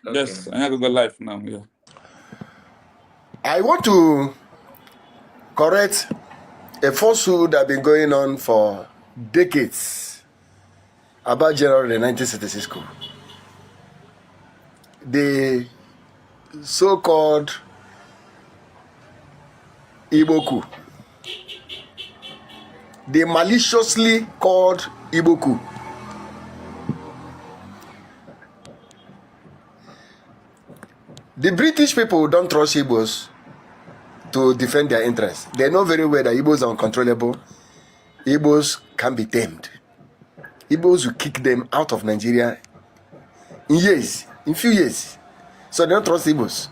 Yes, I have to go live now. Yeah. I want to correct a falsehood that been going on for decades about General in the 1966 coup. The so-called Igbo coup. The maliciously called Igbo coup. The British people don't trust Igbos to defend their interests. They know very well that Igbos are uncontrollable. Igbos can be tamed. Igbos will kick them out of Nigeria in few years. So they don't trust Igbos.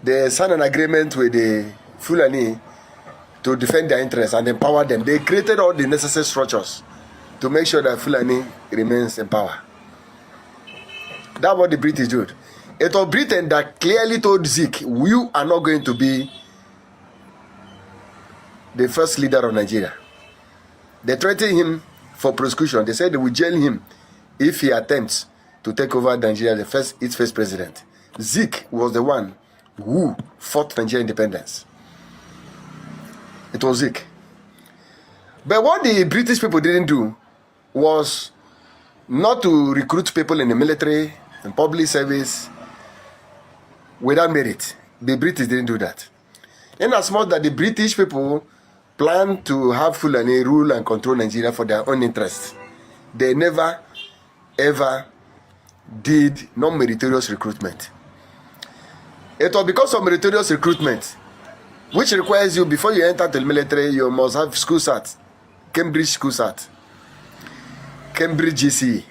They signed an agreement with the Fulani to defend their interests and empower them. They created all the necessary structures to make sure that Fulani remains in power. That's what the British did. It was Britain that clearly told Zeke, you are not going to be the first leader of Nigeria. They threatened him for prosecution. They said they will jail him if he attempts to take over Nigeria, its first president. Zeke was the one who fought Nigeria independence. It was Zeke. But what the British people didn't do was not to recruit people in the military and public service without merit. The British didn't do that. In as much that the British people planned to have Fulani rule and control Nigeria for their own interests, they never ever did non-meritorious recruitment. It was because of meritorious recruitment, which requires you, before you enter the military, you must have school cert, Cambridge school cert, Cambridge GCE.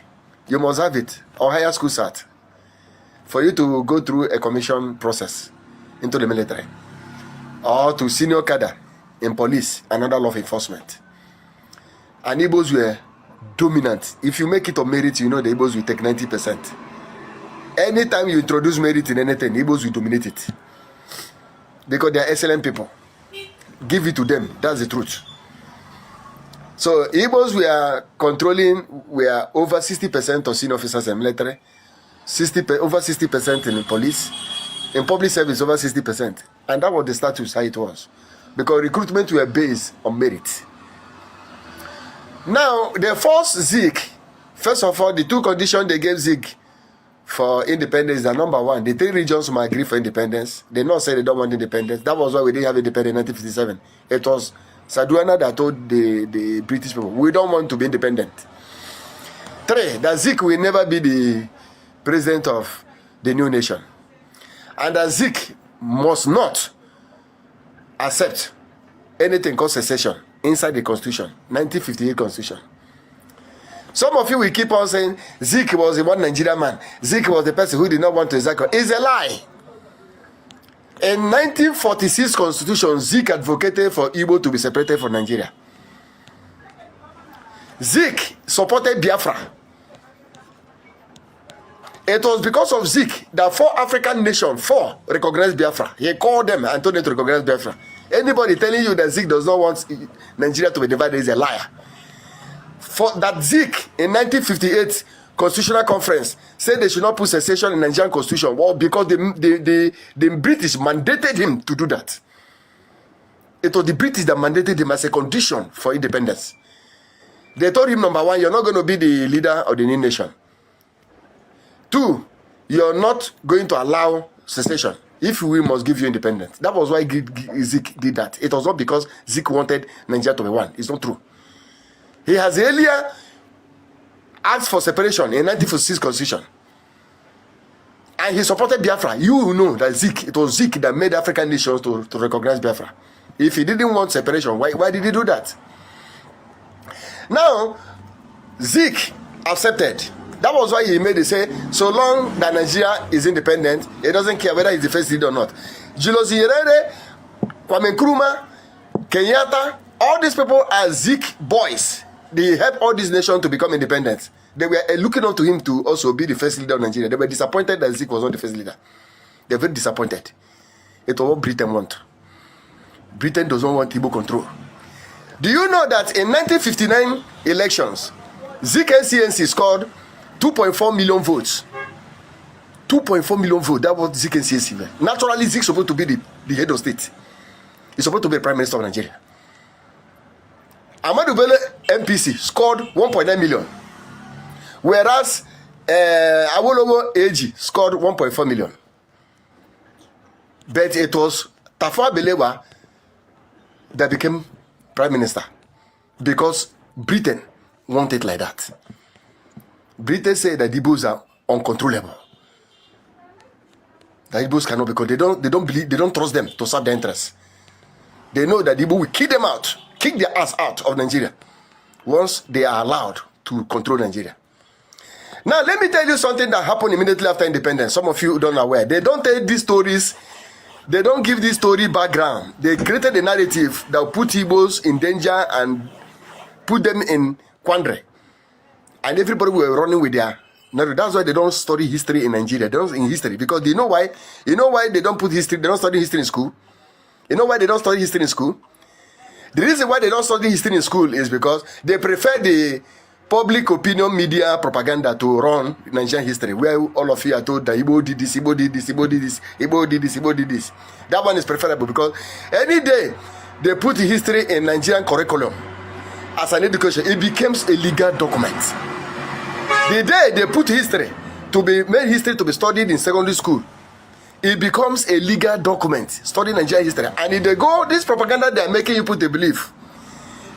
You must have it, or higher school cert, for you to go through a commission process into the military, or to senior cadre in police and other law enforcement. And Igbos were dominant. If you make it on merit, you know the Igbos will take 90%. Anytime you introduce merit in anything, Igbos will dominate it. Because they are excellent people. Give it to them. That's the truth. So Igbos were over 60% of senior officers in military, over 60% in the police, in public service over 60%. And that was the status, how it was. Because recruitment were based on merit. Now, they forced Zeke. First of all, the two conditions they gave Zeke for independence are: number one, the three regions must agree for independence. They not say they don't want independence. That was why we didn't have independence in 1957. It was Saduana that told the British people, we don't want to be independent. Three, that Zeke will never be the president of the new nation. And that Zeke must not accept anything called secession inside the Constitution, 1958 Constitution. Some of you will keep on saying Zeke was the one Nigerian man. Zeke was the person who did not want to execute. It's a lie. In 1946 Constitution, Zeke advocated for Igbo to be separated from Nigeria. Zeke supported Biafra. It was because of Zeke that 4 African nations, 4 recognized Biafra. He called them and told them to recognize Biafra. Anybody telling you that Zeke does not want Nigeria to be divided is a liar. For that Zeke in 1958 Constitutional Conference said they should not put secession in Nigerian Constitution. Well, because the British mandated him to do that. It was the British that mandated him as a condition for independence. They told him, number one, you're not going to be the leader of the new nation. 2, you're not going to allow secession. If we must give you independence. That was why Zeke did that. It was not because Zeke wanted Nigeria to be one. It's not true. He has earlier asked for separation in 1946 Constitution. And he supported Biafra. You know that it was Zeke that made African nations to recognize Biafra. If he didn't want separation, why did he do that? Now, Zeke accepted. That was why he made it say, so long that Nigeria is independent, it doesn't care whether he's the first leader or not. Julius Nyerere, Kwame Nkrumah, Kenyatta, all these people are Zeke boys. They helped all these nations to become independent. They were looking up to him to also be the first leader of Nigeria. They were disappointed that Zeke was not the first leader. They were very disappointed. It was what Britain want. Britain does not want Igbo control. Do you know that in 1959 elections, Zeke and CNC scored 2.4 million votes. 2.4 million votes. That was Zik and CSC. Naturally, Zik is supposed to be the head of state. He's supposed to be the Prime Minister of Nigeria. Ahmadu Bello MPC scored 1.9 million. Whereas Awolowo AG scored 1.4 million. But it was Tafawa Balewa that became Prime Minister because Britain wanted it like that. Britain said that the Igbos are uncontrollable. The Igbos cannot, because they don't trust them to serve their interests. They know that the Igbo will kick them out, kick their ass out of Nigeria once they are allowed to control Nigeria. Now, let me tell you something that happened immediately after independence. Some of you don't know aware. They don't tell these stories. They don't give this story background. They created a narrative that will put Igbos in danger and put them in quandary. And everybody were running with their narrative. That's why they don't study history in Nigeria. They don't in history, because they know why. You know why they don't put history? They don't study history in school. You know why they don't study history in school? The reason why they don't study history in school is because they prefer the public opinion media propaganda to run Nigerian history, where all of you are told that Igbo did this, Igbo did this, Igbo did this, Igbo did this, Igbo did this. That one is preferable, because any day they put history in Nigerian curriculum as an education, it becomes a legal document. The day they put history to be made history to be studied in secondary school, it becomes a legal document, studying Nigerian history. And if they go, this propaganda they are making you put a belief.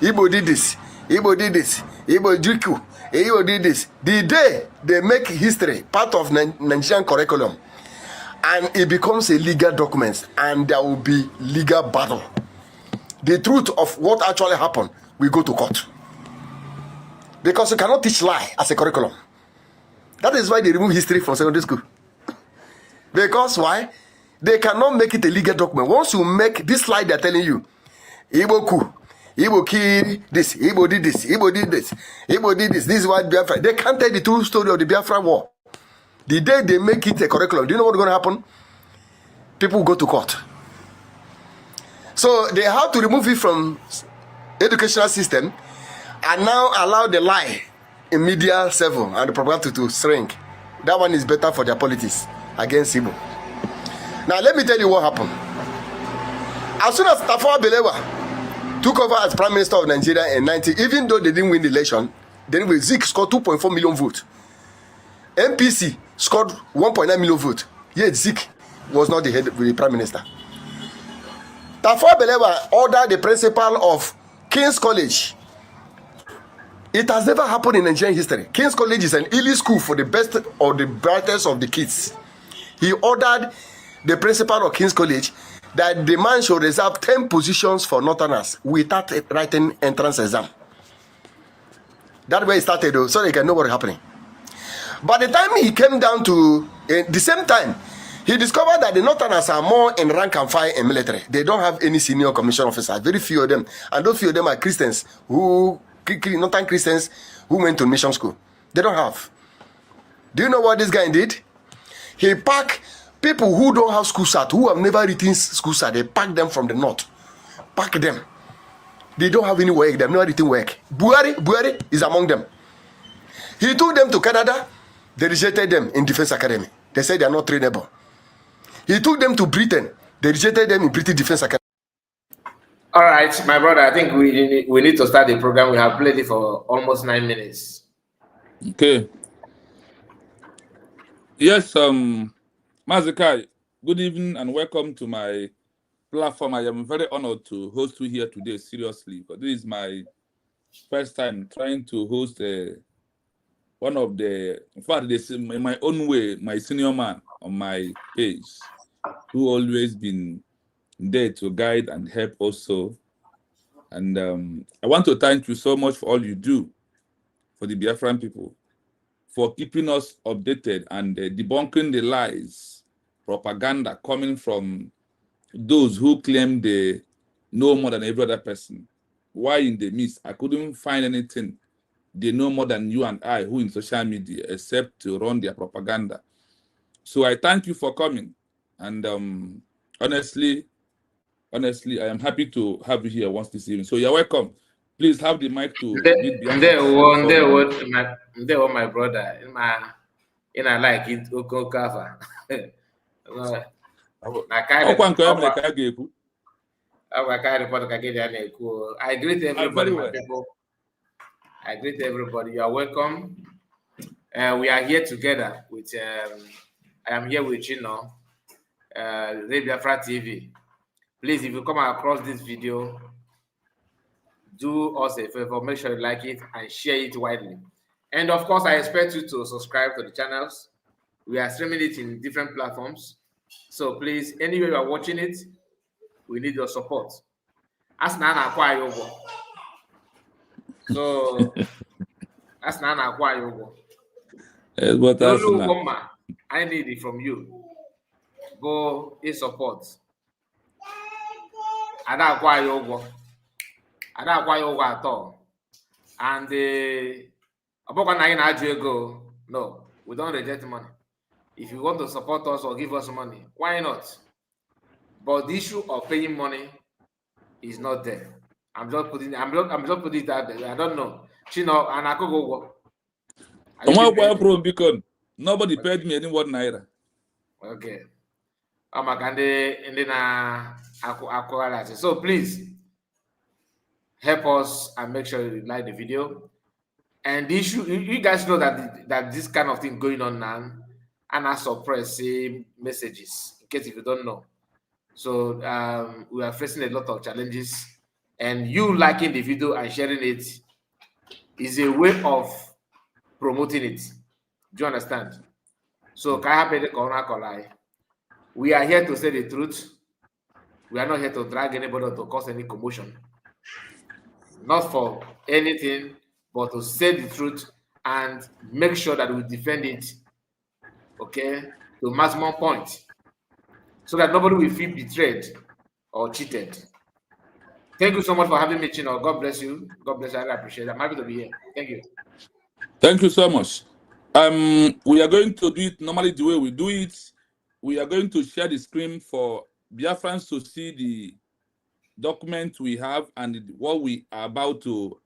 Igbo did this, Igbo did this, Igbo Juku, Igbo did this. The day they make history part of Nigerian curriculum, and it becomes a legal document, and there will be legal battle. The truth of what actually happened will go to court. Because you cannot teach lie as a curriculum. That is why they remove history from secondary school. Because why? They cannot make it a legal document. Once you make this lie, they're telling you, Igbo coup, Igbo killed this, Igbo did this, Igbo did this, Igbo did this. This is what Biafra. They can't tell the true story of the Biafra war. The day they make it a curriculum, do you know what's going to happen? People go to court. So they have to remove it from educational system and now allow the lie in media server and the propaganda to shrink. That one is better for their politics against Igbo. Now let me tell you what happened. As soon as Tafawa Balewa took over as Prime Minister of Nigeria in 19, even though they didn't win the election, then Zik scored 2.4 million votes. MPC scored 1.9 million votes. Yet Zik was not the Prime Minister. Tafawa Balewa ordered the principal of King's College. It has never happened in Nigerian history. King's College is an elite school for the best or the brightest of the kids. He ordered the principal of King's College that the man should reserve 10 positions for Northerners without writing entrance exam. That's where it started, though, so they can know what's happening. By the time he came down to the same time, he discovered that the Northerners are more in rank and file in military. They don't have any senior commission officers, very few of them. And those few of them are Christians Northern Christians who went to mission school. They don't have. Do you know what this guy did? He packed people who don't have school cert, who have never written school cert. They packed them from the north. Pack them. They don't have any work. They have never written work. Buhari is among them. He took them to Canada. They rejected them in Defense Academy. They said they are not trainable. He took them to Britain. They rejected them in British Defense Academy. All right, my brother, I think we need to start the program. We have played it for almost 9 minutes. Okay. Yes, Mazikai, good evening and welcome to my platform. I am very honored to host you here today, seriously, because this is my first time trying to host one of the, in fact, this in my own way, my senior man on my page, who always been there to guide and help also. And I want to thank you so much for all you do for the Biafran people, for keeping us updated and debunking the lies, propaganda coming from those who claim they know more than every other person. Why in the midst, I couldn't find anything they know more than you and I who in social media, except to run their propaganda. So I thank you for coming. And honestly, I am happy to have you here once this evening. So you're welcome. Please have the mic to read Biafra. There was my brother. In I like it. Cover. I greet everybody, my people. I greet everybody. You are welcome. We are here together with. I am here with Biafra TV. Please, if you come across this video, do us a favor. Make sure you like it and share it widely. And of course, I expect you to subscribe to the channels. We are streaming it in different platforms. So please, anywhere you are watching it, we need your support. As na acquire so as na acquire but that's I need it from you. Go in support. I don't acquire at all. And no, we don't reject money. If you want to support us or give us money, why not? But the issue of paying money is not there. I'm just putting it out there. I don't know. Chino and I could go. Nobody paid me any one naira. Okay. So please help us and make sure you like the video. And the issue, you guys know that this kind of thing going on now, and I suppress messages, in case if you don't know. So we are facing a lot of challenges, and you liking the video and sharing it is a way of promoting it. Do you understand? So we are here to say the truth. We are not here to drag anybody to cause any commotion. Not for anything, but to say the truth and make sure that we defend it, okay, to maximum point, so that nobody will feel betrayed or cheated. Thank you so much for having me, Chino. God bless you. God bless you. I appreciate it. I'm happy to be here. Thank you. Thank you so much. We are going to do it normally the way we do it. We are going to share the screen for Biafrans to see the document we have and what we are about to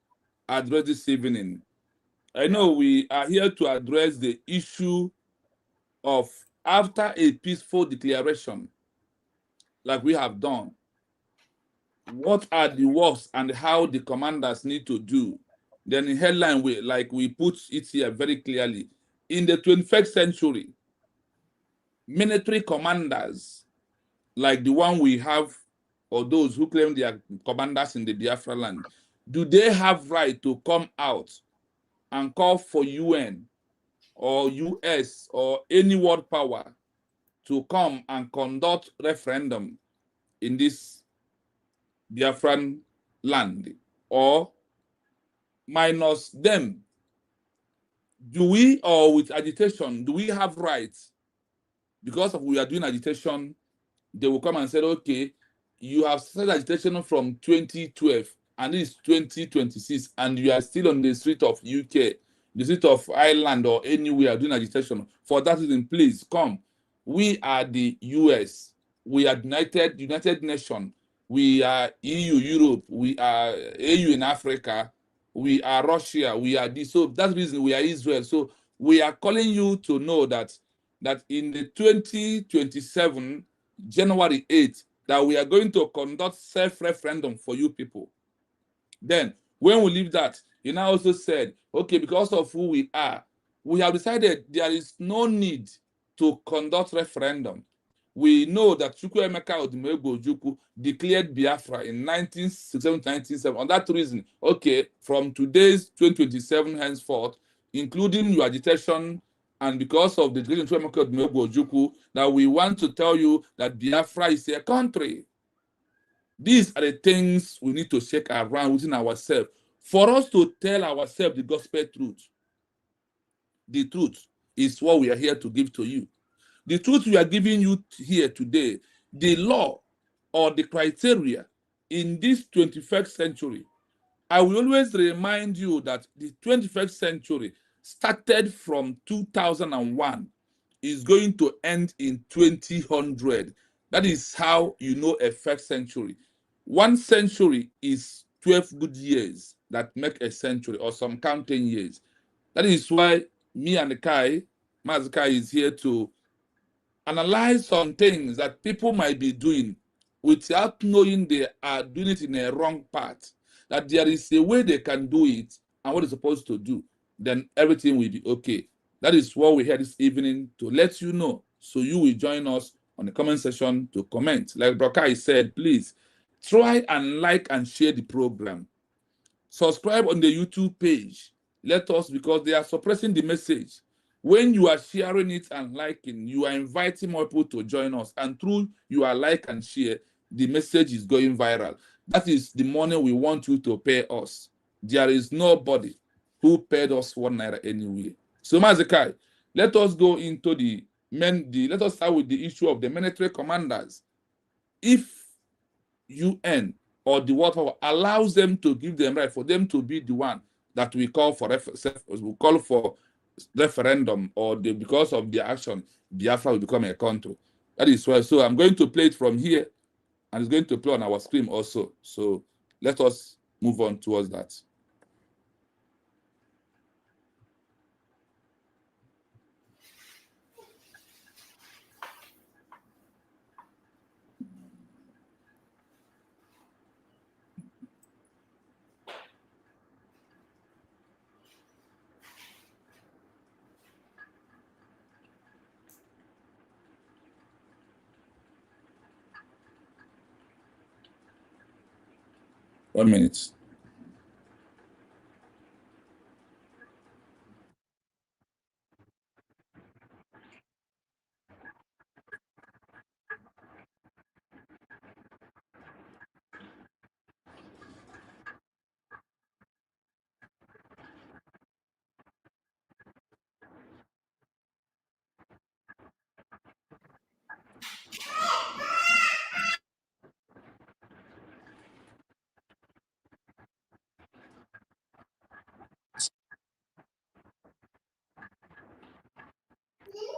address this evening. I know we are here to address the issue of after a peaceful declaration, like we have done, what are the works and how the commanders need to do. Then in headline, we put it here very clearly. In the 21st century, military commanders, like the one we have, or those who claim they are commanders in the Biafra land, do they have right to come out and call for UN or US or any world power to come and conduct referendum in this Biafran land? Or minus them, do we, or with agitation, do we have rights? Because we are doing agitation, they will come and say, okay, you have started agitation from 2012 and it's 2026 and you are still on the street of UK, the street of Ireland or anywhere doing agitation. For that reason, please come. We are the US. We are United Nations. We are EU, Europe. We are AU in Africa. We are Russia. We are this. So that's the reason we are Israel. So we are calling you to know that in the 2027, January 8th, that we are going to conduct self-referendum for you people. Then, when we leave that, he now also said, okay, because of who we are, we have decided there is no need to conduct referendum. We know that Chukwuemeka Odumegwu declared Biafra in 1967-1997. On that reason, okay, from today's 2027 henceforth, including your agitation, and because of the declaration of Chukwuemeka Odumegwu, that we want to tell you that Biafra is a country. These are the things we need to check around within ourselves for us to tell ourselves the gospel truth. The truth is what we are here to give to you. The truth we are giving you here today, the law or the criteria in this 21st century. I will always remind you that the 21st century started from 2001, is going to end in 2000. That is how you know a first century. 1 century is 12 good years that make a century, or some count 10 years. That is why me and Kai, Mazikai, is here to analyze some things that people might be doing without knowing they are doing it in a wrong path. That there is a way they can do it and what it's supposed to do. Then everything will be okay. That is what we had this evening to let you know. So you will join us on the comment section to comment. Like Brokai said, please try and like and share the program. Subscribe on the YouTube page. Let us, because they are suppressing the message. When you are sharing it and liking, you are inviting more people to join us. And through your like and share, the message is going viral. That is the money we want you to pay us. There is nobody who paid us £1 anyway. So Mazikai, let us go into let us start with the issue of the military commanders. If UN or the World Power allows them to give them right for them to be the one that we call for referendum, or because of their action, Biafra will become a country. That is why. So I'm going to play it from here, and it's going to play on our screen also. So let us move on towards that. One minute.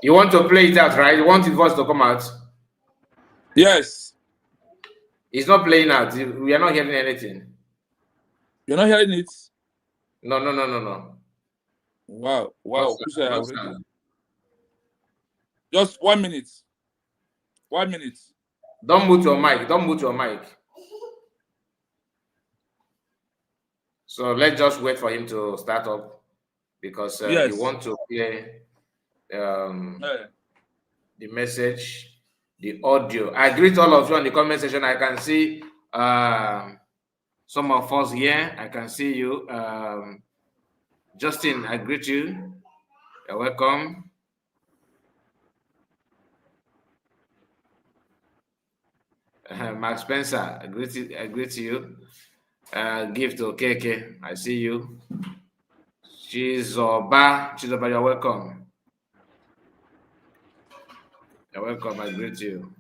You want to play it out, right? You want his voice to come out? Yes. It's not playing out. We are not hearing anything. You're not hearing it? No. Wow. No, Pusha no, already. Just 1 minute. 1 minute. Don't mute your mic. Don't mute your mic. So let's just wait for him to start up, because Yes. you want to play the message, the audio. I greet all of you on the comment section. I can see some of us here. I can see you. Justin, I greet you. You're welcome. Mark Spencer, I greet you. Gift to KK, I see you. Chizoba, you're welcome. You're welcome, I greet you.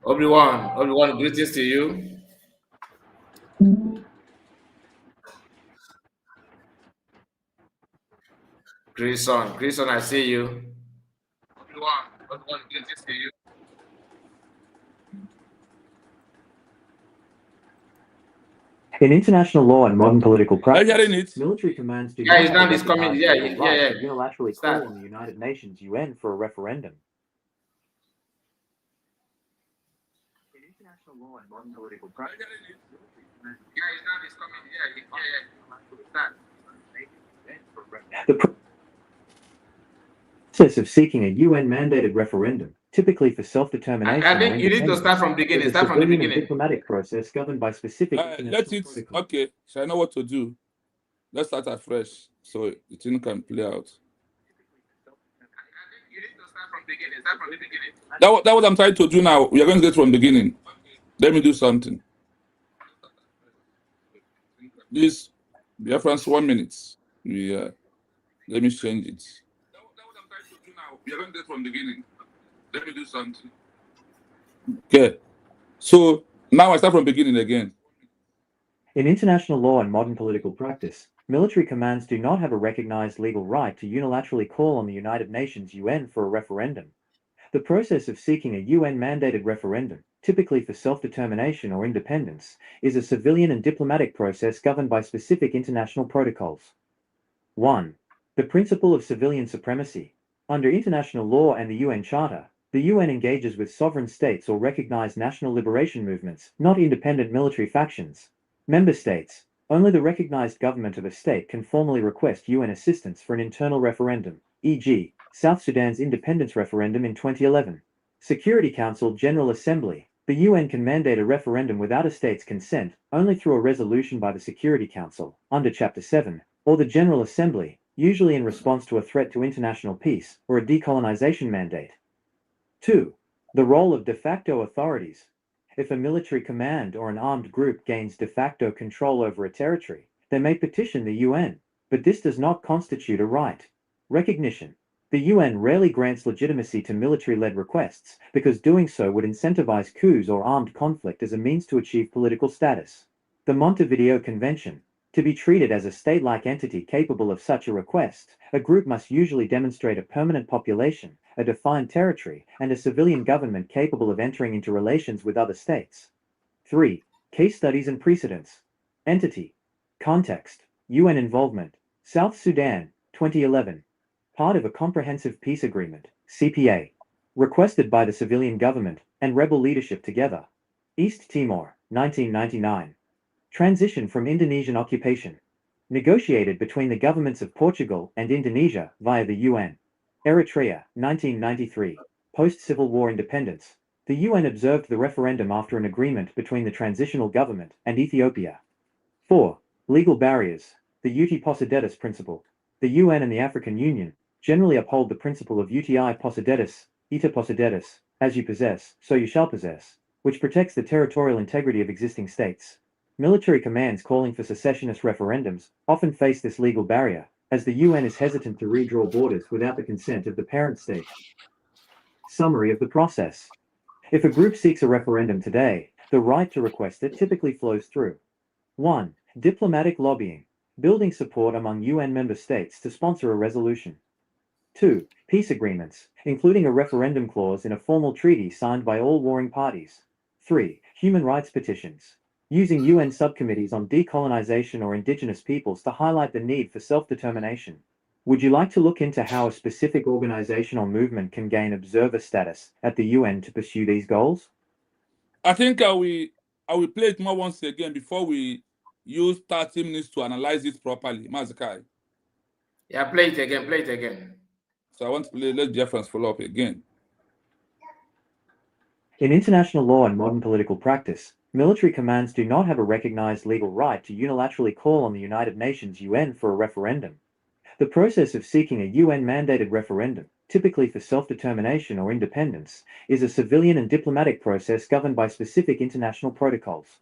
Obi-Wan, greetings to you. Grayson, I see you. Obi-Wan, greetings to you. In international law and modern political practice, it? military commands do Yeah, not he's have now a coming. recognized Yeah, legal right yeah. to unilaterally Start. call on the United Nations UN for a referendum. In international law and modern political practice, Yeah, he's now coming. Yeah. Start. The process of seeking a UN-mandated referendum, typically for self-determination I or think you need to start from the independence, beginning. is a Start from the civilian and beginning. diplomatic process governed by specific Let it. protocols. Okay. So I know what to do. Let's start afresh so the thing can play out. You need to start from the beginning. Start from the beginning. That what I'm trying to do now. We are going to get from the beginning. Let me do something. This Biafrans 1 minute. We let me change it. That's what I'm trying to do now. We are going to from the beginning. Let me do something. Okay. So now I start from beginning again. In international law and modern political practice, military commands do not have a recognized legal right to unilaterally call on the United Nations UN for a referendum. The process of seeking a UN-mandated referendum, typically for self-determination or independence, is a civilian and diplomatic process governed by specific international protocols. 1. The principle of civilian supremacy. Under international law and the UN Charter, the UN engages with sovereign states or recognized national liberation movements, not independent military factions. Member states. Only the recognized government of a state can formally request UN assistance for an internal referendum, e.g., South Sudan's independence referendum in 2011. Security Council General Assembly. The UN can mandate a referendum without a state's consent, only through a resolution by the Security Council, under Chapter 7, or the General Assembly, usually in response to a threat to international peace or a decolonization mandate. 2. The role of de facto authorities. If a military command or an armed group gains de facto control over a territory, they may petition the UN, but this does not constitute a right. Recognition. The UN rarely grants legitimacy to military-led requests because doing so would incentivize coups or armed conflict as a means to achieve political status. The Montevideo Convention. To be treated as a state-like entity capable of such a request, a group must usually demonstrate a permanent population, a defined territory, and a civilian government capable of entering into relations with other states. 3. Case studies and precedents. Entity. Context. UN involvement. South Sudan, 2011. Part of a comprehensive peace agreement, CPA. Requested by the civilian government and rebel leadership together. East Timor, 1999. Transition from Indonesian occupation. Negotiated between the governments of Portugal and Indonesia via the UN. Eritrea, 1993. Post-Civil War independence. The UN observed the referendum after an agreement between the transitional government and Ethiopia. 4. Legal barriers. The uti possidetis principle. The UN and the African Union generally uphold the principle of uti possidetis, ita possidetis, as you possess, so you shall possess, which protects the territorial integrity of existing states. Military commands calling for secessionist referendums often face this legal barrier, as the UN is hesitant to redraw borders without the consent of the parent state. Summary of the process. If a group seeks a referendum today, the right to request it typically flows through 1. Diplomatic lobbying, building support among UN member states to sponsor a resolution. 2. Peace agreements, including a referendum clause in a formal treaty signed by all warring parties. 3. Human rights petitions, using UN subcommittees on decolonization or indigenous peoples to highlight the need for self-determination. Would you like to look into how a specific organization or movement can gain observer status at the UN to pursue these goals? I think I will play it more once again before we use 30 minutes to analyze it properly. Mazakai. Yeah, play it again, play it again. So I want to play, let Jeffrey follow up again. In international law and modern political practice, military commands do not have a recognized legal right to unilaterally call on the United Nations UN for a referendum. The process of seeking a UN-mandated referendum, typically for self-determination or independence, is a civilian and diplomatic process governed by specific international protocols.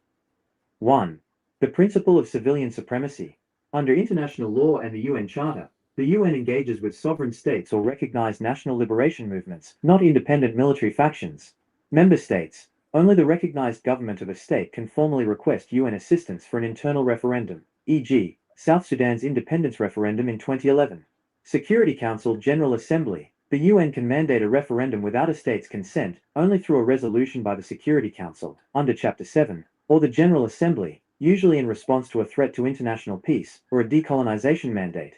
1. The principle of civilian supremacy. Under international law and the UN Charter, the UN engages with sovereign states or recognized national liberation movements, not independent military factions. Member states. Only the recognized government of a state can formally request UN assistance for an internal referendum, e.g., South Sudan's independence referendum in 2011. Security Council General Assembly. The UN can mandate a referendum without a state's consent, only through a resolution by the Security Council, under Chapter 7, or the General Assembly, usually in response to a threat to international peace or a decolonization mandate.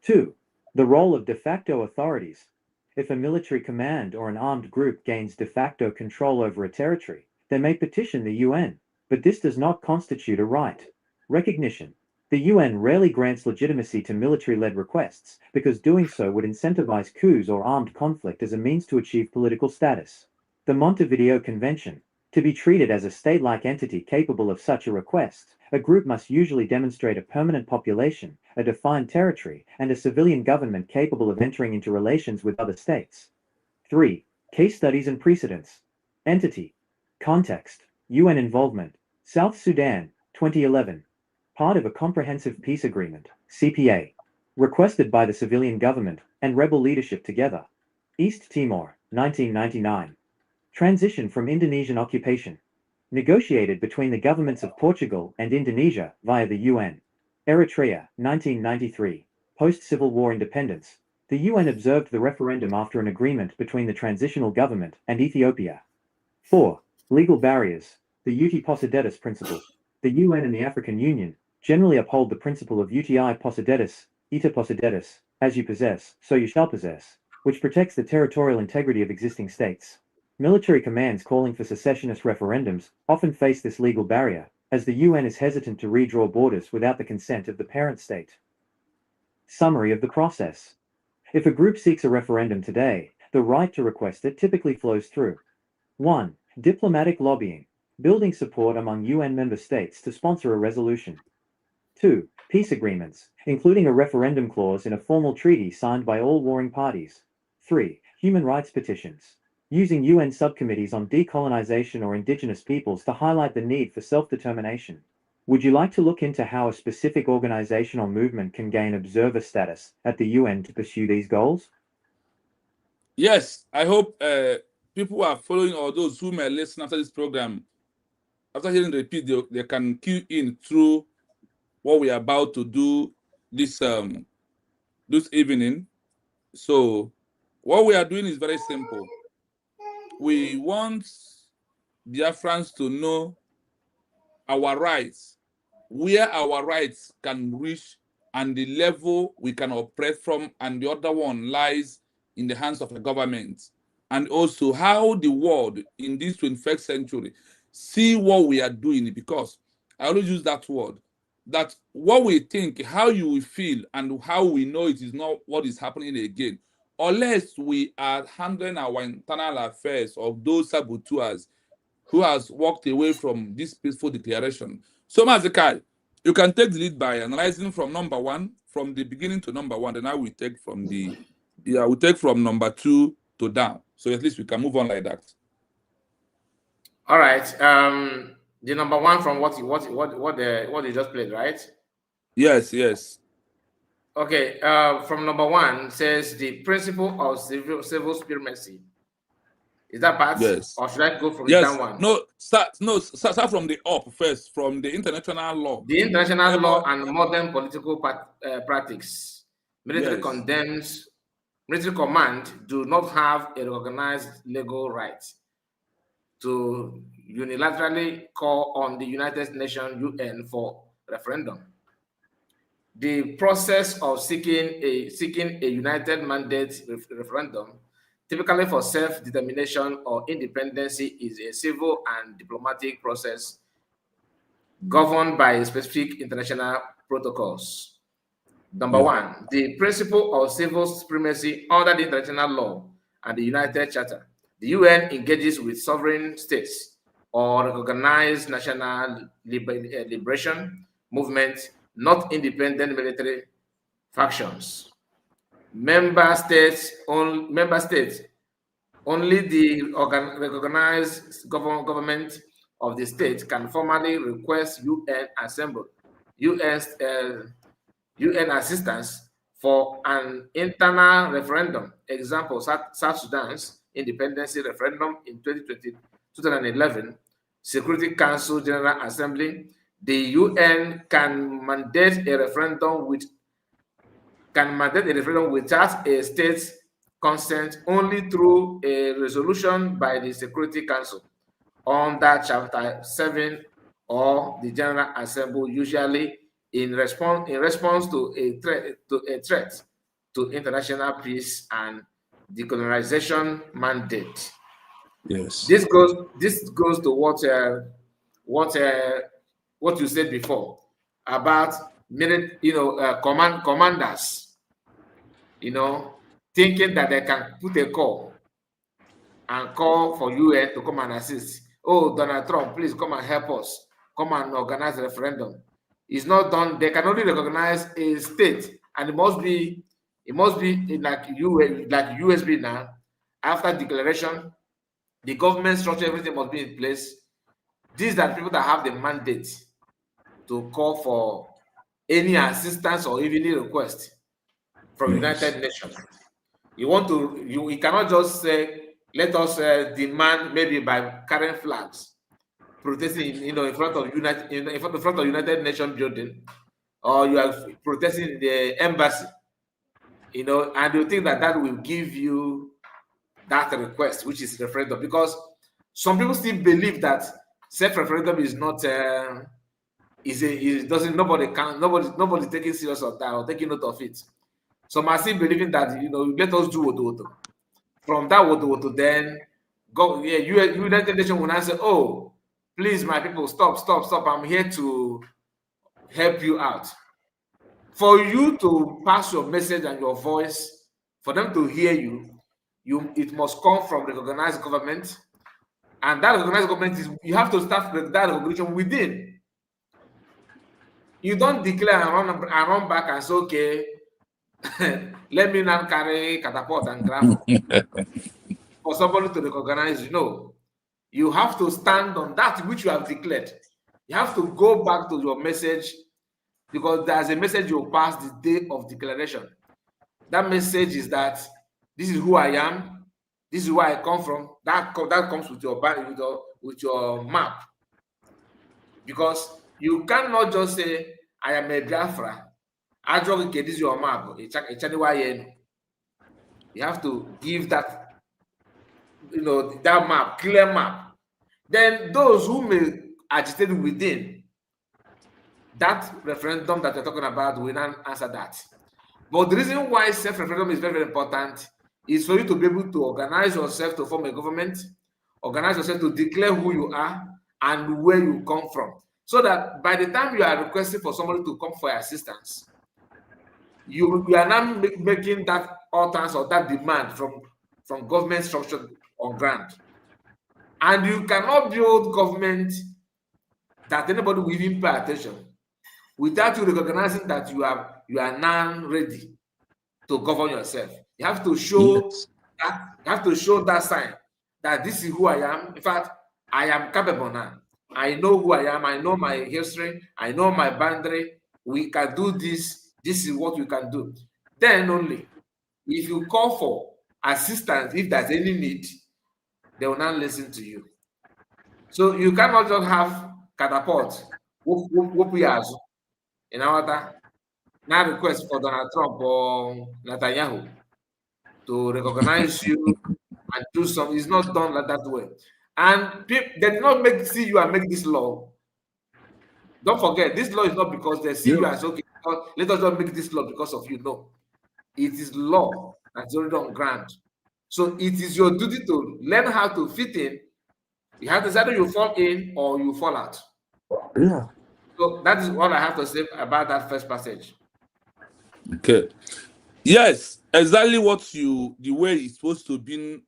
2. The role of de facto authorities. If a military command or an armed group gains de facto control over a territory, they may petition the UN, but this does not constitute a right. Recognition. The UN rarely grants legitimacy to military-led requests because doing so would incentivize coups or armed conflict as a means to achieve political status. The Montevideo Convention. To be treated as a state-like entity capable of such a request, a group must usually demonstrate a permanent population, a defined territory, and a civilian government capable of entering into relations with other states. 3. Case studies and precedents. Entity. Context. UN involvement. South Sudan, 2011. part of a comprehensive peace agreement, CPA, requested by the civilian government and rebel leadership together. East Timor, 1999. Transition from Indonesian occupation. Negotiated between the governments of Portugal and Indonesia via the UN. Eritrea, 1993. Post-Civil War independence. The UN observed the referendum after an agreement between the transitional government and Ethiopia. 4. Legal barriers. The uti possidetis principle. The UN and the African Union generally uphold the principle of uti possidetis, ita possidetis, as you possess, so you shall possess, which protects the territorial integrity of existing states. Military commands calling for secessionist referendums often face this legal barrier, as the UN is hesitant to redraw borders without the consent of the parent state. Summary of the process. If a group seeks a referendum today, the right to request it typically flows through 1. Diplomatic lobbying, building support among UN member states to sponsor a resolution. 2. Peace agreements, including a referendum clause in a formal treaty signed by all warring parties. 3. Human rights petitions, using UN subcommittees on decolonization or indigenous peoples to highlight the need for self-determination. Would you like to look into how a specific organization or movement can gain observer status at the UN to pursue these goals? Yes, I hope people who are following or those who may listen after this program, after hearing the repeat, they can cue in through what we are about to do this evening. So what we are doing is very simple. We want Biafrans to know our rights, where our rights can reach, and the level we can operate from, and the other one lies in the hands of the government. And also how the world in this 21st century see what we are doing, because I always use that word, that what we think, how you will feel, and how we know it is not what is happening again, unless we are handling our internal affairs of those saboteurs who has walked away from this peaceful declaration. So, Mazekai, you can take the lead by analyzing from number 1, from the beginning to number 1, and I will take from we take from number 2 to down. So at least we can move on like that. All right. The number 1 from what you just played, right? Yes. Okay. From number 1 says the principle of civil supremacy. Is that part? Yes. Or should I go from Yes. the down one? Start from the up first, from the international law. The international law and modern political practice. Military command do not have a recognized legal right to unilaterally call on the United Nations UN for referendum. The process of seeking a united mandate referendum, typically for self-determination or independency, is a civil and diplomatic process governed by specific international protocols. Number 1, the principle of civil supremacy under the international law and the United Charter. The UN engages with sovereign states or recognized national liberation movements, not independent military factions. Member states, only the recognized government of the state can formally request UN assistance for an internal referendum. Example, South Sudan's independence referendum in 2011, Security Council General Assembly. The UN can mandate a referendum without a state's consent only through a resolution by the Security Council under Chapter 7 or the General Assembly, usually in response to a threat to international peace and decolonization mandate. Yes. This goes to what you said before about commanders, thinking that they can put a call for UN to come and assist. Oh, Donald Trump, please come and help us. Come and organize a referendum. It's not done. They can only recognize a state, and it must be like USB now. After declaration, the government structure, everything must be in place. These are people that have the mandate to call for any assistance or even a request from United Nations. You want to, you cannot just say, let us demand maybe by carrying flags, protesting, in front of United Nations building, or you are protesting in the embassy, and you think that that will give you that request, which is referendum, because some people still believe that self-referendum is not nobody taking serious of that or taking note of it. Some are still believing that let us do woto. From that woto, then go, yeah, United Nations will now say, oh, please, my people, stop. I'm here to help you out. For you to pass your message and your voice, for them to hear you, it must come from recognized government. And that recognized government is, you have to start with that recognition within. You don't declare and run back and say, okay, let me now carry catapult and gravel for somebody to recognize you. No, you have to stand on that which you have declared. You have to go back to your message, because there's a message you pass the day of declaration. That message is that this is who I am, this is where I come from. That comes with your body, with your map. Because you cannot just say, I am a Biafra. This is your map. You have to give that, that map, clear map. Then those who may agitate within that referendum that you're talking about will not answer that. But the reason why self-referendum is very, very important is for you to be able to organize yourself to form a government, organize yourself to declare who you are and where you come from. So that by the time you are requesting for somebody to come for assistance, you are not making that utterance or that demand from government structure on ground. And you cannot build government that anybody will even pay attention without you recognizing that you are now ready to govern yourself. You have to show that sign that this is who I am. In fact, I am capable now. I know who I am. I know my history. I know my boundary. We can do this. This is what we can do. Then only, if you call for assistance, if there's any need, they will not listen to you. So you cannot just have catapult, in our now request for Donald Trump or Netanyahu to recognize you and do something. It's not done like that way. And they did not see you and make this law. Don't forget, this law is not because they see you as, okay, let us not make this law because of you. No. It is law that's already on ground. So it is your duty to learn how to fit in. You have to decide either you fall in or you fall out. Yeah. So that is all I have to say about that first passage. Okay. Yes, exactly the way it's supposed to be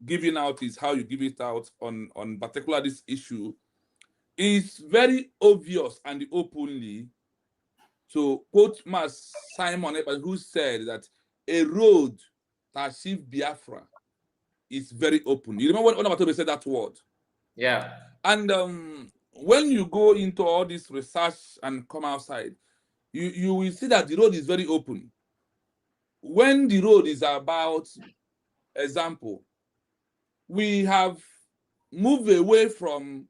given out is how you give it out on particular this issue. It's very obvious and openly. So quote Mas Simon who said that a road to achieve Biafra is very open. You remember when Amatobe said that word? Yeah. And when you go into all this research and come outside, you will see that the road is very open. When the road is about, example, we have moved away from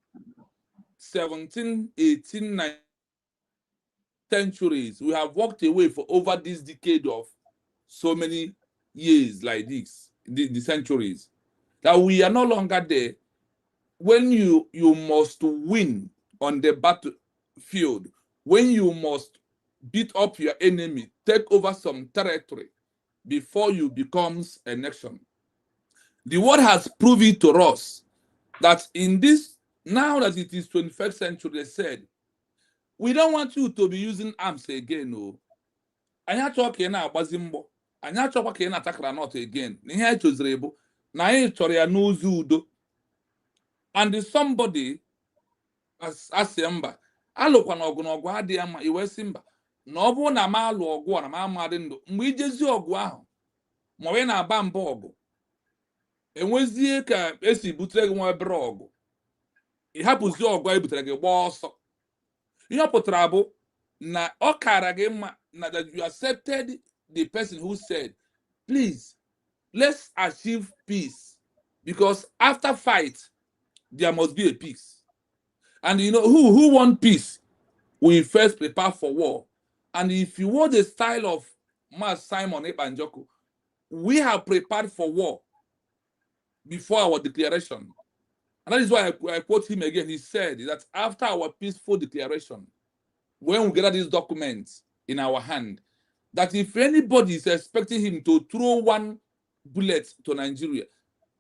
17, 18, 19 centuries. We have walked away for over this decade of so many years like this, the centuries, that we are no longer there. When you must win on the battlefield, when you must beat up your enemy, take over some territory before you becomes a nation. The world has proven to us that in this, now that it is 21st century, they said, we don't want you to be using arms again. No. Anya chọrọ na agbazi mbọ. Anya chọrọ ka na atakara not again. Ihe anyị chọziri bụ na anyị chọrọ ya n'ụzọ udo. And somebody asị mba, alụkwana ọgụ na ọgụ adịghị mma, iwe sị mba, na ọ bụrụ na m alụ ọgụ na m amadị ndụ, mgbe ijezi ọgụ ahụ, ma ọ na-aba mba ọgụ, enwezie ka esi butere gị nwa ebere ọgụ, ịhapụzi ọgụ anyị butere gị gbaa ọsọ. ihe pụtara bụ na ọ kara gị mma na that you accepted the person who said, please, let's achieve peace, because after fight there must be a peace. And you know who want peace will first prepare for war. And if you want the style of Mas Simon Ebanjoko, we have prepared for war before our declaration. And that is why I quote him again. He said that after our peaceful declaration, when we gather these documents in our hand, that if anybody is expecting him to throw one bullet to Nigeria,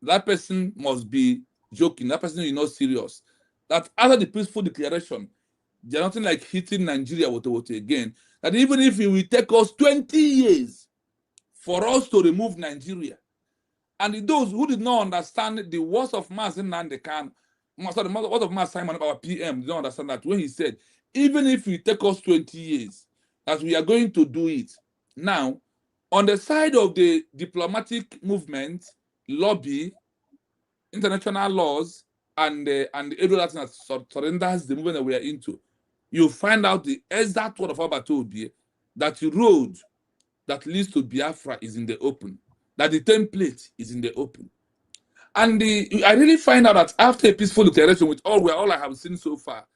that person must be joking. That person is not serious. That after the peaceful declaration, there's nothing like hitting Nigeria with again. That even if it will take us 20 years for us to remove Nigeria, and those who did not understand the words of Mas Nnamdi Kanu, the words of Mas Simon, our PM, did not understand that when he said, even if it take us 20 years, that we are going to do it. Now, on the side of the diplomatic movement, lobby, international laws, and every other thing that surrenders the movement that we are into, you find out the exact word of Obatobie, that the road that leads to Biafra is in the open, that the template is in the open. And I really find out that after a peaceful declaration, with all I have seen so far,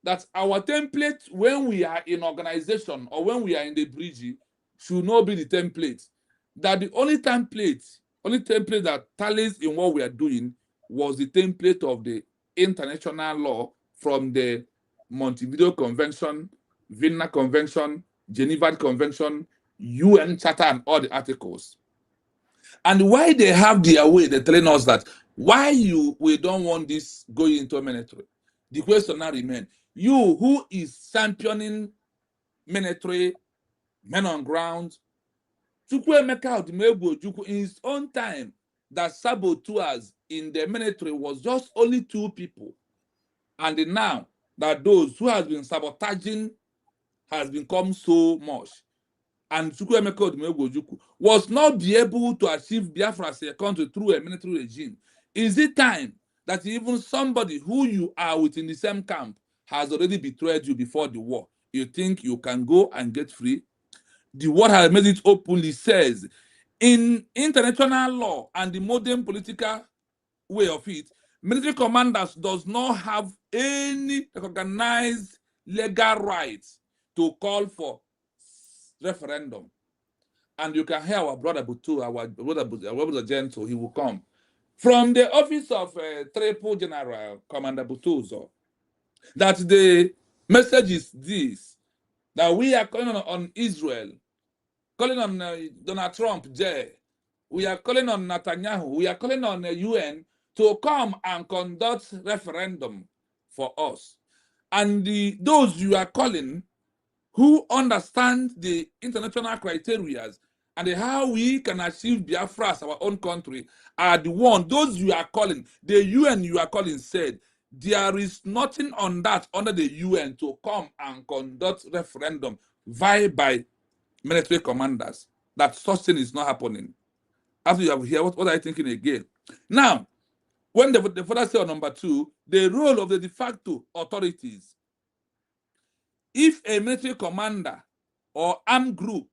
that our template when we are in organization or when we are in the bridge should not be the template. That the only template that tallies in what we are doing was the template of the international law from the Montevideo Convention, Vienna Convention, Geneva Convention, UN Charter, and all the articles. And why they have their way, they're telling us that why we don't want this going into military. The question now remains, you who is championing military, men on ground, Chukwuemeka Odumegwu Ojukwu in his own time, that saboteurs in the military was just only 2 people. And now that those who has been sabotaging has become so much. And Chukwuemeka Odumegwu Ojukwu was not be able to achieve Biafra as a country through a military regime. Is it time that even somebody who you are within the same camp has already betrayed you before the war, you think you can go and get free? The world has made it openly, says in international law and the modern political way of it, military commanders does not have any recognized legal rights to call for referendum. And you can hear our brother Butu, our brother Gentle, he will come from the office of Triple General Commander Butuzo, that the message is this, that we are calling on Israel, calling on Donald Trump, we are calling on Netanyahu, we are calling on the UN to come and conduct referendum for us. And those you are calling who understand the international criteria and how we can achieve Biafra as our own country are the one, those you are calling, the UN you are calling said, there is nothing on that under the UN to come and conduct referendum via by military commanders. That such thing is not happening. After you have heard, what are you thinking again? Now, when the further say on number 2, the role of the de facto authorities. If a military commander or armed group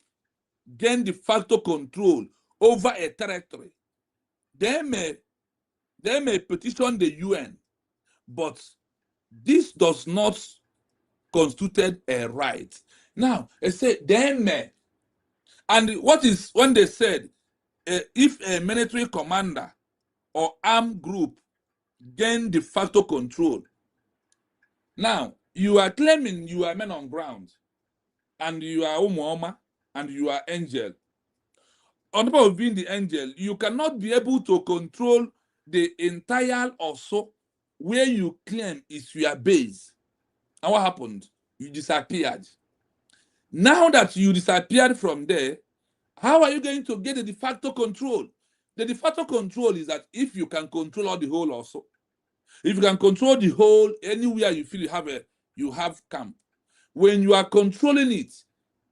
gain de facto control over a territory, they may petition the UN, but this does not constitute a right. Now, they say they may. And what is when they said, if a military commander or armed group gain de facto control, now you are claiming you are men on ground, and you are Umuoma, and you are angel. On top of being the angel, you cannot be able to control the entire also where you claim is your base. And what happened? You disappeared. Now that you disappeared from there, how are you going to get the de facto control? The de facto control is that if you can control all the whole also, if you can control the whole anywhere you feel you have camp, when you are controlling it,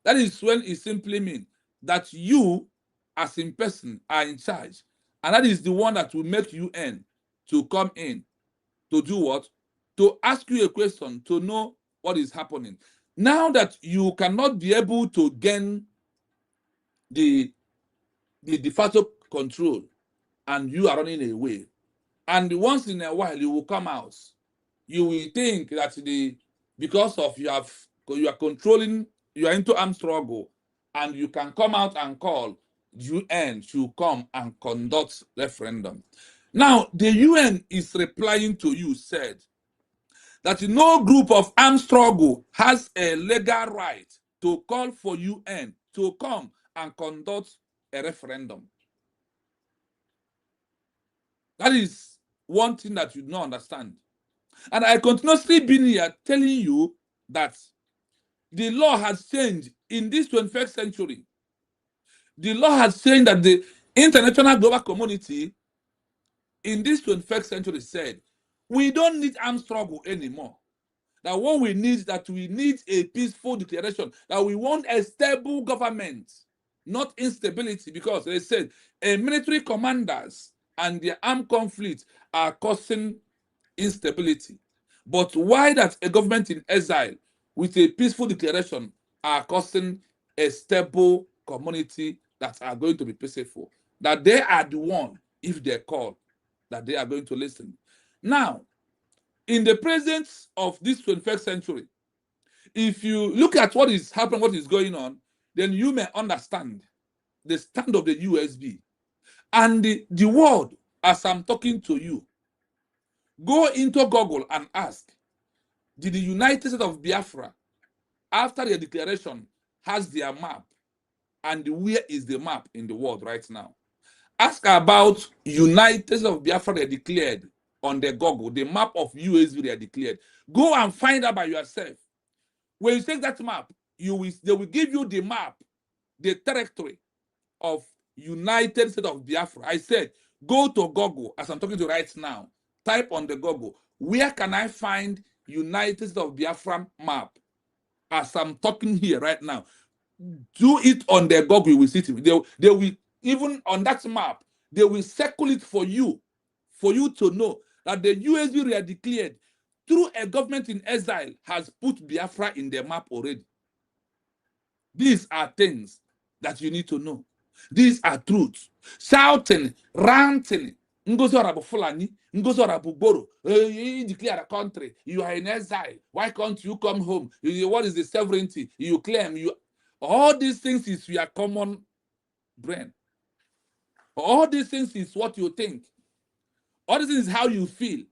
that is when it simply means that you as in person are in charge, and that is the one that will make UN to come in to do what? To ask you a question, to know what is happening. Now that you cannot be able to gain the de facto control and you are running away, and once in a while you will come out, you will think that because of you are controlling, you are into armed struggle, and you can come out and call UN to come and conduct referendum. Now the UN is replying to you, said that no group of armed struggle has a legal right to call for UN to come and conduct a referendum. That is one thing that you don't understand. And I continuously been here telling you that the law has changed in this 21st century. The law has changed that the international global community in this 21st century said, we don't need armed struggle anymore. That what we need is that we need a peaceful declaration, that we want a stable government, not instability, because they said military commanders and their armed conflict are causing instability. But why that a government in exile with a peaceful declaration are causing a stable community that are going to be peaceful? That they are the one, if they call, that they are going to listen. Now, in the presence of this 21st century, if you look at what is happening, what is going on, then you may understand the stand of the USB. And the world, as I'm talking to you, go into Google and ask, did the United States of Biafra, after their declaration, has their map? And where is the map in the world right now? Ask about United States of Biafra they declared on the Google, the map of USB they declared. Go and find out by yourself. When you take that map, they will give you the map, the territory of United States of Biafra. I said, go to Google, as I'm talking to you right now, type on the Google, where can I find United States of Biafra map? As I'm talking here right now, do it on the Google, you will see it. They will, even on that map, they will circle it for you to know that the USB they are declared through a government in exile has put Biafra in the map already. These are things that you need to know. These are truths. Shouting, ranting, Ngozi Orabu Fulani, Ngozi Orabu Boro, you declare a country, you are in exile, why can't you come home? What is the sovereignty? You claim, all these things is your common brain. All these things is what you think. All these things is how you feel.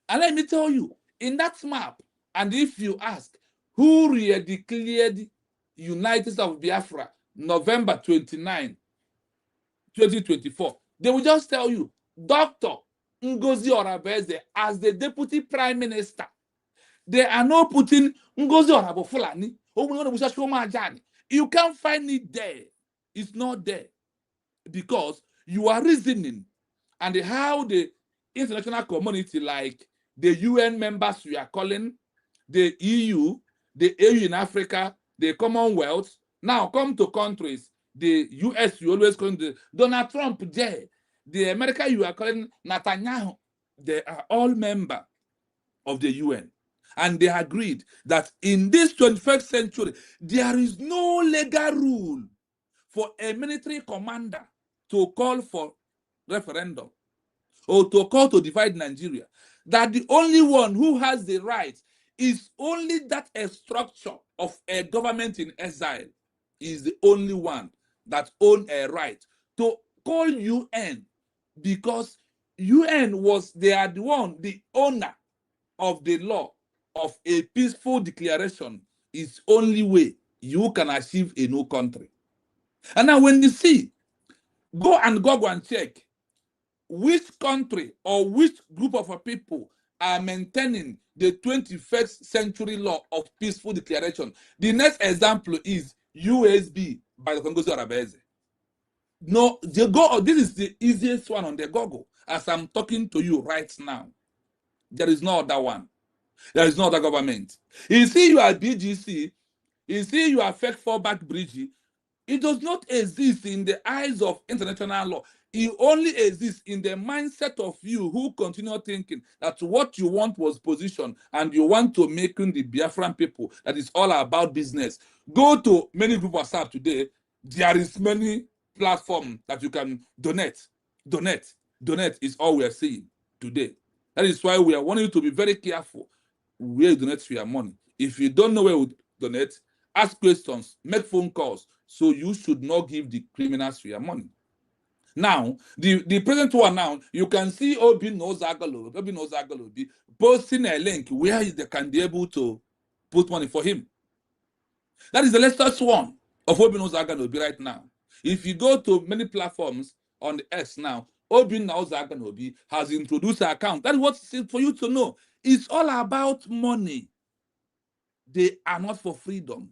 And let me tell you, in that map, and if you ask, who re-declared United States of Biafra November 29, 2024, they will just tell you, Dr. Ngozi Orabeze as the Deputy Prime Minister. They are not putting Ngozi Orabu Fulani. You can't find it there. It's not there. Because you are reasoning and how the international community, like the UN members we are calling, the EU, the AU in Africa, the Commonwealth, now come to countries, the US you always call the Donald Trump there, the America you are calling Netanyahu, they are all members of the UN. And they agreed that in this 21st century, there is no legal rule for a military commander to call for referendum or to call to divide Nigeria. That the only one who has the right is only that a structure of a government in exile is the only one that owns a right to call UN, because UN they are the one, the owner of the law of a peaceful declaration is only way you can achieve a new country. And now when you see, go and check which country or which group of people are maintaining the 21st century law of peaceful declaration. The next example is USB by the Ngozi Orabeze. No, this is the easiest one on the Google as I'm talking to you right now. There is no other one. There is no other government. You see, you are BGC. You see, you are fake fallback bridge. It does not exist in the eyes of international law. it only exists in the mindset of you who continue thinking that what you want was position and you want to make the Biafran people that is all about business. Go to many group WhatsApp today. There is many platforms that you can donate. Donate is all we are seeing today. That is why we are wanting you to be very careful where you donate your money. If you don't know where you donate, ask questions, make phone calls. So you should not give the criminals your money. Now, the present one now, you can see Obi Nozagalobi posting a link where they can be able to put money for him. That is the latest one of Obi Nozagalobi right now. If you go to many platforms on the X now, Obi Nozagalobi has introduced an account. That is what it's for you to know. It's all about money. They are not for freedom.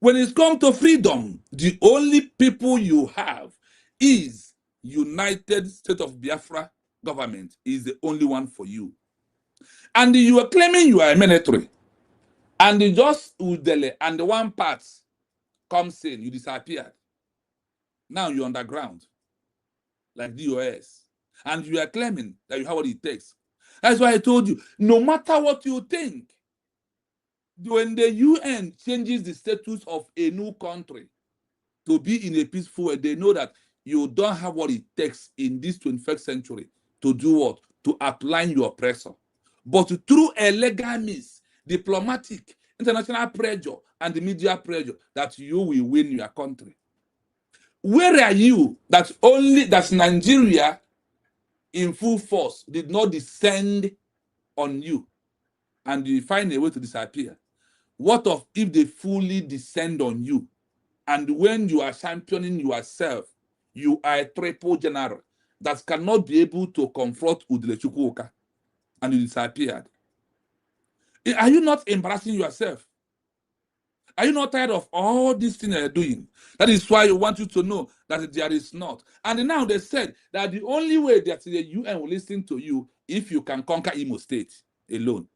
When it's come to freedom, the only people you have is United States of Biafra government is the only one for you. And you are claiming you are a military. And you just Udele and the one part comes in, you disappeared. Now you're underground, like DOS. And you are claiming that you have what it takes. That's why I told you, no matter what you think, when the UN changes the status of a new country to be in a peaceful way, they know that you don't have what it takes in this 21st century to do what? To outline your oppressor. But through a legal means, diplomatic, international pressure, and the media pressure, that you will win your country. Where are you that Nigeria in full force did not descend on you and you find a way to disappear? What of if they fully descend on you? And when you are championing yourself, you are a triple general that cannot be able to confront Udele Chukwuka, and you disappeared. Are you not embarrassing yourself? Are you not tired of all these things they're doing? That is why I want you to know that there is not. And now they said that the only way that the UN will listen to you if you can conquer Imo State alone.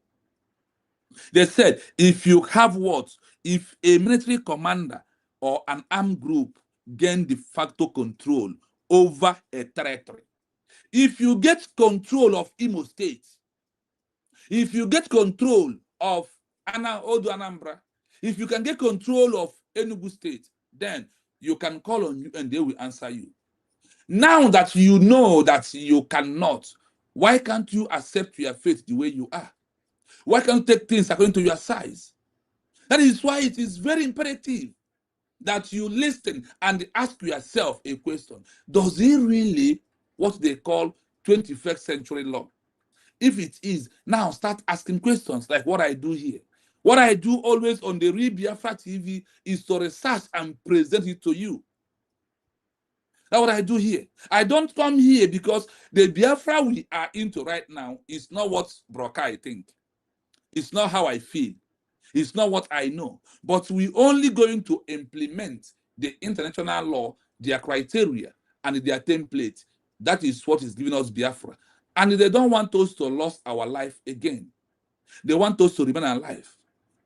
They said if you have what? If a military commander or an armed group gain de facto control over a territory, if you get control of Imo State, if you get control of Odu Anambra, if you can get control of Enugu State, then you can call on you and they will answer you. Now that you know that you cannot, why can't you accept your fate the way you are? Why can't you take things according to your size? That is why it is very imperative that you listen and ask yourself a question. Does it really what they call 21st century law? If it is, now start asking questions like what I do here. What I do always on the Real Biafra TV is to research and present it to you. That's what I do here. I don't come here because the Biafra we are into right now is not what Broca I think. It's not how I feel. It's not what I know. But we only going to implement the international law, their criteria, and their template. That is what is giving us Biafra. And they don't want us to lose our life again. They want us to remain alive.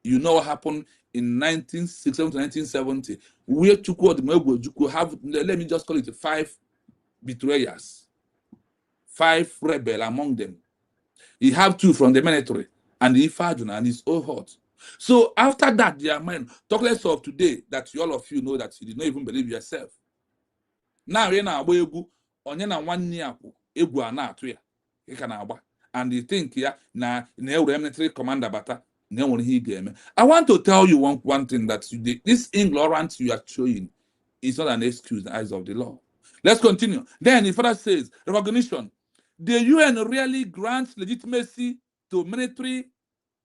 You know what happened in 1967 to 1970, where Chukwu have, let me just call it 5 betrayers, 5 rebels among them. He have 2 from the military, and Ifajuna and his own heart. So after that, their mind, talk less of today, that all of you know that you did not even believe yourself. Now, you're now onye na nwanne ya kwụ egwu a na-atụ ya ịka na-agba, and you think ya na military commander bata na enwere ihe ị ga-eme. I want to tell you one thing, that this ignorance you are showing is not an excuse in the eyes of the law. Let's continue. Then it further says, recognition. The UN really grants legitimacy to military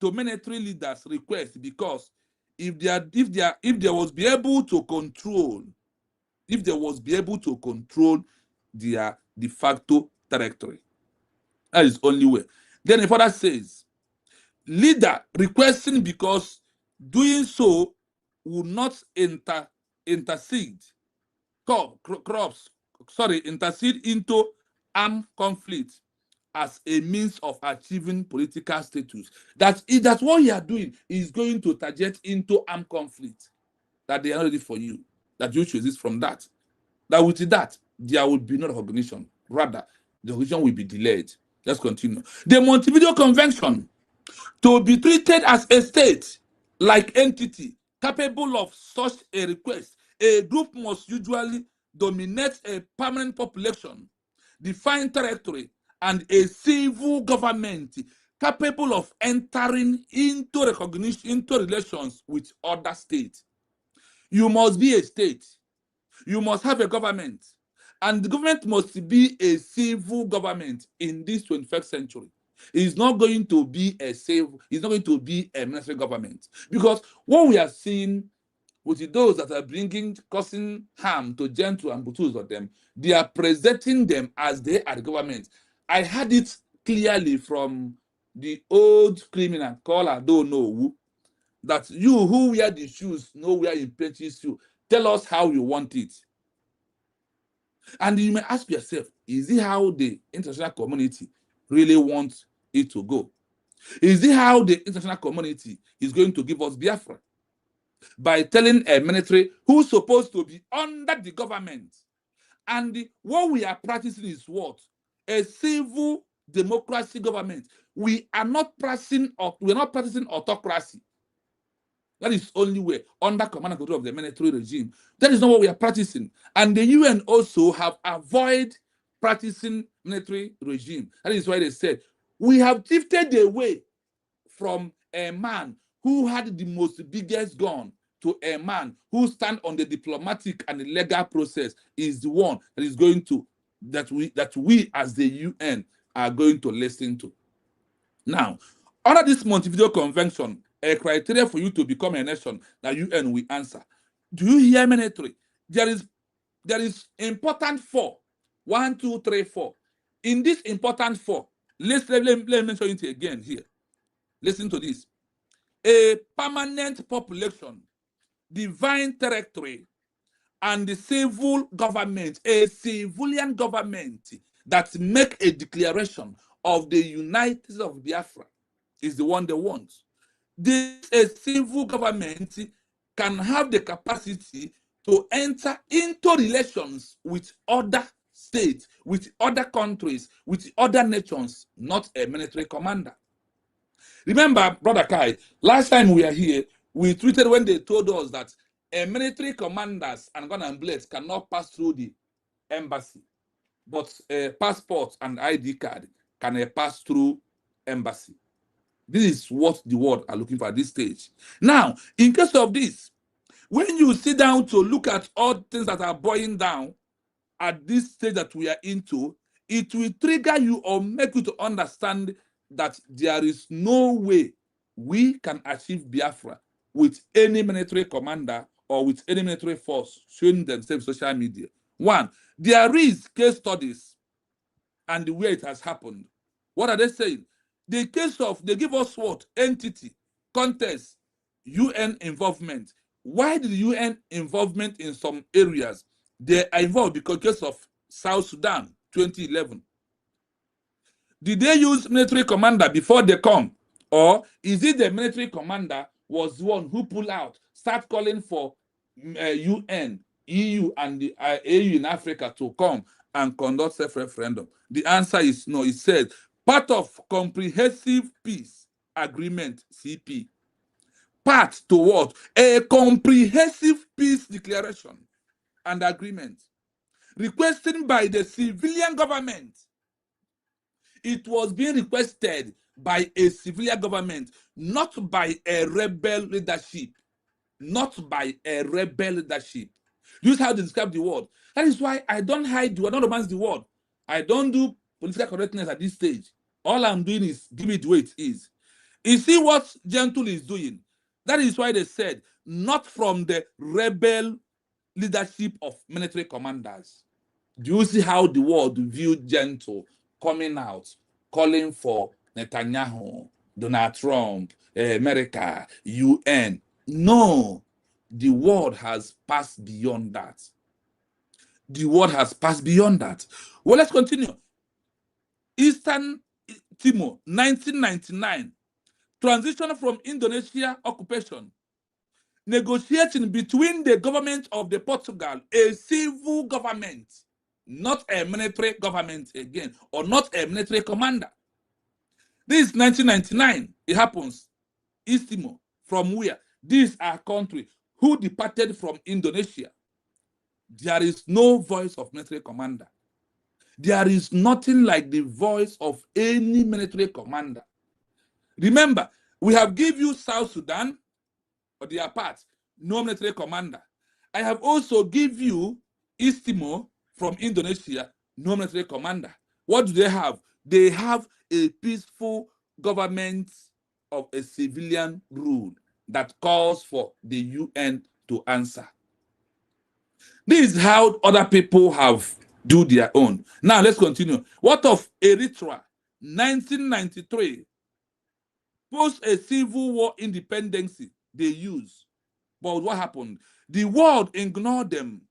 leaders' request, because if there was be able to control their de facto territory, that is only way. Then the further says, leader requesting because doing so will not intercede into armed conflict as a means of achieving political status. That's what you are doing is going to target into armed conflict. That they are not ready for you. That you should exist from that. That with that, there will be no recognition. Rather, the recognition will be delayed. Let's continue. The Montevideo Convention, to be treated as a state like entity capable of such a request, a group must usually dominate a permanent population, define territory, and a civil government capable of entering into recognition, into relations with other states. You must be a state. You must have a government. And the government must be a civil government in this 21st century. It's not going to be a civil, it's not going to be a military government. Because what we are seeing with those that are causing harm to Gentile and Butus of them, they are presenting them as they are the government. I had it clearly from the old criminal called I don't know who, that you who wear the shoes know where it pinches you. Tell us how you want it. And you may ask yourself, is it how the international community really wants it to go? Is it how the international community is going to give us Biafra? By telling a military who's supposed to be under the government. And what we are practicing is what? A civil democracy government. We are not practicing autocracy. That is only way under command and control of the military regime. That is not what we are practicing. And the UN also have avoided practicing military regime. That is why they said, we have drifted away from a man who had the most biggest gun to a man who stand on the diplomatic and the legal process is the one that is going to, that we as the UN are going to listen to. Now, under this Montevideo Convention, a criteria for you to become a nation that UN will answer. Do you hear military? There is important 4. 1, 2, 3, 4. In this important 4, let me mention it again here. Listen to this. A permanent population, divine territory, and the civil government, a civilian government that make a declaration of the United States of Biafra is the one they want. This a civil government can have the capacity to enter into relations with other states, with other countries, with other nations, not a military commander. Remember, Brother Kai, last time we were here, we tweeted when they told us that military commanders and gun and blades cannot pass through the embassy, but passports and ID card can pass through embassy. This is what the world are looking for at this stage. Now, in case of this, when you sit down to look at all things that are boiling down at this stage that we are into, it will trigger you or make you to understand that there is no way we can achieve Biafra with any military commander or with any military force showing themselves social media. One, there is case studies and where it has happened. What are they saying? The case of, they give us what? Entity, contest, UN involvement. Why did UN involvement in some areas? They are involved because of South Sudan, 2011. Did they use military commander before they come? Or is it the military commander was the one who pulled out, start calling for UN, EU, and the AU in Africa to come and conduct self-referendum? The answer is no. It says part of comprehensive peace agreement, CP. Part to what? A comprehensive peace declaration and agreement requested by the civilian government. It was being requested by a civilian government, not by a rebel leadership. Not by a rebel leadership. Use how to describe the word. That is why I don't hide the word, I don't romance the word. I don't do political correctness at this stage. All I'm doing is give it the way it is. You see what Gentle is doing? That is why they said, not from the rebel leadership of military commanders. Do you see how the world viewed Gentle coming out, calling for Netanyahu, Donald Trump, America, UN? No, the world has passed beyond that. The world has passed beyond that. Well, let's continue. Eastern Timor, 1999, transition from Indonesia occupation, negotiating between the government of the Portugal, a civil government, not a military government again, or not a military commander. This is 1999. It happens. East Timor. From where? These are countries who departed from Indonesia. There is no voice of military commander. There is nothing like the voice of any military commander. Remember, we have given you South Sudan, or their part, no military commander. I have also given you East Timor from Indonesia, no military commander. What do they have? They have a peaceful government of a civilian rule that calls for the UN to answer. This is how other people have do their own. Now let's continue. What of Eritrea? 1993, post a civil war independency they use. But what happened? The world ignored them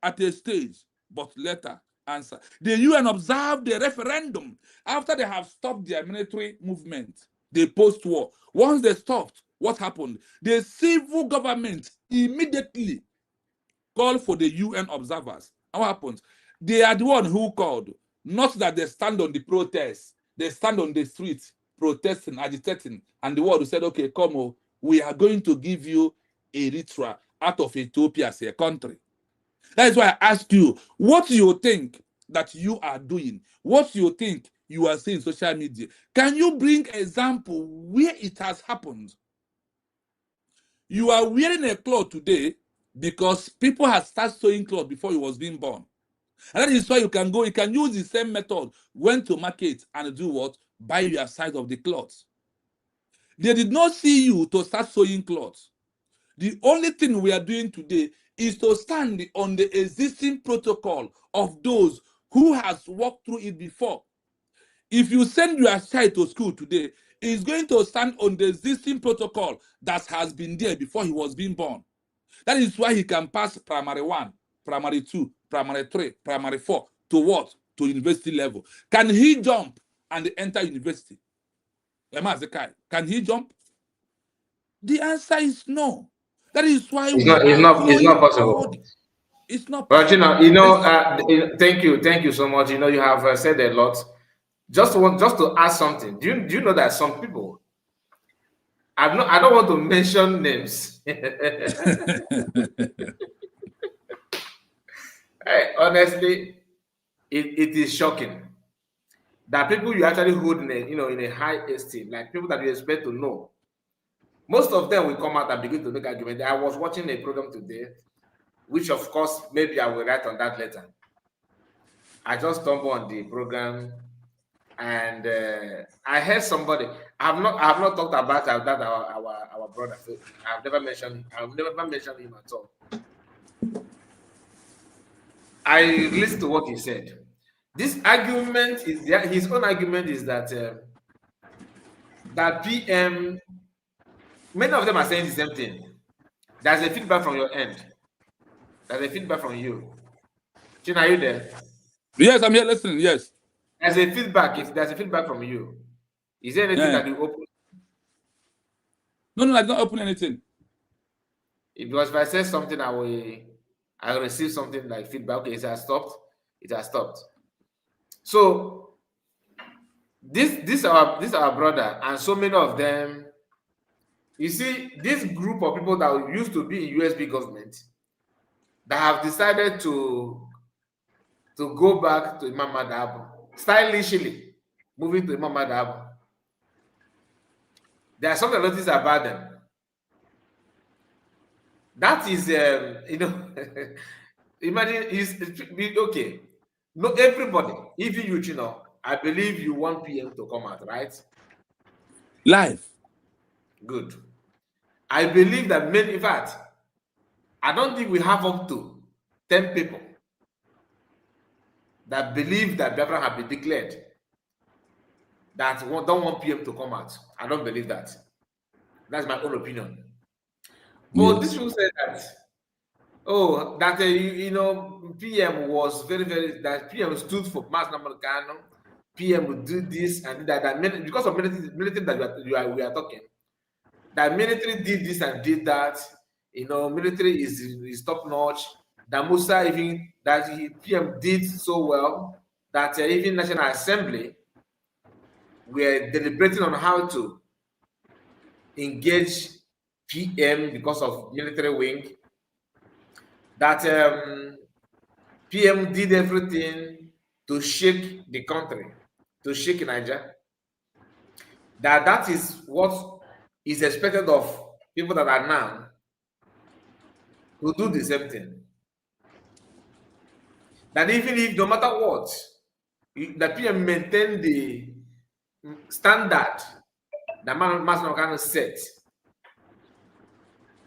at a stage, but later answer. The UN observed the referendum after they have stopped their military movement, the post-war. Once they stopped, what happened? The civil government immediately called for the UN observers. And what happens? They are the one who called, not that they stand on the protest. They stand on the streets protesting, agitating, and the world said, okay, come on, we are going to give you Eritrea out of Ethiopia as a country. That is why I ask you, what do you think that you are doing? What do you think you are seeing social media? Can you bring example where it has happened? You are wearing a cloth today because people have started sewing cloth before you was being born. And that is why you can go, you can use the same method, went to market and do what? Buy your size of the cloth. They did not see you to start sewing cloths. The only thing we are doing today is to stand on the existing protocol of those who has walked through it before. If you send your child to school today, he's going to stand on the existing protocol that has been there before he was being born. That is why he can pass primary 1, primary 2, primary 3, primary 4 to what? To university level. Can he jump and enter university? Can he jump? The answer is no. That is why it's not possible. It's not But possible. thank you so much. You have said a lot. Just to add something. Do you know that some people, I don't want to mention names. Honestly, it is shocking that people you actually hold in a high esteem, like people that you expect to know. Most of them will come out and begin to make arguments. I was watching a program today, which of course maybe I will write on that later. I just stumbled on the program, and I heard somebody. I have not talked about that our brother. I've never mentioned him at all. I listened to what he said. This argument is his own argument is that that PM. Many of them are saying the same thing. There's a feedback from your end. There's a feedback from you. Chin, are you there? Yes, I'm here listening. Yes. There's a feedback. If there's a feedback from you, is there anything that you open? No, I don't open anything. Because if I say something, I will receive something like feedback. Okay, it has stopped. It has stopped. So this our brother, and so many of them. You see, this group of people that used to be in USB government that have decided to go back to Imam Madhab, stylishly moving to Imam Madhab. There are some notice about them. That is, imagine, okay. No, everybody, even you, I believe you want PM to come out, right? Live. Good. I believe that in fact, I don't think we have up to 10 people that believe that Biafra have been declared that don't want PM to come out. I don't believe that. That's my own opinion. But this will say that, PM was very, very, that PM stood for mass Americano. PM would do this and that because of military that we are talking. That military did this and did that. Military is top notch. that Musa even PM did so well that even National Assembly were deliberating on how to engage PM because of military wing. That PM did everything to shake the country, to shake Nigeria. That is what is expected of people that are now to do the same thing. That even if no matter what, the PM maintain the standard that Masno kind of set.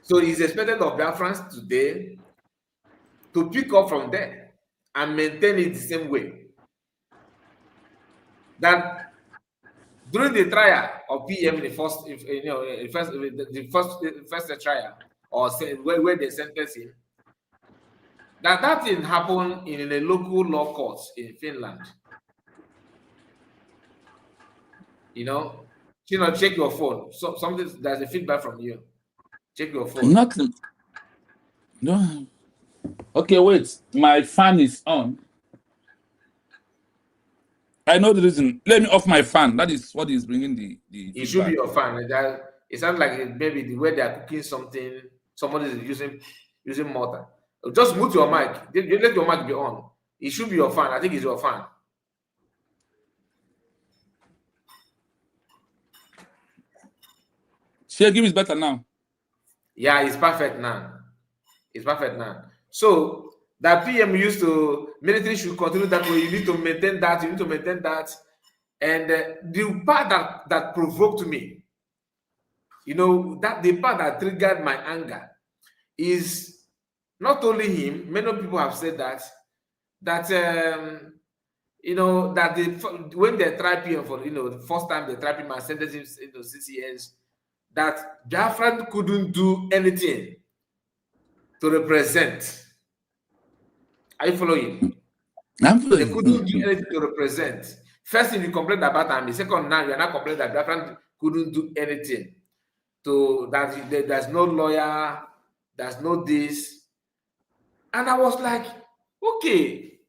So it's expected of Biafrans today to pick up from there and maintain it the same way. That during the trial of PM, the first trial, or where they sentenced him, that thing happened in a local law court in Finland. Check your phone. So something, there's a feedback from you. Check your phone. Nothing. No. Okay, wait. My fan is on. I know the reason. Let me off my fan. That is what is bringing the It should be your fan. It sounds like maybe the way they are cooking something, somebody is using mortar. Just mute your mic. Let your mic be on. It should be your fan. I think it's your fan. Shaking is better now. Yeah, it's perfect now. It's perfect now. So that PM used to, military should continue that way. You need to maintain that. You need to maintain that. And the part that provoked me, that the part that triggered my anger is not only him. Many people have said that when they try PM for the first time they try PM and sentenced him 6 years, that Biafra couldn't do anything to represent. Are you following? I'm following. They couldn't do anything to represent. First thing you complained about Army. Second, now you're not complaining that Biafra couldn't do anything. That there's no lawyer, there's no this. And I was like, okay,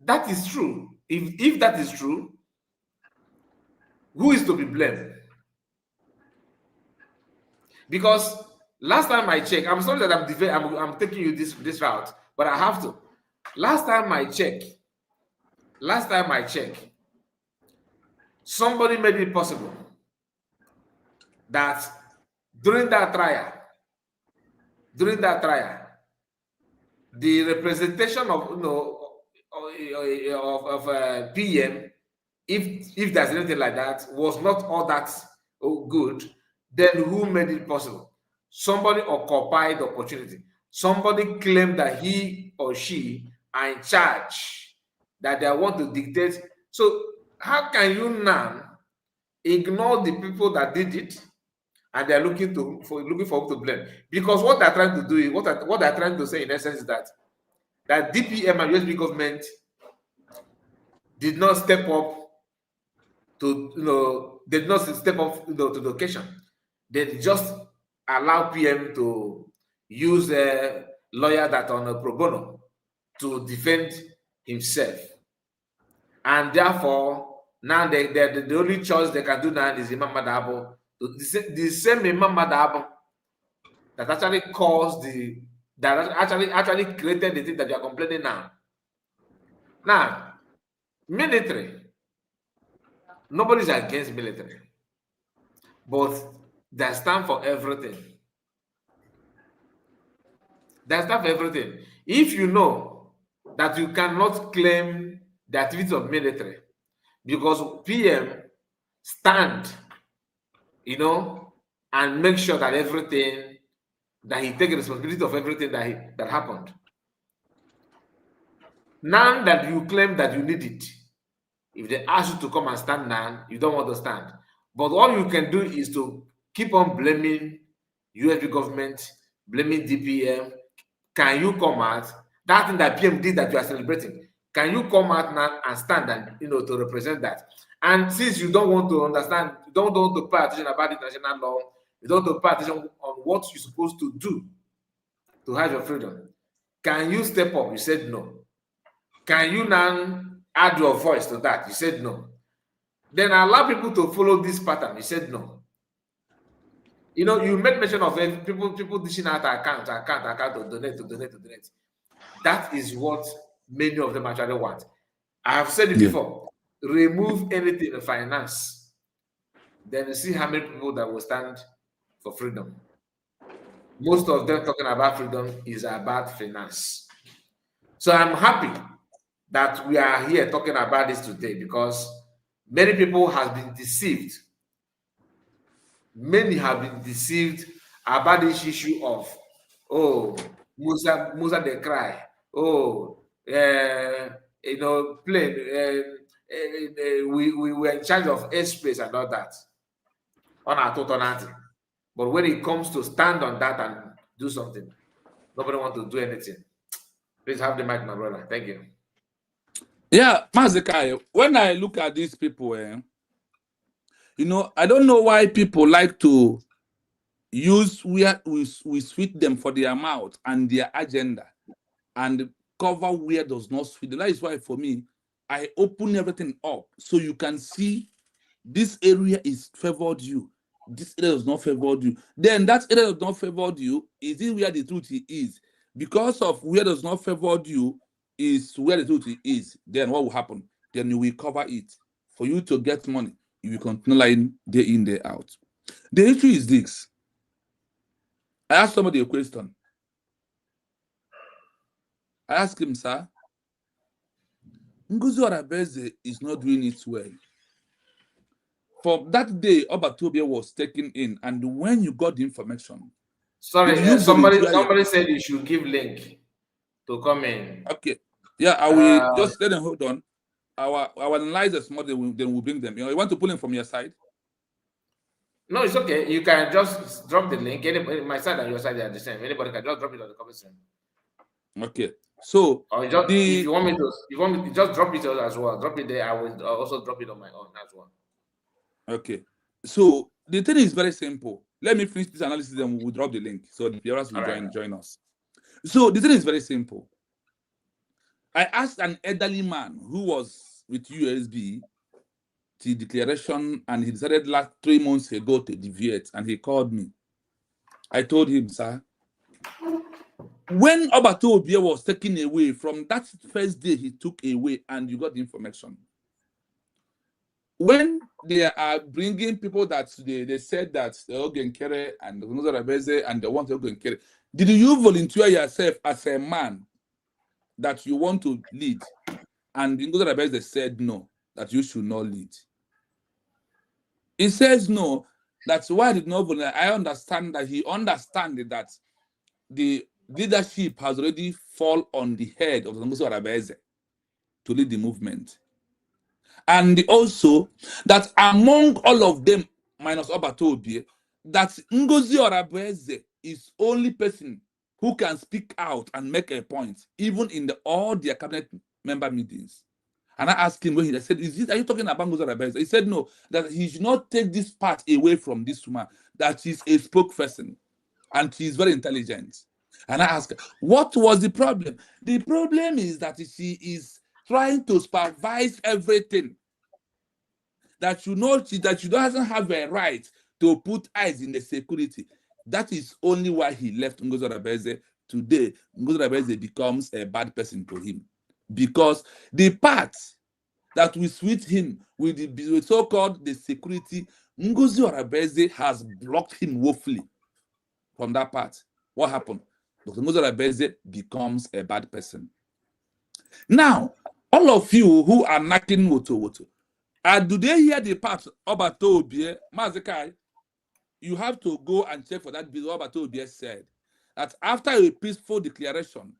that is true. If that is true, who is to be blamed? Because last time I checked, I'm sorry that I'm taking you this route, but I have to. Last time I checked, somebody made it possible that during that trial, the representation of PM, if there's anything like that, was not all that good. Then who made it possible? Somebody occupied the opportunity. Somebody claimed that he or she are in charge, that they want to dictate. So how can you now ignore the people that did it, and they're looking for who to blame? Because what they're trying to do is what they're trying to say in essence is that DPM and USB government did not step up to to the occasion. They just allow PM to use a lawyer that on a pro bono to defend himself, and therefore now the only choice they can do now is Imam Madabo, the same Imam Madabo that actually caused that actually created the thing that you are complaining now. Now, military, nobody's against military, but they stand for everything. They stand for everything. If you know that you cannot claim the activities of military because PM stand, and make sure that everything, that he take responsibility of everything that happened. Now that you claim that you need it, if they ask you to come and stand now, you don't want to stand. But all you can do is to keep on blaming USB government, blaming DPM. Can you come out? That thing that PM did that you are celebrating, can you come out now and stand and to represent that? And since you don't want to understand, you don't want to pay attention about international law, you don't want to pay attention on what you're supposed to do to have your freedom, Can you step up? You said no. Can you now add your voice to that? You said no. Then allow people to follow this pattern. You said no. You know, you made mention of people dishing out account to donate. That is what many of them actually want. I have said it before. Remove anything in finance, then you see how many people that will stand for freedom. Most of them talking about freedom is about finance. So I'm happy that we are here talking about this today because many people have been deceived. Many have been deceived about this issue of, oh, Musa they cry. Oh, you know, plane. We were in charge of airspace and all that on our total nothing. But when it comes to stand on that and do something, nobody wants to do anything. Please have the mic, my brother. Thank you. Yeah, Mazekai, when I look at these people, you know, I don't know why people like to use where we sweet them for their mouth and their agenda and cover where does not sweet them. That is why for me, I open everything up so you can see this area is favored you. This area does not favor you. Then that area does not favor you. Is it where the truth is? Because of where does not favor you is where the truth is. Then what will happen? Then you will cover it. For you to get money, you will continue lying day in, day out. The issue is this. I asked somebody a question. I asked him, sir, Ngozi Orabeze is not doing it well. For that day, Obatobia was taken in, and when you got the information, sorry, somebody said you should give link to come in. Okay, yeah, I will just let them hold on. Our analyzers more, then we'll bring them. You know, you want to pull in from your side? No, it's okay. You can just drop the link. Anybody, my side and your side are the same. Anybody can just drop it on the comment section. Okay, so or just, if you want me to just drop it as well. Drop it there. I will also drop it on my own as well. Okay, so the thing is very simple. Let me finish this analysis, then we'll drop the link so the viewers will join us. So the thing is very simple. I asked an elderly man who was with USB the declaration, and he decided last 3 months ago to deviate, and he called me. I told him, sir, when Obatobia was taken away, from that first day he took away, and you got the information. When they are bringing people that they said that Ogenkere and Ngozi Orabeze and they want Ogenkere, did you volunteer yourself as a man that you want to lead? And Ngozi Orabeze said no, that you should not lead. He says no, that's why I did not volunteer. I understand that he understands that the leadership has already fallen on the head of Ngozi Orabeze to lead the movement. And also that among all of them, minus Obatobie, that Ngozi Orabeze is only person who can speak out and make a point, even in all their cabinet member meetings. And I asked him when I said, are you talking about Ngozi Orabeze? He said no, that he should not take this part away from this woman, that she's a spokesperson and she's very intelligent. And I asked, what was the problem? The problem is that she is trying to supervise everything. That you know that she doesn't have a right to put eyes in the security. That is only why he left Ngozi Orabeze. Today, Ngozi Orabeze becomes a bad person to him. Because the part that we sweet him with the so-called the security, Ngozi Orabeze has blocked him woefully from that part. What happened? Dr. Ngozi Orabeze becomes a bad person. Now, all of you who are knocking woto, do they hear the part Obatobie, Mazekai? You have to go and check for that video. Obatobie said that after a peaceful declaration,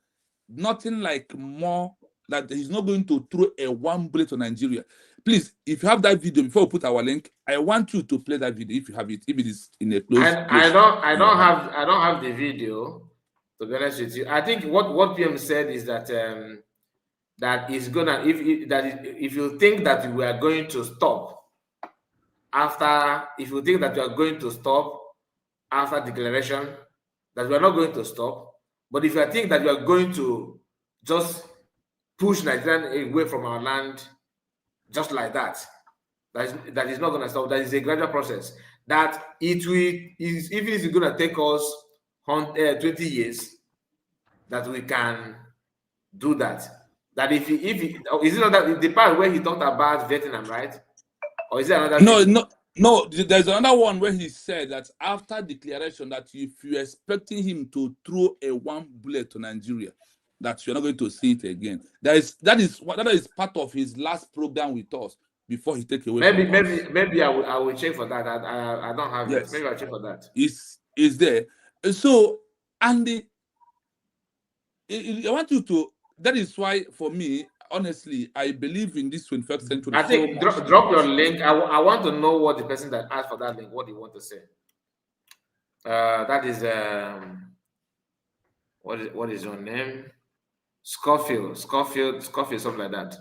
nothing like more, that he's not going to throw a one bullet to Nigeria. Please, if you have that video, before we put our link, I want you to play that video if you have it, if it is in a close place. I don't have the video, to be honest with you. I think what PM said is that that is gonna, if you think that we are going to stop after, if you think that we are going to stop after declaration, that we are not going to stop, But if you think that you are going to just push Nigeria away from our land just like that, that is not going to stop. That is a gradual process. That it will, is even if it's going to take us 20 years, that we can do that. That if is it not that the part where he talked about Vietnam, right? Or is there another No, no. There's another one where he said that after declaration that if you're expecting him to throw a one bullet to Nigeria, that you're not going to see it again. That is part of his last program with us before he take away from us. Maybe I will check for that. I don't have it. Yes. Maybe I'll check for that. Is there. So, and I want you to, that is why for me, honestly, I believe in this 21st century. I think so much. Drop your link. I want to know what the person that asked for that link, what they want to say. That is what is your name? Scofield, something like that.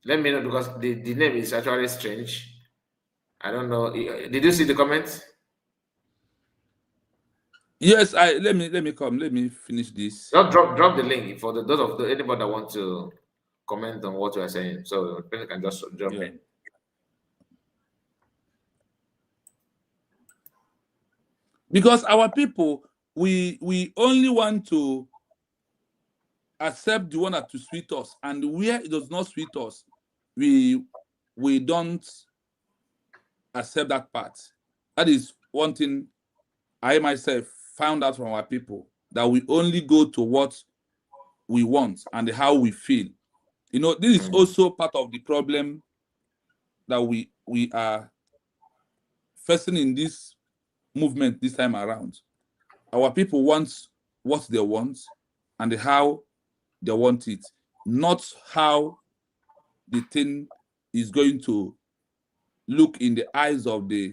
Let me know, because the name is actually strange. I don't know. Did you see the comments? Yes, let me finish this. Just drop the link for anybody that want to comment on what you are saying. So people can just jump in. Because our people, we only want to accept the one that to sweet us, and where it does not sweet us, we don't accept that part. That is one thing I myself found out from our people, that we only go to what we want and how we feel. You know, this is also part of the problem that we are facing in this movement this time around. Our people want what they want and how they want it, not how the thing is going to look in the eyes of the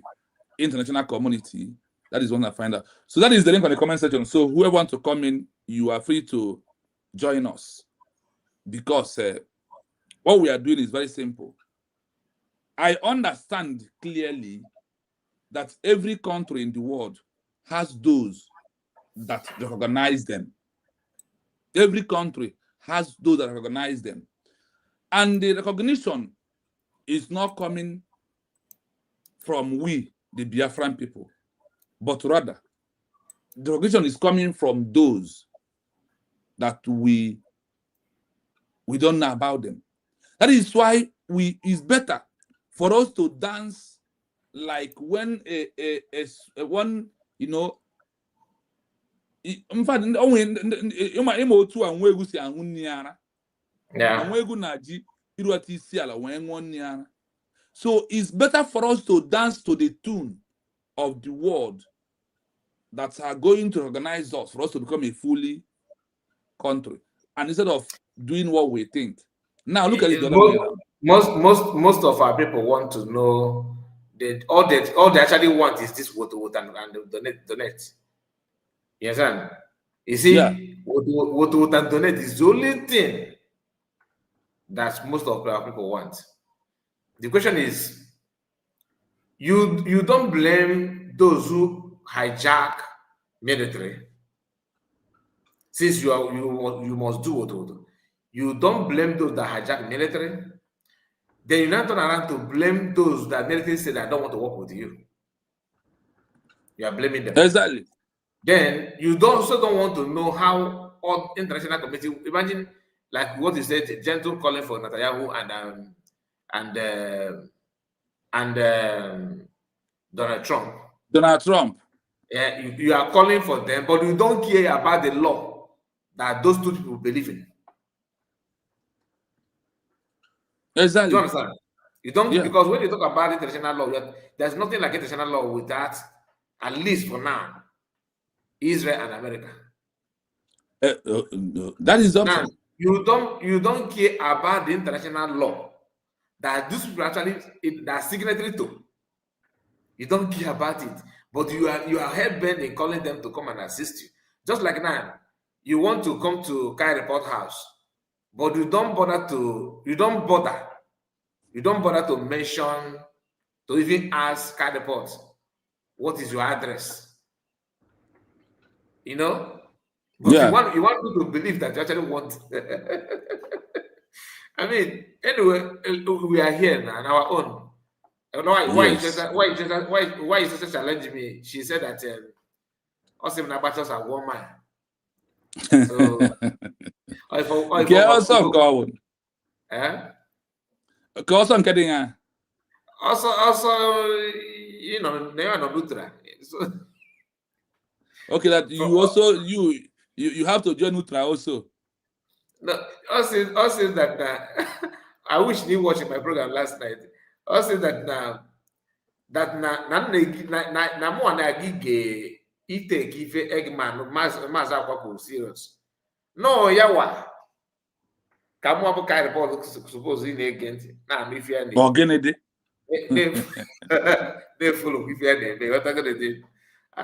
international community. That is what I find out. So that is the link on the comment section. So whoever wants to come in, you are free to join us, because what we are doing is very simple. I understand clearly that every country in the world has those that recognize them. Every country has those that recognize them. And the recognition is not coming from we, the Biafran people, but rather the recognition is coming from those that we don't know about them. That is why it's better for us to dance like when one, you know, in fact, so it's better for us to dance to the tune of the world that are going to organize us, for us to become a fully country, and instead of doing what we think. Now look at it the other way around. Most of our people want to know that all they actually want is this vote and donate. You understand? You see, vote and donate is the only thing that most of our people want. The question is, you don't blame those who hijack military, since you must do what you don't blame those that hijack military. Then you now turn around to blame those that military said, I don't want to work with you. You are blaming them. Exactly. Then you also don't want to know how all international community, imagine like what you said, gentle calling for Netanyahu and Donald Trump. Donald Trump. Yeah, you are calling for them, but you don't care about the law that those two people believe in. Exactly. Do you understand? You don't, because when you talk about international law, there's nothing like international law without, at least for now, Israel and America. That is the option. Now, you don't care about the international law that these people actually are signatory to. You don't care about it, but you are hell bent in calling them to come and assist you. Just like now, you want to come to Kai Report House, but you don't bother to mention, to even ask Kai Report, what is your address? You know, But Yeah. you want me to believe that you actually want. I mean, anyway, we are here now on our own. Yes. Why is just challenging me? She said that also na battles are one man. So Nke ọsọ nke ọwụ. eh? Nke ọsọ nke dị ya. Also, you know, they are not Lutra. So, Okay, that you also you have to join Utra also. no, also that I wish you watching my program last night. Also that na more na gige ite give Eggman mas akwako serious. No, yawa. Ka mo bụ ka report suppose ị na-ege ntị na-anụ ife ya na-ekwu. Ogene dị. They follow ife ya na-eme. What are going to do?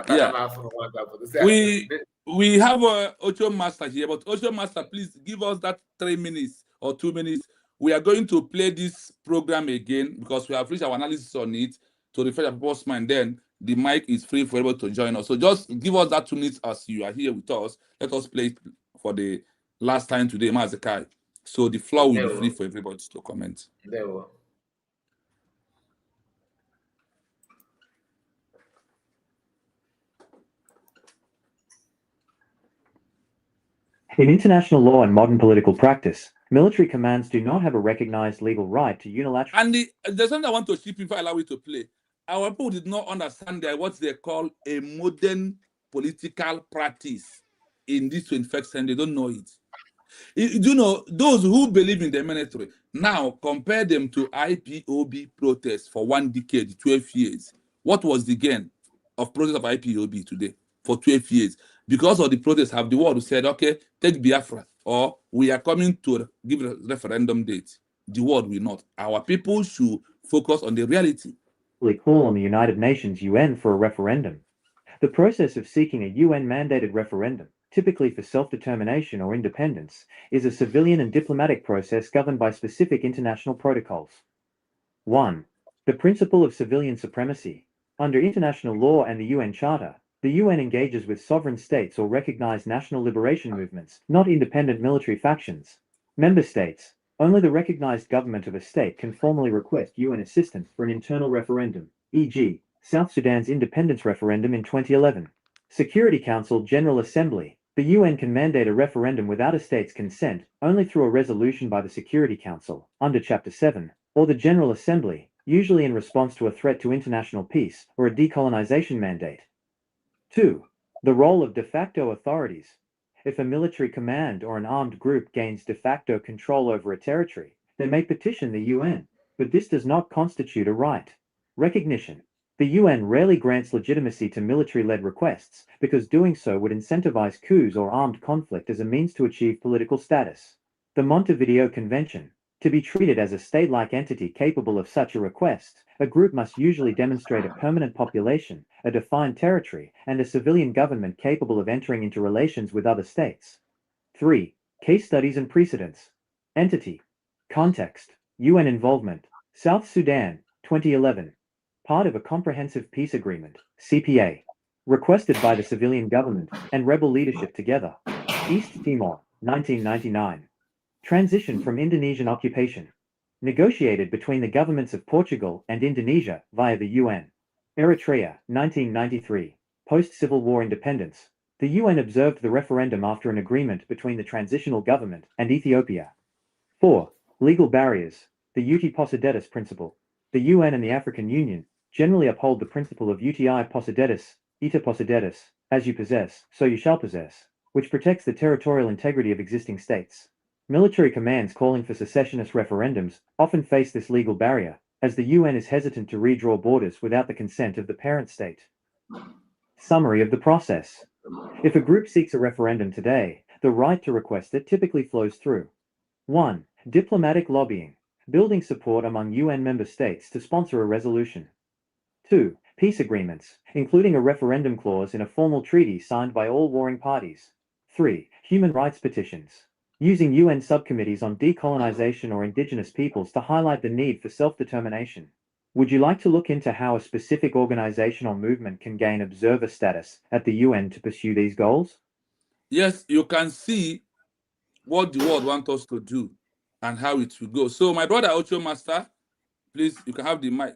Yeah. We have a Ocho Master here, but Ocho Master, please give us that 3 minutes or 2 minutes. We are going to play this program again because we have reached our analysis on it to refresh our people's mind. Then the mic is free for everyone to join us. So just give us that 2 minutes as you are here with us. Let us play it for the last time today, Mazekai. So the floor will be free for everybody to comment. There we go. In international law and modern political practice, military commands do not have a recognized legal right to unilaterally. And there's something I want to chip in if I allow you to play. Our people did not understand that what they call a modern political practice in this 21st century. They don't know it. You know, those who believe in the military, now compare them to IPOB protests for 1 decade, 12 years. What was the gain of protest of IPOB today for 12 years? Because of the protests, have the world said, okay, take Biafra, or we are coming to give a referendum date. The world will not. Our people should focus on the reality. Call on the United Nations UN for a referendum. The process of seeking a UN-mandated referendum, typically for self-determination or independence, is a civilian and diplomatic process governed by specific international protocols. 1. The principle of civilian supremacy. Under international law and the UN Charter, the UN engages with sovereign states or recognized national liberation movements, not independent military factions. Member states. Only the recognized government of a state can formally request UN assistance for an internal referendum, e.g., South Sudan's independence referendum in 2011. Security Council General Assembly. The UN can mandate a referendum without a state's consent, only through a resolution by the Security Council, under Chapter 7, or the General Assembly, usually in response to a threat to international peace or a decolonization mandate. 2. The role of de facto authorities. If a military command or an armed group gains de facto control over a territory, they may petition the UN, but this does not constitute a right. Recognition. The UN rarely grants legitimacy to military-led requests, because doing so would incentivize coups or armed conflict as a means to achieve political status. The Montevideo Convention. To be treated as a state-like entity capable of such a request, a group must usually demonstrate a permanent population, a defined territory, and a civilian government capable of entering into relations with other states. 3. Case studies and precedents. Entity. Context. UN involvement. South Sudan, 2011. Part of a comprehensive peace agreement, CPA. Requested by the civilian government and rebel leadership together. East Timor, 1999. Transition from Indonesian occupation. Negotiated between the governments of Portugal and Indonesia via the UN. Eritrea, 1993. Post-Civil War independence. The UN observed the referendum after an agreement between the transitional government and Ethiopia. 4. Legal barriers. The uti possidetis principle. The UN and the African Union generally uphold the principle of uti possidetis, ita possidetis, as you possess, so you shall possess, which protects the territorial integrity of existing states. Military commands calling for secessionist referendums often face this legal barrier, as the UN is hesitant to redraw borders without the consent of the parent state. Summary of the process. If a group seeks a referendum today, the right to request it typically flows through 1. Diplomatic lobbying, building support among UN member states to sponsor a resolution. 2. Peace agreements, including a referendum clause in a formal treaty signed by all warring parties. 3. Human rights petitions, using UN subcommittees on decolonization or indigenous peoples to highlight the need for self-determination. Would you like to look into how a specific organization or movement can gain observer status at the UN to pursue these goals? Yes, you can see what the world wants us to do and how it will go. So, my brother Ocho Master, please, you can have the mic.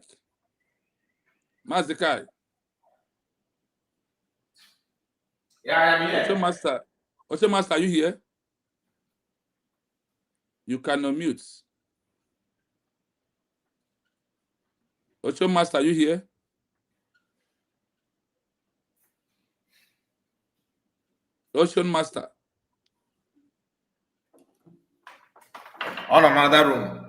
Mazikai. Yeah, I am Ocho here. Master. Ocho Master, are you here? You can unmute. Ocho Master, are you here? Ocean Master. On another room.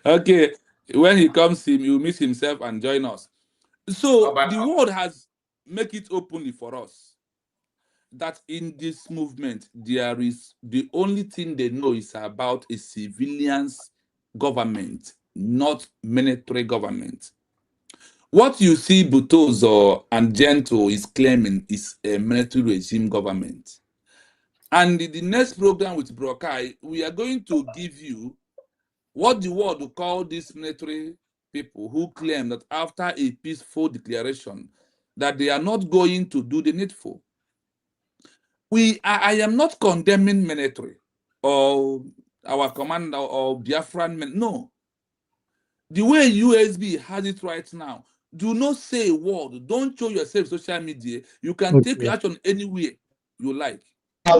Okay, when he comes, he will miss himself and join us. So the world has make it openly for us that in this movement there is the only thing they know is about a civilians government, not military government. What you see Butozo and Gento is claiming is a military regime government. And in the next program with Brokai, we are going to give you what the world will call these military people who claim that after a peaceful declaration that they are not going to do the needful. I am not condemning military or our commander or Biafran men. No. The way USB has it right now, do not say a word. Don't show yourself social media. You can take your action anywhere you like. I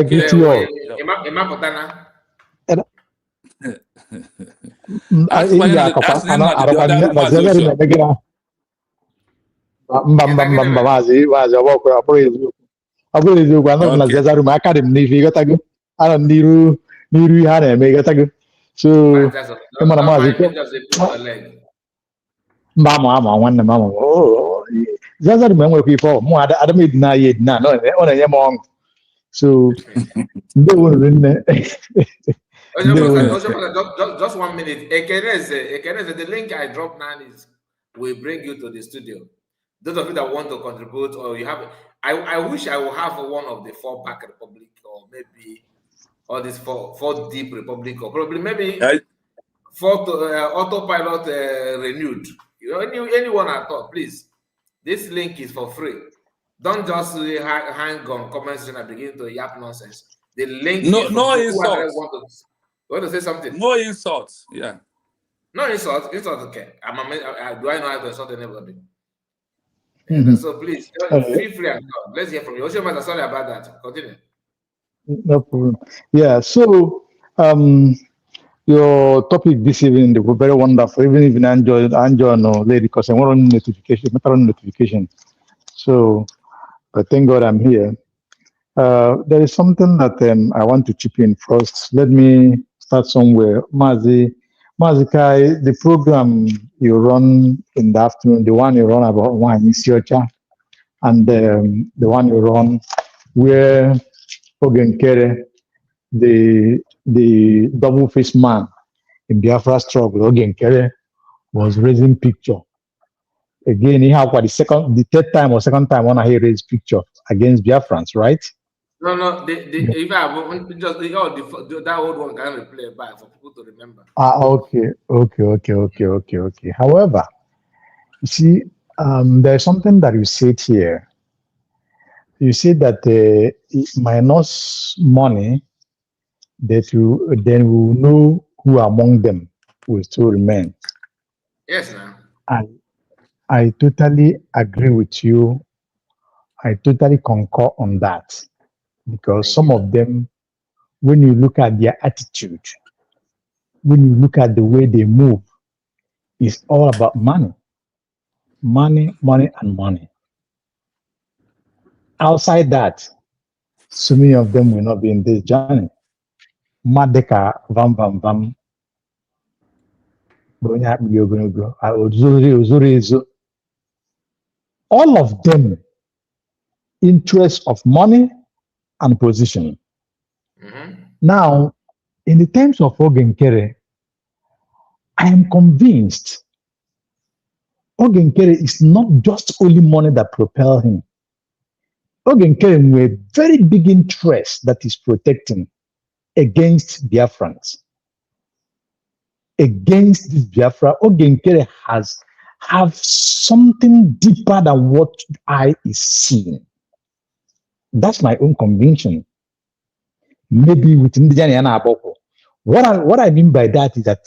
greet you all. Ask why the other room. So Mama, oh, Zaza remember people, more Adam na yet na no, on a yamong. So they were in there. Just 1 minute. Ekeneze, the link I dropped now is will bring you to the studio. Those of you that want to contribute, or you have, I wish I would have one of the 4 back republic, or maybe all these four deep republic, or probably maybe 4 autopilot renewed. Anyone at all, please. This link is for free. Don't just hang on comments and begin to yap nonsense. The link is for no people who insults. want to say something. No insults. Yeah. No insults. Insults, okay. Do I know how to insult anybody? So please feel free and talk. Let's hear from you. Oshima, sorry about that. Continue. No problem. Yeah. So your topic this evening was very wonderful. Even if I enjoy no lady because I want on notification. So but thank God I'm here. There is something that I want to chip in first. Let me start somewhere. Mazikai, the program you run in the afternoon, the one you run about wine is your chat, and the one you run where Ogenkere, the double-faced man in Biafra struggle, Ogenkere was raising picture. Again, he had the third time or second time when I raised picture against Biafrans, right? No. If I just that old one can replay back for people to remember. Okay. However, you see, there's something that you said here. You said that minus money, that you then will know who among them will still remain. Yes, ma'am. And I totally agree with you. I totally concur on that. Because some of them, when you look at their attitude, when you look at the way they move, it's all about money. Money, and money. Outside that, so many of them will not be in this journey. Madeka, vam. All of them, interest of money and position. Now, in the terms of Ogenkere, I am convinced Ogenkere is not just only money that propel him. Ogenkere with a very big interest that is protecting against Biafrans. against this Biafra, Ogenkere have something deeper than what eye is seeing. That's my own conviction. Maybe with Indiana and Aboko. What I mean by that is that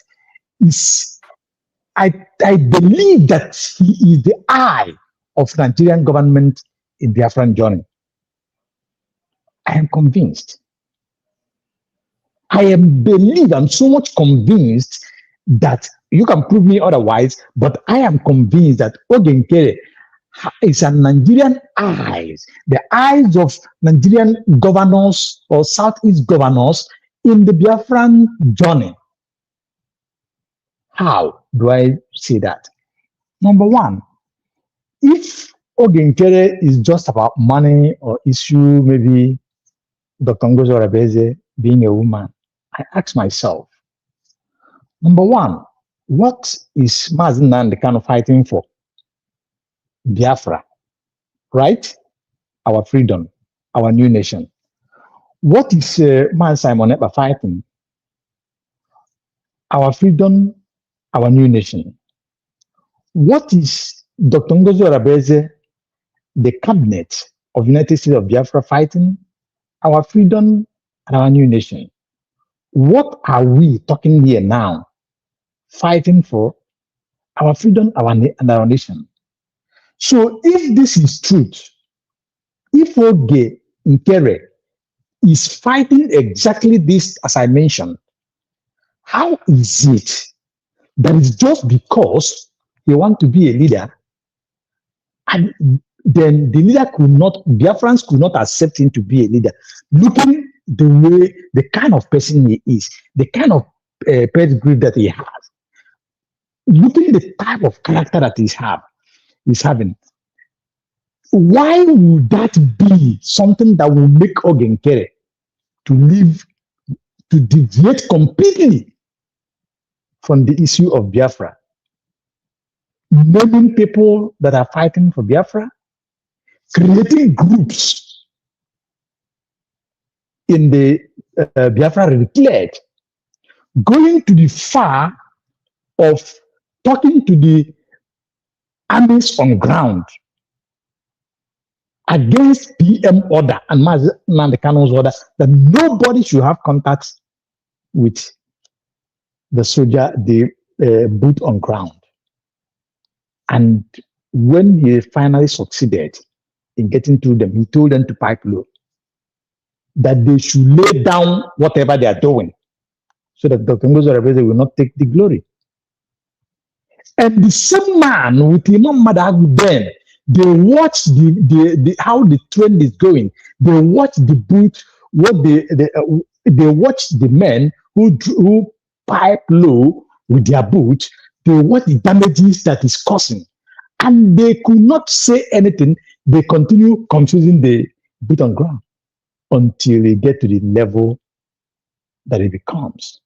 I believe that he is the eye of Nigerian government in Biafran journey. I am convinced. I'm so much convinced that you can prove me otherwise, but I am convinced that Ogenkere is a Nigerian eyes, the eyes of Nigerian governors or Southeast governors in the Biafran journey. How do I say that? Number one, if Ogenkere is just about money or issue, maybe Dr. Ngozi Orebeze being a woman, I ask myself, number one, what is Mazen Nandekano fighting for? Biafra, right? Our freedom, our new nation. What is Man Simon Ekpa fighting? Our freedom, our new nation. What is Dr. Ngozi Orebeze, the cabinet of United States of Biafra fighting? Our freedom and our new nation. What are we talking here now? Fighting for our freedom and our nation. So if this is truth, if Ogenkere is fighting exactly this as I mentioned, how is it that it's just because he wants to be a leader and then the leader Biafrans could not accept him to be a leader, looking the kind of person he is, the kind of pedigree that he has, looking the type of character that he's having. Why would that be something that will make Ogenkere to deviate completely from the issue of Biafra? Naming people that are fighting for Biafra, creating groups in the Biafra declared, going to the far of talking to the armies on ground against PM order and Nandekano's order that nobody should have contact with the soldier, the boot on ground. And when he finally succeeded in getting to them, he told them to pipe low, that they should lay down whatever they are doing so that Dr. Ngozi Orebeze will not take the glory. And the same man with Imam Madagu then, they watch how the trend is going. They watch the boot, they watch the men who pipe low with their boot. They watch the damages that is causing, and they could not say anything. They continue confusing the boot on ground until they get to the level that it becomes.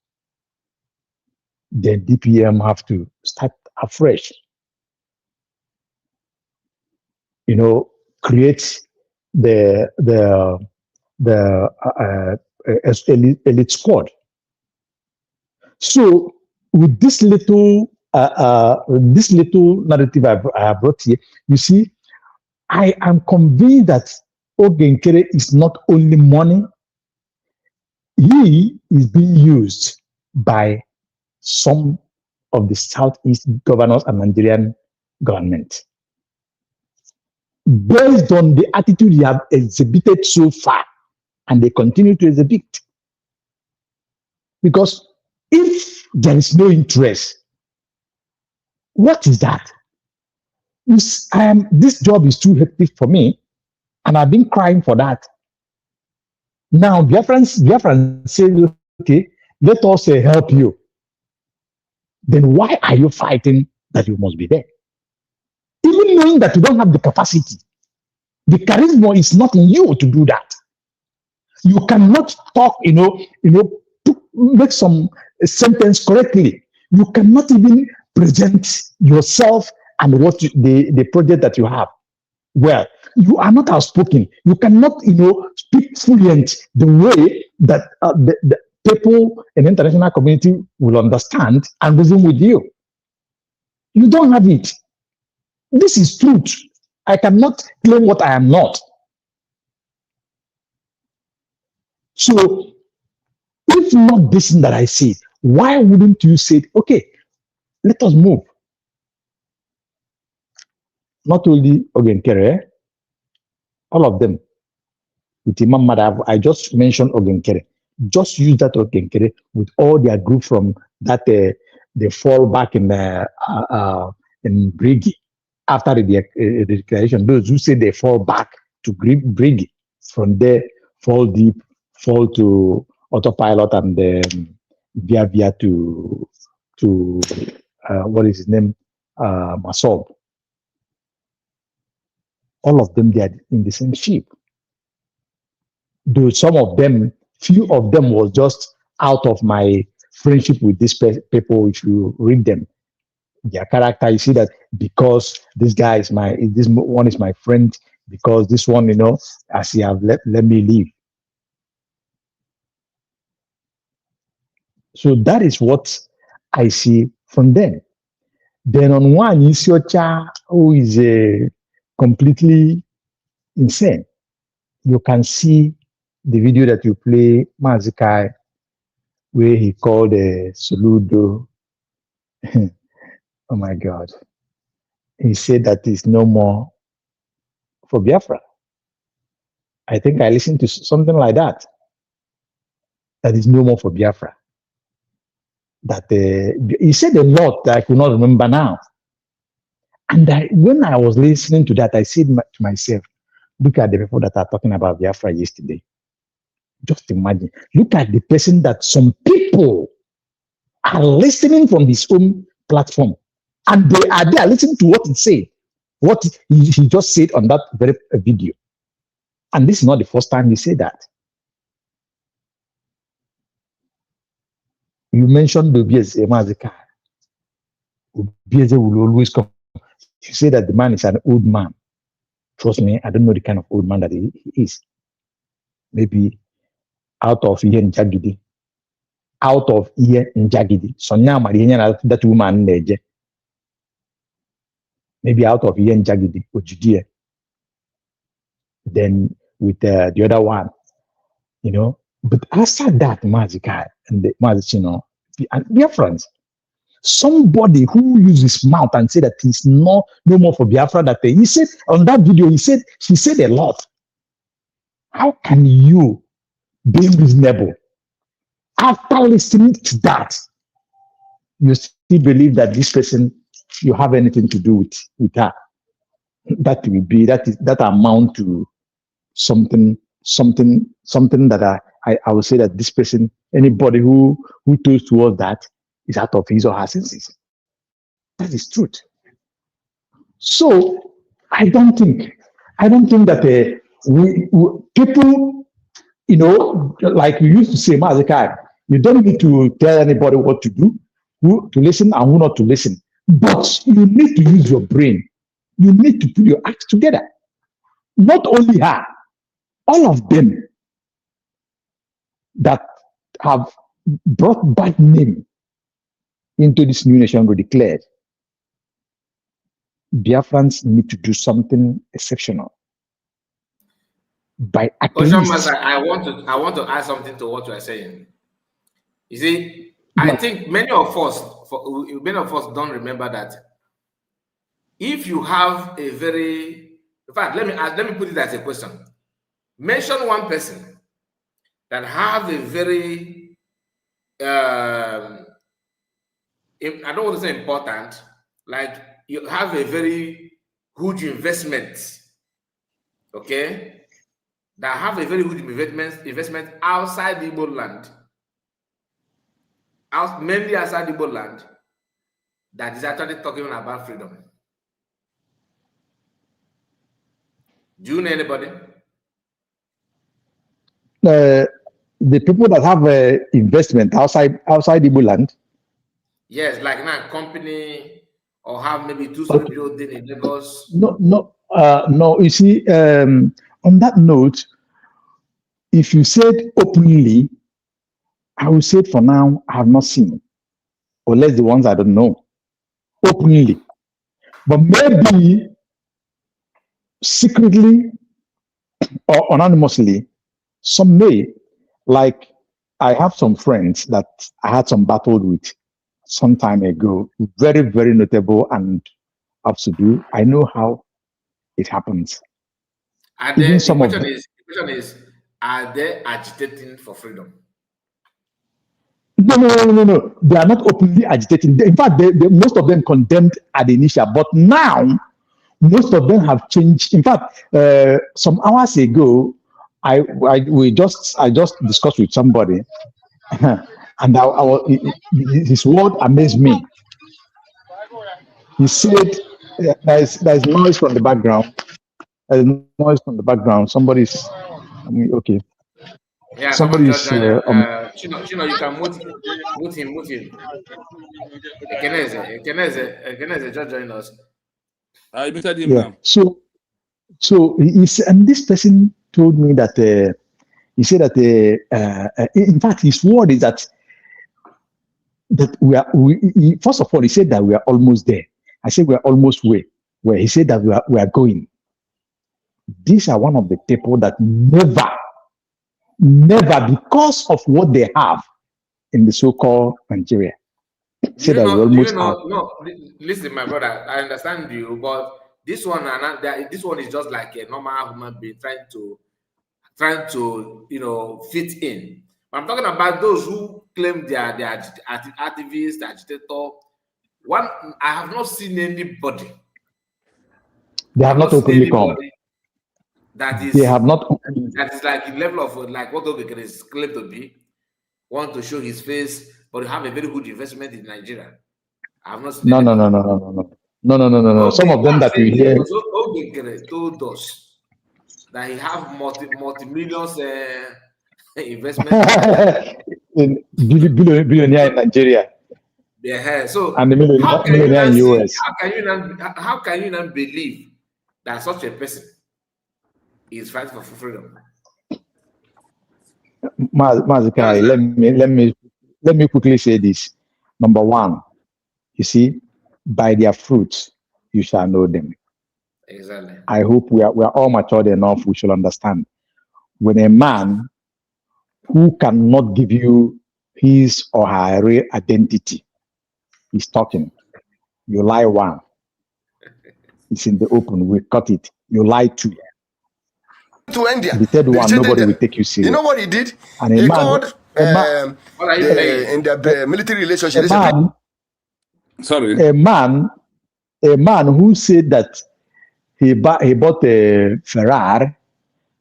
Then DPM have to start afresh. Create the elite squad. So with this little narrative I have brought here, you see, I am convinced that Ogenkere is not only money; he is being used by some of the Southeast governors and Nigerian government, based on the attitude he have exhibited so far, and they continue to exhibit. Because if there is no interest, what is that? This job is too hectic for me, and I've been crying for that. Now, Biafrans say, okay, let us help you. Then why are you fighting that you must be there? Even knowing that you don't have the capacity, the charisma is not in you to do that. You cannot talk, make some sentence correctly. You cannot even present yourself and what the project that you have. Well, you are not outspoken. You cannot, speak fluent the way that people in the international community will understand and reason with you. You don't have it. This is truth. I cannot claim what I am not. So, if not this thing that I see, why wouldn't you say, okay, let us move? Not only Ogenkere, all of them. With Imam Madav, I just mentioned Ogenkere. Just use that Ogenkere with all their group from that they fall back in Brigi after the declaration. Those who say they fall back to Brigi, from there fall deep, fall to autopilot, and via to what is his name, Masob. All of them, they are in the same ship. Though some of them, few of them was just out of my friendship with these people. If you read them, their character, you see that because this guy is this one is my friend, because this one, as he have let me leave. So that is what I see from them. Then on one, Isiocha, who is completely insane. You can see the video that you play, Mazikai, where he called Soludo. Oh my God. He said that it's no more for Biafra. I think I listened to something like that. That is no more for Biafra. That he said a lot that I could not remember now. And when I was listening to that, I said to myself, look at the people that are talking about Biafra yesterday. Just imagine. Look at the person that some people are listening from his own platform. And they are there listening to what he said, what he just said on that very video. And this is not the first time he said that. You mentioned Obieze Mazika. Obieze will always come. You say that the man is an old man. Trust me, I don't know the kind of old man that he is. Maybe out of here in Jagidi. Out of here in Jagidi. So now, that woman, maybe out of here in Jagidi, or Judea. Then with the other one, But after that, Mazika and the Mazicino, and dear friends, somebody who uses his mouth and say that he's no more for Biafra, that he said on that video, he said a lot. How can you be reasonable after listening to that? You still believe that this person, you have anything to do with her? That will be that amount to something that I would say that this person, anybody who told towards that, is out of his or her senses. That is truth. So I don't think that people, like we used to say, Mazikai, you don't need to tell anybody what to do, who to listen and who not to listen. But you need to use your brain. You need to put your acts together. Not only her, all of them that have brought bad name into this new nation we declared. Biafrans need to do something exceptional. By at least, I want to add something to what you are saying. You see, I think many of us don't remember that if you have a very, in fact, let me put it as a question. Mention one person that have a very, I don't want to say important, like you have a very huge investment, okay, that have a very huge investment outside the Igbo land, mainly outside the Igbo land, that is actually talking about freedom. Do you know anybody? The people that have investment outside Igbo land. Yes, like now company or have maybe two-story building in Lagos. No. You see, on that note, if you said openly, I will say it for now, I have not seen, unless the ones I don't know, openly. But maybe secretly or anonymously, some may. Like, I have some friends that I had some battle with some time ago, very, very notable and up to do. I know how it happens. And Even then the some of question them, is, are they agitating for freedom? no. They are not openly agitating. In fact, most of them condemned at the initial, but now most of them have changed. In fact, some hours ago, I just discussed with somebody, and his word amazed me. He said, there's noise from the background. There's noise from the background. Somebody's, okay. Yeah, somebody just Somebody's joined. Chino, you can mute him. Ekeneze just joined us. I muted him yeah. now. So and this person told me that he said that in fact his word is that first of all he said that we are almost there. I said we are almost where he said that we are going. These are one of the people that never, because of what they have in the so-called Nigeria, say that we're almost out. No, listen, my brother, I understand you, but this one is just like a normal human being trying to fit in. I'm talking about those who claim they are activists, agitator. One, I have not seen anybody. They have not openly come. That is, they have not. That is like the level of like what Obeke is claimed to be. Want to show his face, but have a very good investment in Nigeria. I have not seen No. Some of them that we hear. Obeke told us that he have multi-millions investment in billionaire in Nigeria. Yeah, so and the millionaire in US. How can you not believe that such a person is fighting for freedom? Mazikai, let me quickly say this. Number one, you see, by their fruits you shall know them. Exactly. I hope we are all matured enough. We should understand when a man who cannot give you his or her real identity is talking, you lie one. It's in the open. We cut it. You lie two. To India. The third one, nobody will take you serious. You know what he did? And he called in the military relationship. A man who said that he bought a Ferrari,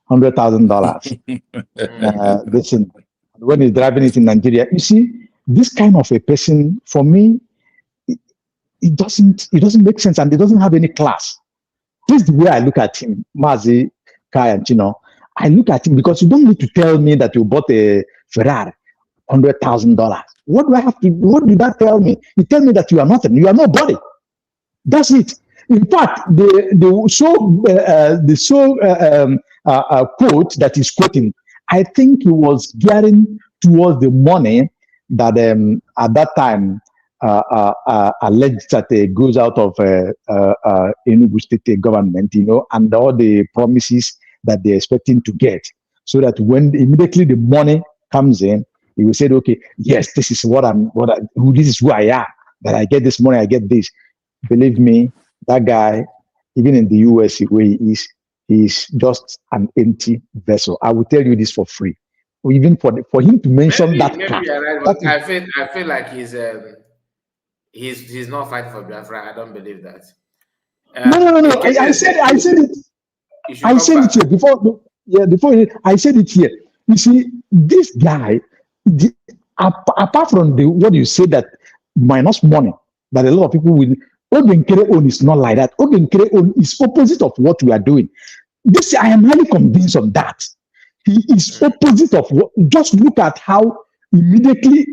$100,000. Listen, when he's driving it in Nigeria, you see, this kind of a person, for me, it doesn't make sense, and it doesn't have any class. This is the way I look at him, Mazi, Kai, and Chino. I look at him because you don't need to tell me that you bought a Ferrari, $100,000. What do I have to? What did that tell me? You tell me that you are nothing. You are nobody. That's it. In fact, the quote that he's quoting, I think he was gearing towards the money that at that time alleged that goes out of Enugu state government, and all the promises that they're expecting to get, so that when immediately the money comes in, he will say, okay, yes, this is this is who I am, that I get this money, I get this. Believe me, that guy, even in the US where he is just an empty vessel. I will tell you this for free. Even for him to mention maybe that. I feel like he's not fighting for Biafra. I don't believe that. No. I said it. I said it here before. Yeah, I said it here. You see, this guy, apart from what you say that minus money, that a lot of people will. Obenkere own is not like that. Obenkere own is opposite of what we are doing. This, I am highly convinced of that. He is opposite of what. Just look at how immediately,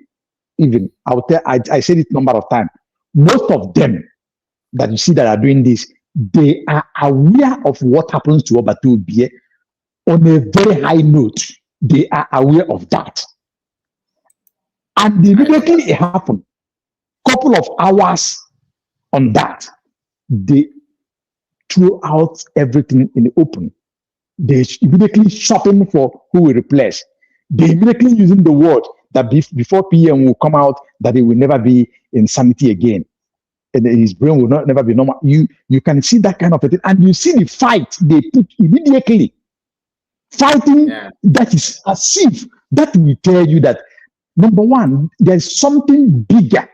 even I said it a number of times. Most of them that you see that are doing this, they are aware of what happens to Obatu Obie on a very high note. They are aware of that. And immediately it happened. Couple of hours on that, they threw out everything in the open. They immediately shopping for who will replace. They immediately using the word that before PM will come out, that he will never be in sanity again. And his brain will never be normal. You can see that kind of a thing. And you see the fight they put immediately. Fighting, that is as if that will tell you that, number one, there's something bigger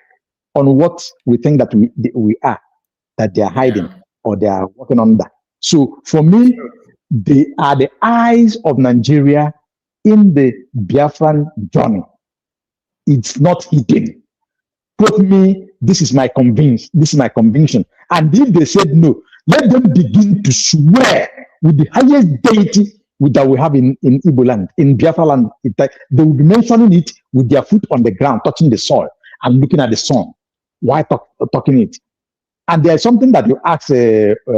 on what we think that we are, that they are hiding or they are working on that. So for me, they are the eyes of Nigeria in the Biafran journey. It's not hidden. Put me, this is my conviction. And if they said no, let them begin to swear with the highest deity that we have in Igbo land, in Biafra land. They will be mentioning it with their foot on the ground, touching the soil and looking at the sun. Why talking it? And there's something that you asked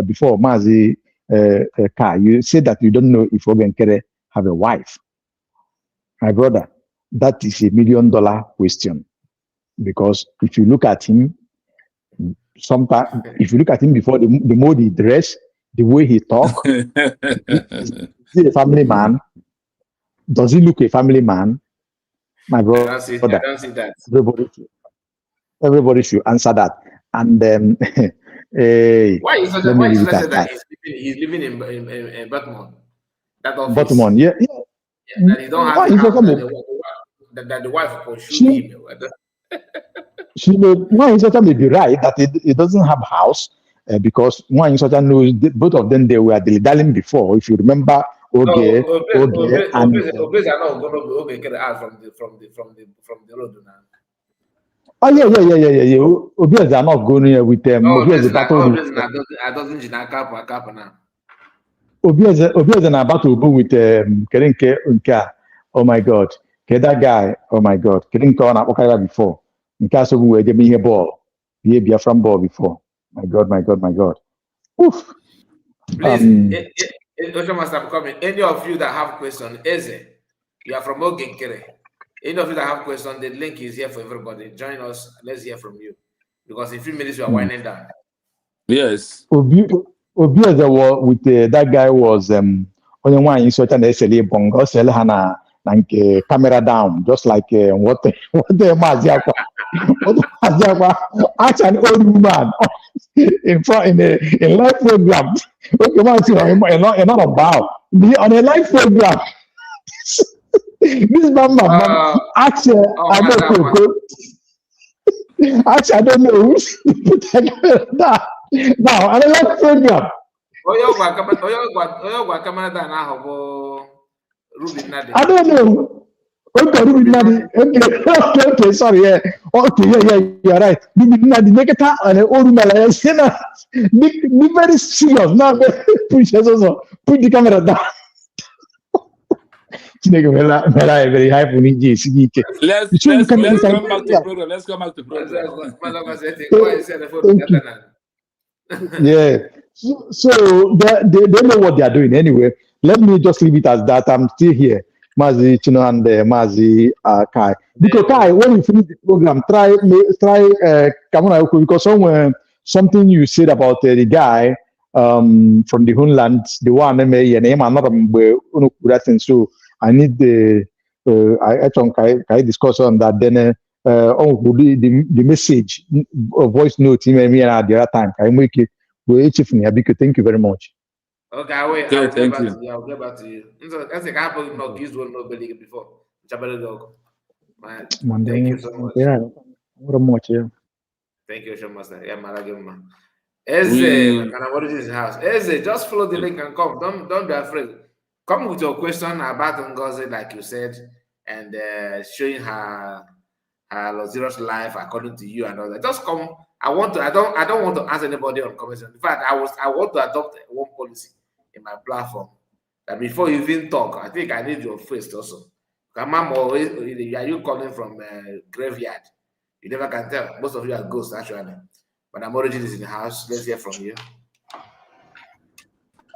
before, Mazi Kai. You said that you don't know if Ogenkere have a wife. My brother, that is $1 million question. Because if you look at him, sometimes if you look at him before, the mode he dress, the way he talk, is he a family man? Does he look a family man? My brother, I don't see that. Everybody should answer that. And why is it that he's living in Baltimore? That office. Baltimore, yeah. That he don't have a house, that the wife pursue him. One instructor may be right that it doesn't have a house because one instructor knows both of them, they were dilly-dallying before. If you remember, and Obes are not going to get out from the road now. Oh yeah. Obes are not going with them. Obes are about to go with Kerenke Unka. Oh my God. That guy. Oh my God. Kerenke on Okaya before. In case of where they be a ball. Be a Biafran ball before. My God. Oof. Please, I'm coming. Any of you that have questions, Eze, you are from Ogenkere. Any of you that have questions, the link is here for everybody. Join us. Let's hear from you. Because in a few minutes, we are winding down. Yes. Obi with that guy was only one in such an SLA bongo, sell Hana, like camera down, just like what the Maziakwa. Ask an old woman in live program. Okay, not about be on a live program. This man, actually, I don't know who's put that. Now, on a live program. I don't know. Okay, sorry. Yeah. Okay, yeah, you're right. The and old man, be very serious. Now, put the camera down. Very high for me. Let's come back to program. Let's come back to program. Yeah. So they know what they are doing anyway. Let me just leave it as that. I'm still here. Mazi Chino and Mazi Kai. Because Kai, when you finish the program, try because something you said about the guy from the homeland, the one name another so I need the I discuss on that then the message voice note me at the other time. I make it thank you very much. Okay, I'll get back to you. I'll get back to you. That's like I not used one nobody before. Thank you so much. Thank you so much. Yeah, Malagima. Eze, what is his house? Eze, just follow the link and come. Don't be afraid. Come with your question about Ngozi, like you said, and showing her luxurious life according to you and all that. Just come. I don't want to answer anybody on comments. In fact, I want to adopt one policy in my platform that before you even talk, I think I need your face also. Are you coming from graveyard? You never can tell. Most of you are ghosts actually. But I'm already in the house. Let's hear from you.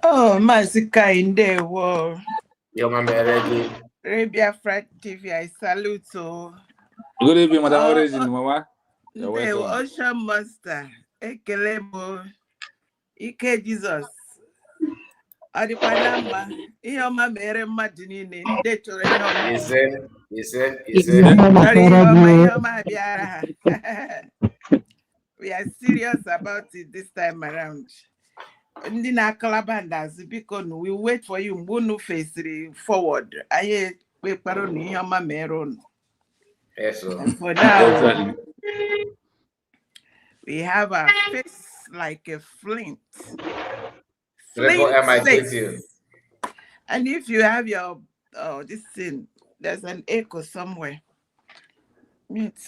Oh, Mazika in the war. Your mama ready. Biafra TV, I salute you. Good evening, Madam Origin, Mama. You're Ndewo, welcome. Ocean Master. Ekele mo. Ike Jesus. Ọ dịkwa na mma. Ihe ọma mere mmadụ niile. Ndị chọrọ ihe ọma. Chọrọ ihe ọma bịara ha. We are serious about it this time around. Ndị na-akọlaba ndazi biko nu, we wait for you mgbe unu fesiri forward. Anyị kpekpara unu ihe ọma mere unu. Yes, sir. And for now, Exactly. we have our face like a flint. Face. And if you have your this thing, there's an echo somewhere.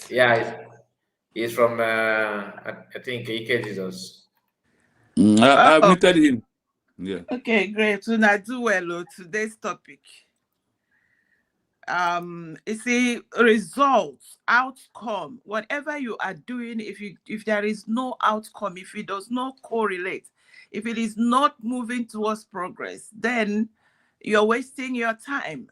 Yeah, he's from I think Ike Jesus. I've muted him. Yeah. Okay, great. So now do well. Today's topic. You see, results, outcome, whatever you are doing, if there is no outcome, if it does not correlate, if it is not moving towards progress, then you're wasting your time.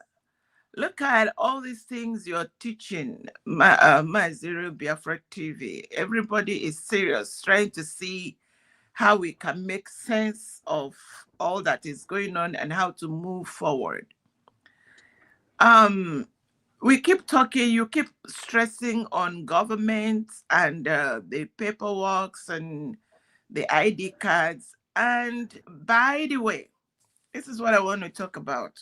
Look at all these things you're teaching, my Zero Biafra TV. Everybody is serious, trying to see how we can make sense of all that is going on and how to move forward. We keep talking, you keep stressing on government and the paperwork and the ID cards. And by the way, this is what I want to talk about.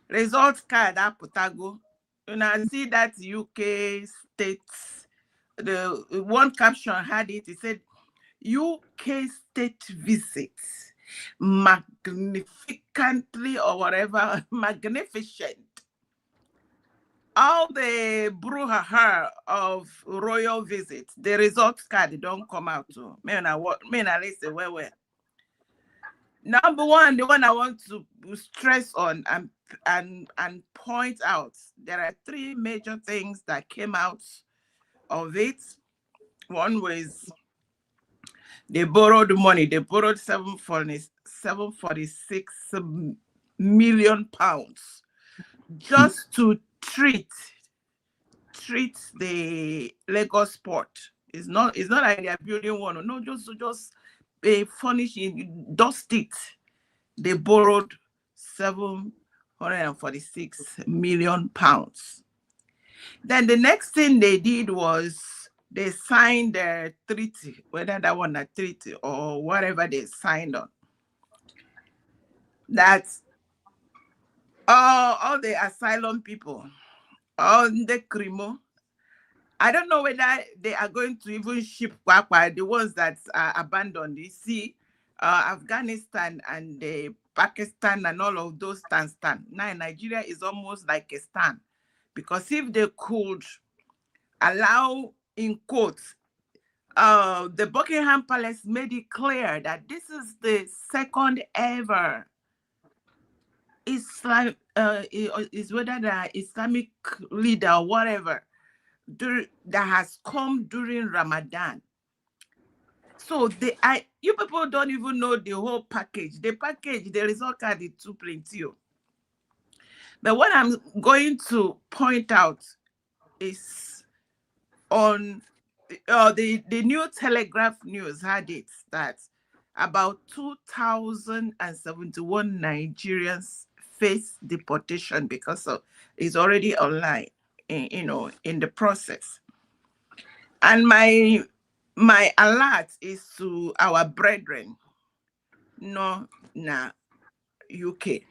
Results card aputago. You see that UK states, the one caption had it, it said, UK state visits magnificently or whatever, magnificent. All the brouhaha of royal visits, the results card don't come out too. Listen, where? Number one, the one I want to stress on and point out, there are three major things that came out of it. One was they borrowed money. They borrowed 746 million pounds just to treat the Lagos port. It's not like they're building one. No, just furnish it, dust it. They borrowed 746 million pounds. Then the next thing they did was they signed a treaty, whether that one a treaty or whatever they signed on. That's all the asylum people, all the crimo. I don't know whether they are going to even ship Kwakwa, the ones that are abandoned. You see, Afghanistan and Pakistan and all of those stand. Now Nigeria is almost like a stand, because if they could allow, in quotes, the Buckingham Palace made it clear that this is the second ever Islam, is whether the Islamic leader or whatever that has come during Ramadan. So you people don't even know the whole package. The package, the result card is too plenty. But what I'm going to point out is on the New Telegraph News had it that about 2,071 Nigerians face deportation because it's already online, in the process. And my alert is to our brethren, UK.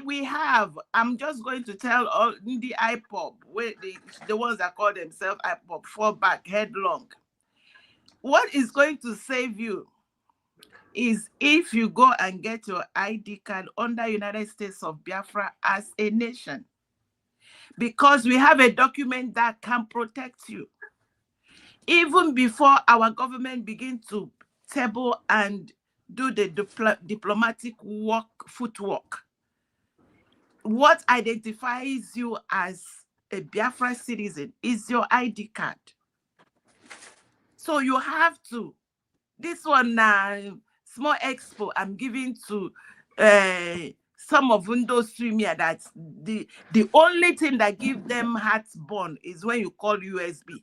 We have, I'm just going to tell all the IPOB, the ones that call themselves IPOB, fall back headlong. What is going to save you is if you go and get your ID card under United States of Biafra as a nation. Because we have a document that can protect you. Even before our government begin to table and do the diplomatic footwork, what identifies you as a Biafra citizen is your ID card. So you have to. This one small expo I'm giving to some of those streamers that the only thing that gives them heartburn is when you call USB.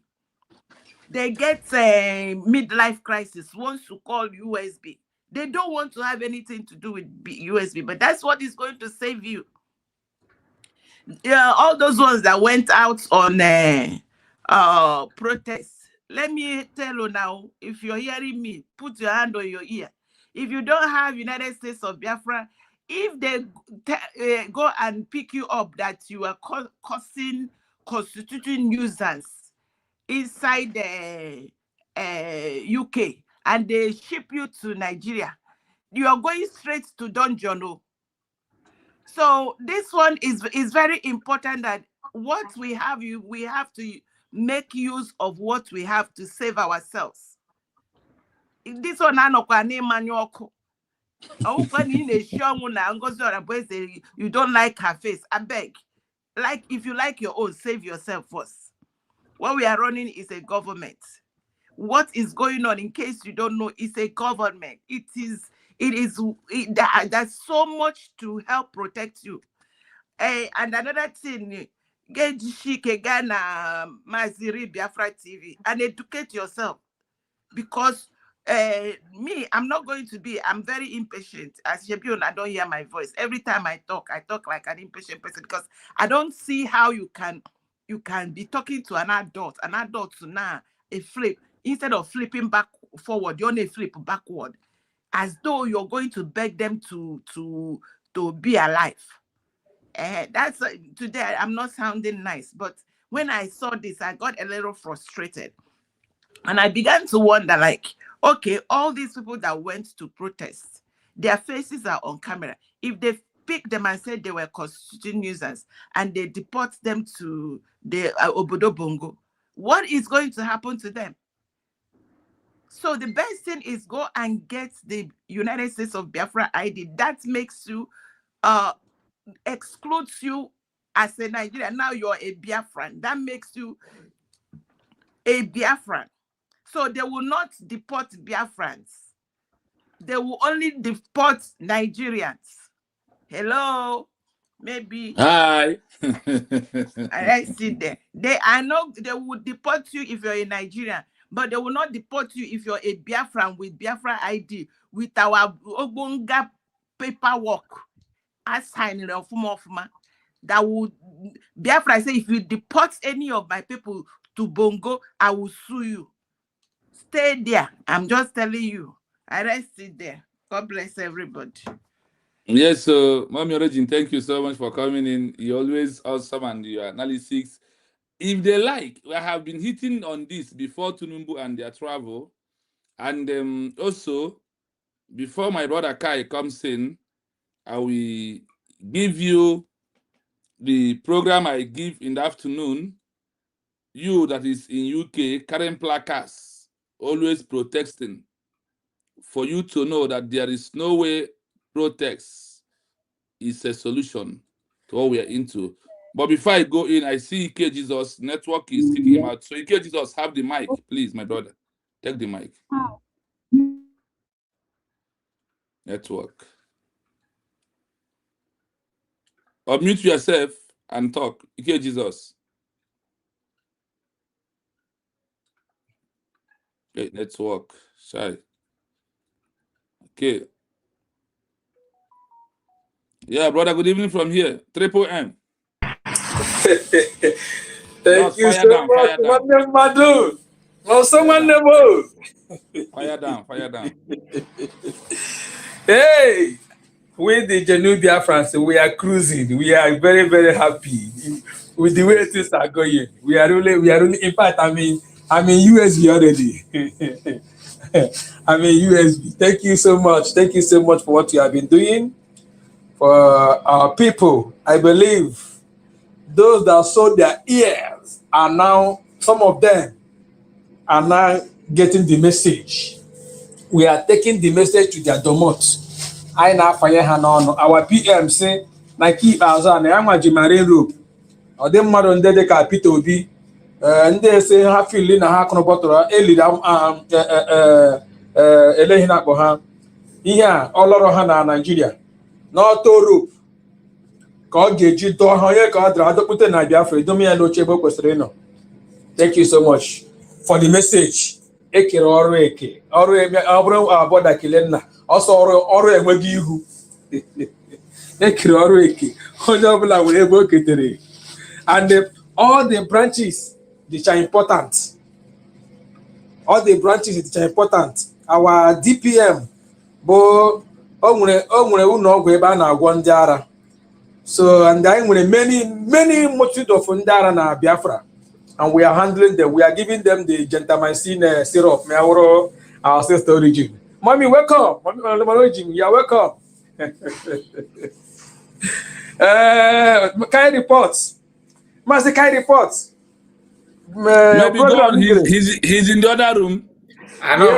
They get a midlife crisis once you call USB. They don't want to have anything to do with USB, but that's what is going to save you. Yeah, all those ones that went out on protests. Let me tell you now, if you're hearing me, put your hand on your ear. If you don't have United States of Biafra, if they go and pick you up that you are causing constituting nuisance inside the UK and they ship you to Nigeria, you are going straight to dungeon. So this one is very important that what we have to make use of what we have to save ourselves. This one you don't like her face. I beg. Like if you like your own, save yourself first. What we are running is a government. What is going on, in case you don't know, is a government. There's so much to help protect you. And another thing, get Ghana Maziri Biafra TV and educate yourself, because I'm not going to be. I'm very impatient. As Shepion, I don't hear my voice. Every time I talk like an impatient person, because I don't see how you can be talking to an adult to now a flip. Instead of flipping back forward, you only flip backward, as though you're going to beg them to be alive. That's today. I'm not sounding nice, but when I saw this, I got a little frustrated, and I began to wonder, like, okay, all these people that went to protest, their faces are on camera. If they pick them and said they were constituting nuisance and they deport them to the Obodo Bongo, what is going to happen to them? So the best thing is go and get the United States of Biafra ID. That makes you, excludes you as a Nigerian. Now you're a Biafran. That makes you a Biafran. So they will not deport Biafrans. They will only deport Nigerians. Hello? Maybe. Hi. I see there. I know they will deport you if you're a Nigerian, but they will not deport you if you're a Biafran with Biafra ID, with our Ogbonga paperwork. As signing of that would Biafra say, if you deport any of my people to Bongo, I will sue you. Stay there. I'm just telling you. I rest it there. God bless everybody. Yes, so Mommy Origin, thank you so much for coming in. You're always awesome and your analysis. If they like, I have been hitting on this before Tunumbu and their travel. And also, before my brother Kai comes in, I will give you the program I give in the afternoon. You that is in UK, current placards, always protesting, for you to know that there is no way protest is a solution to what we are into. But before I go in, I see Ike Jesus network is kicking him out. So Ike Jesus, have the mic, please, my brother. Take the mic. Network. Unmute yourself and talk. Ike Jesus. Okay, network. Shy. Okay. Yeah, brother, good evening from here. Triple M. Thank you so much. Madu. No, someone never. Fire down, fire down. Hey, with the Genuine Biafrans, we are cruising. We are very, very happy with the way things are going. We are really. In fact, I'm in USB already. I'm in USB. Thank you so much. Thank you so much for what you have been doing for our people. I believe those that sold their ears are now, some of them are now getting the message. We are taking the message to their domot. I now fire our PM say, na keep our zone, I'm a Jimare rope. Or them mad on the Capito B. ndị ese ha fili na ha akụrụ bọtụrụ eliri eleghị na akpọ ha ihe a ọlọrọ ha na Naịjirịa n'ọtọ rope ka ọ ga-eji dọọ ha onye ka ọ dara adọkpụte na Biafra edomi ya n'oche ebe o kwesịrị ịnọ. Thank you so much for the message. Ekere ọrụ eke ọrụ ọ bụrụ abọda kele nna ọsọ ọrụ enweghị ihu ekere ọrụ eke onye ọbụla nwere ebe o ketere and all the branches dịcha important. All the branches dịcha important. Our DPM bụ o nwere ụlọ ọgwụ ebe a na-agwọ ndị ara. So and anyị nwere many multitude of ndị ara na Biafra and we are handling them. We are giving them the gentamicin syrup. May our sister origin. Mommy, welcome. Mommy, origin, you are welcome. Kind reports. Master kind reports. Maybe go on. He's in the other room. I know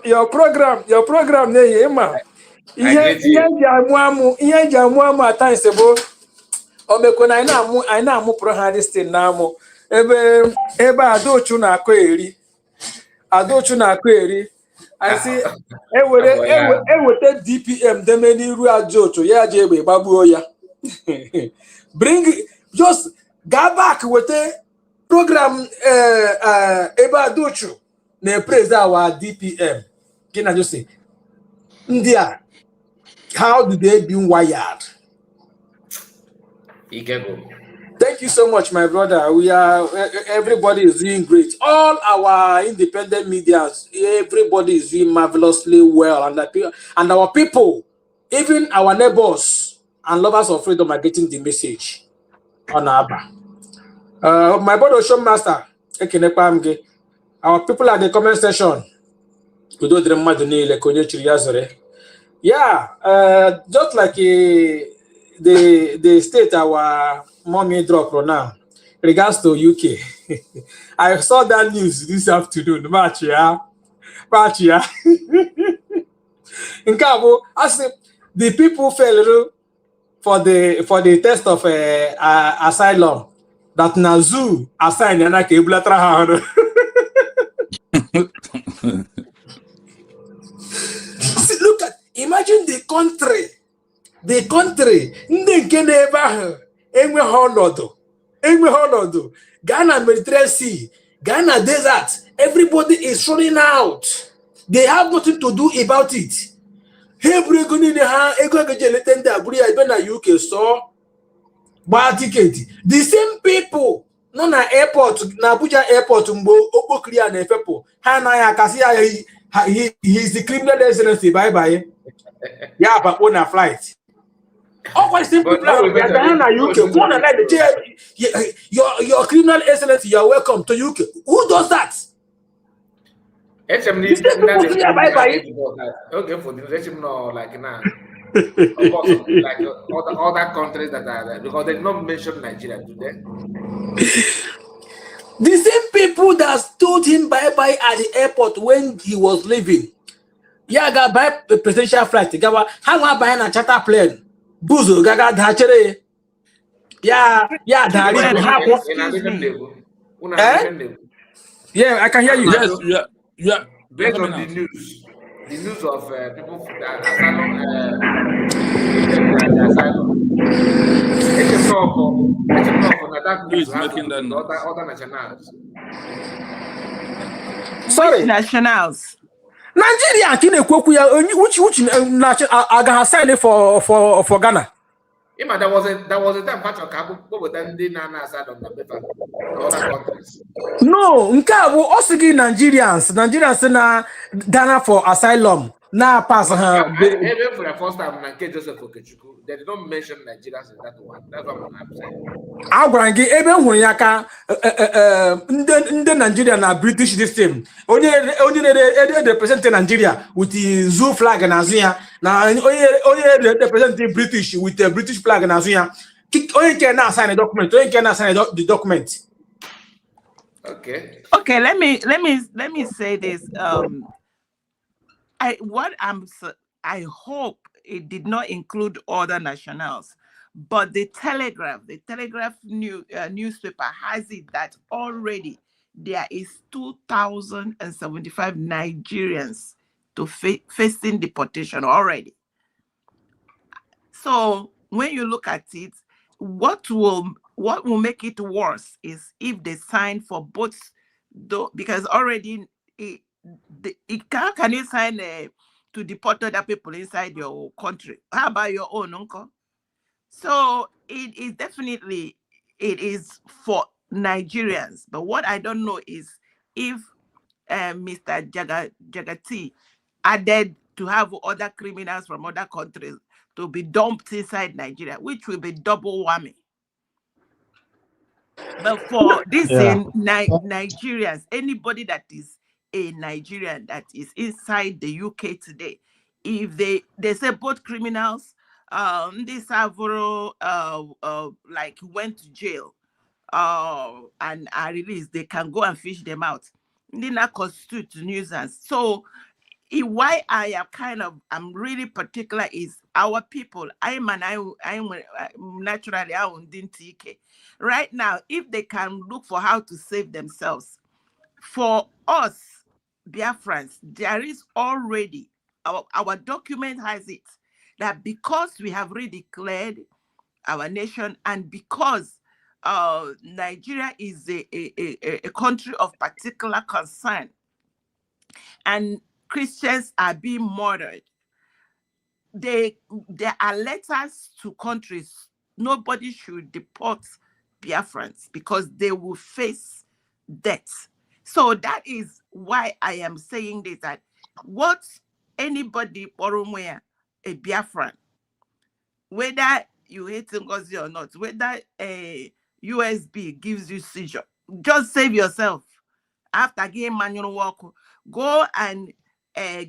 your program ihe ji amụ at times bụ omekwe na anyị na-amụpụrụ ha destin na-amụ ebe Adaochu na-akọ eri anyị si eweta DPM deme n'iru Adaochu ya ji egbe gbagbuo ya just go back weta program ebe Adaochu na-praise our DPM gị na Jose ndị a how do they be wired? Thank you so much, my brother. Everybody is doing great. All our independent medias, everybody is doing marvelously well, and our people, even our neighbors and lovers of freedom, are getting the message on Abba. My brother Show Master, our people at the comment section. Yeah, just like the state our mommy dropped now, regards to UK. I saw that news this afternoon. Match, yeah. In Cabo, I said the people fell for the test of asylum that Nazu assigned and I came later. Look at, imagine the country ndị nke na-ebe ahụ enweghị ọnọdụ Ghana Mediterranean Sea, Ghana desert, everybody is running out. They have nothing to do about it. Ego niile ha ego eji elete ndị agbụrụ ya ebe na UK so gbaa tiketi. The same people nọ na airport na Abuja airport mgbe okpokiri ya na-efepụ ha anaghị akasị ya he is the criminal excellency bye. Yeah, but on a flight. All simple people na UK. Your criminal excellency, you are welcome to UK. Who does that? Okay, for the let him know like now. Of course, like other countries that are there, because they did not mention Nigeria today. The same people that told him bye-bye at the airport when he was leaving. Yeah, got buy a presidential flight. Gawa, how about buying a charter plane? Buzo, gaga dachere. Yeah, yeah, I can hear you. Yes, yeah. Based on the news of people asylum. Other nationals. Sorry, nationals. Nigeria, which agaha sign for Ghana. There was a time Patrick other countries. No, nke a bụ osigi Nigerians na Ghana for asylum. Na pass her. Even for the first time, Joseph Okechukwu, they did not mention Nigerians in that one. That's what I'm saying. Agwara gị ebe hụrụ ya ka ndị Nigeria na British this same. Onye represent Nigeria with the zoo flag na azụ ya na onye represent British with the British flag na azụ ya. Onye nke na sign the document, onye nke na sign the document. Okay. Okay, let me say this. I hope it did not include other nationals, But the Telegraph newspaper has it that already there is 2,075 Nigerians facing deportation already. So when you look at it, what will make it worse is if they sign for both, because already can you sign to deport other people inside your country? How about your own, uncle? So it is definitely, it is for Nigerians. But what I don't know is if Mr. Jagati added to have other criminals from other countries to be dumped inside Nigeria, which will be double whammy. But for this Nigerians, anybody that is a Nigerian that is inside the UK today, if they say both criminals, this Savoro like went to jail and are released, they can go and fish them out. They not constitute nuisance. So why I'm really particular is our people. I'm naturally right now. If they can look for how to save themselves, for us Biafrans, there is already our document has it that because we have redeclared our nation and because Nigeria is a country of particular concern and Christians are being murdered, there are letters to countries. Nobody should deport Biafrans because they will face death. So that is why I am saying this, that what anybody Oromwea, a Biafran, whether you hate Ngozi or not, whether a USB gives you seizure, just save yourself. After getting manual work, go and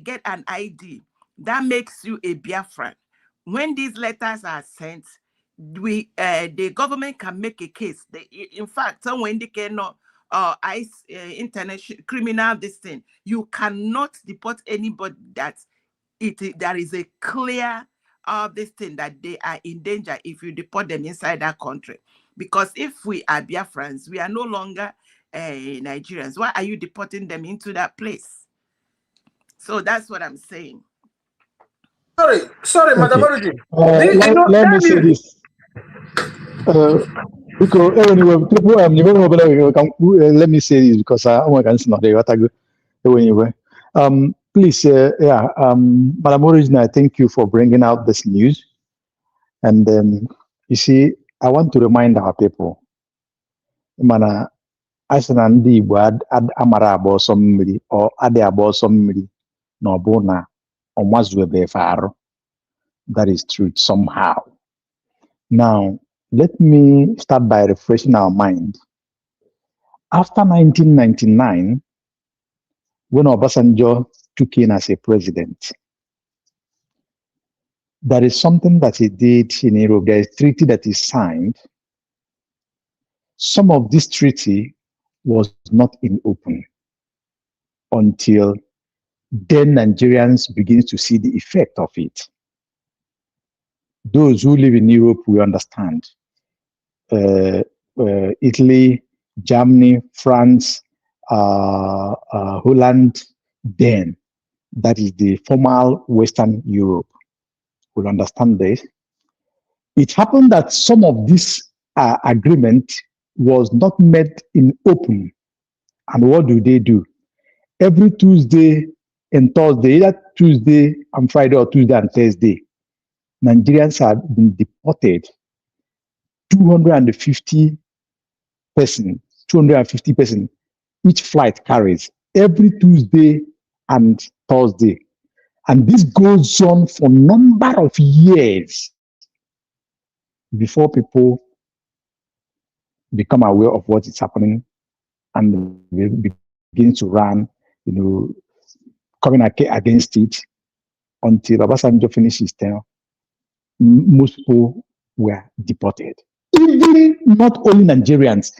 get an ID. That makes you a Biafran. When these letters are sent, the government can make a case. In fact, someone indicate no ICE international criminal this thing. You cannot deport anybody that there is a clear this thing that they are in danger if you deport them inside that country. Because if we are Biafrans, we are no longer Nigerians. Why are you deporting them into that place? So that's what I'm saying. Sorry, Madam Origin. Let me say this. Because anyway, people, let me say this because I can not anyway. Please, Madam Origin, I thank you for bringing out this news. And you see, I want to remind our people, mana asana ndị Igbo amara abụọ sọ mmiri ọ adị abụọ sọ mmiri na ọ bụ na ọ mazuebe efe arụ. That is true somehow. Now, let me start by refreshing our mind. After 1999, when Obasanjo took in as a president, there is something that he did in Europe. There is a treaty that he signed. Some of this treaty was not in open until then Nigerians begin to see the effect of it. Those who live in Europe will understand. Italy, Germany, France, Holland, then that is the former Western Europe will understand this. It happened that some of this agreement was not made in open. And what do? Every Tuesday and Thursday, either Tuesday and Friday or Tuesday and Thursday, Nigerians have been deported. 250 persons, each flight carries every Tuesday and Thursday. And this goes on for a number of years before people become aware of what is happening and begin to run, coming against it until Obasanjo finished his term. Most people were deported. Even not only Nigerians,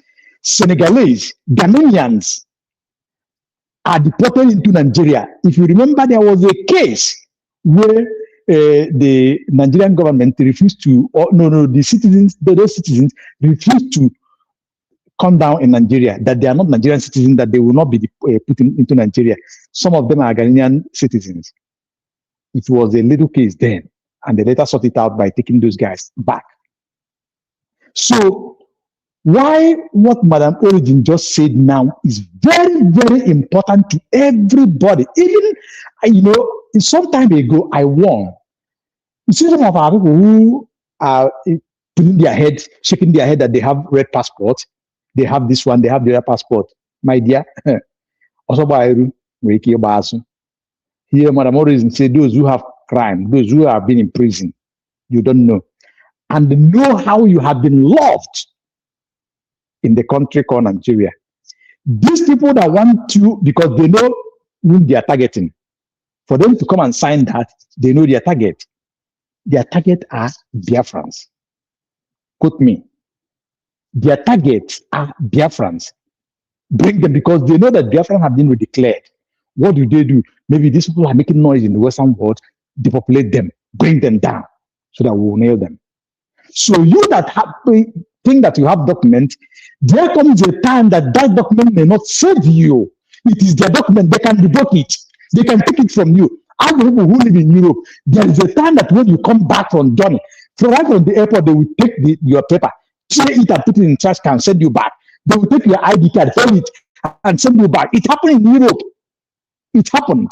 Senegalese, Ghanaians are deported into Nigeria. If you remember, there was a case where the Nigerian government refused to, or no, those citizens refused to come down in Nigeria, that they are not Nigerian citizens, that they will not be put into Nigeria. Some of them are Ghanaian citizens. It was a little case then, and they later sort it out by taking those guys back. So why what Madam Origin just said now is very, very important to everybody. Even, some time ago, I warned. You see some of our people who are putting their head, shaking their head that they have red passport, they have this one, they have the other passport. My dear, also by here, Madam Origin said those who have crime, those who have been in prison, you don't know. And know how you have been loved in the country called Nigeria. These people that want you, because they know whom they are targeting, for them to come and sign that, they know their target. Their target are Biafrans. Quote me. Their targets are Biafrans. Bring them, because they know that Biafrans have been declared. What do they do? Maybe these people are making noise in the Western world, depopulate them, bring them down, so that we will nail them. So you that think that you have document, there comes a time that that document may not save you. It is their document. They can revoke it. They can take it from you. I know people who live in Europe. There is a time that when you come back from journey, right from the airport, they will take your paper, tear it and put it in trash can, send you back. They will take your ID card, hold it, and send you back. It happened in Europe. It happened.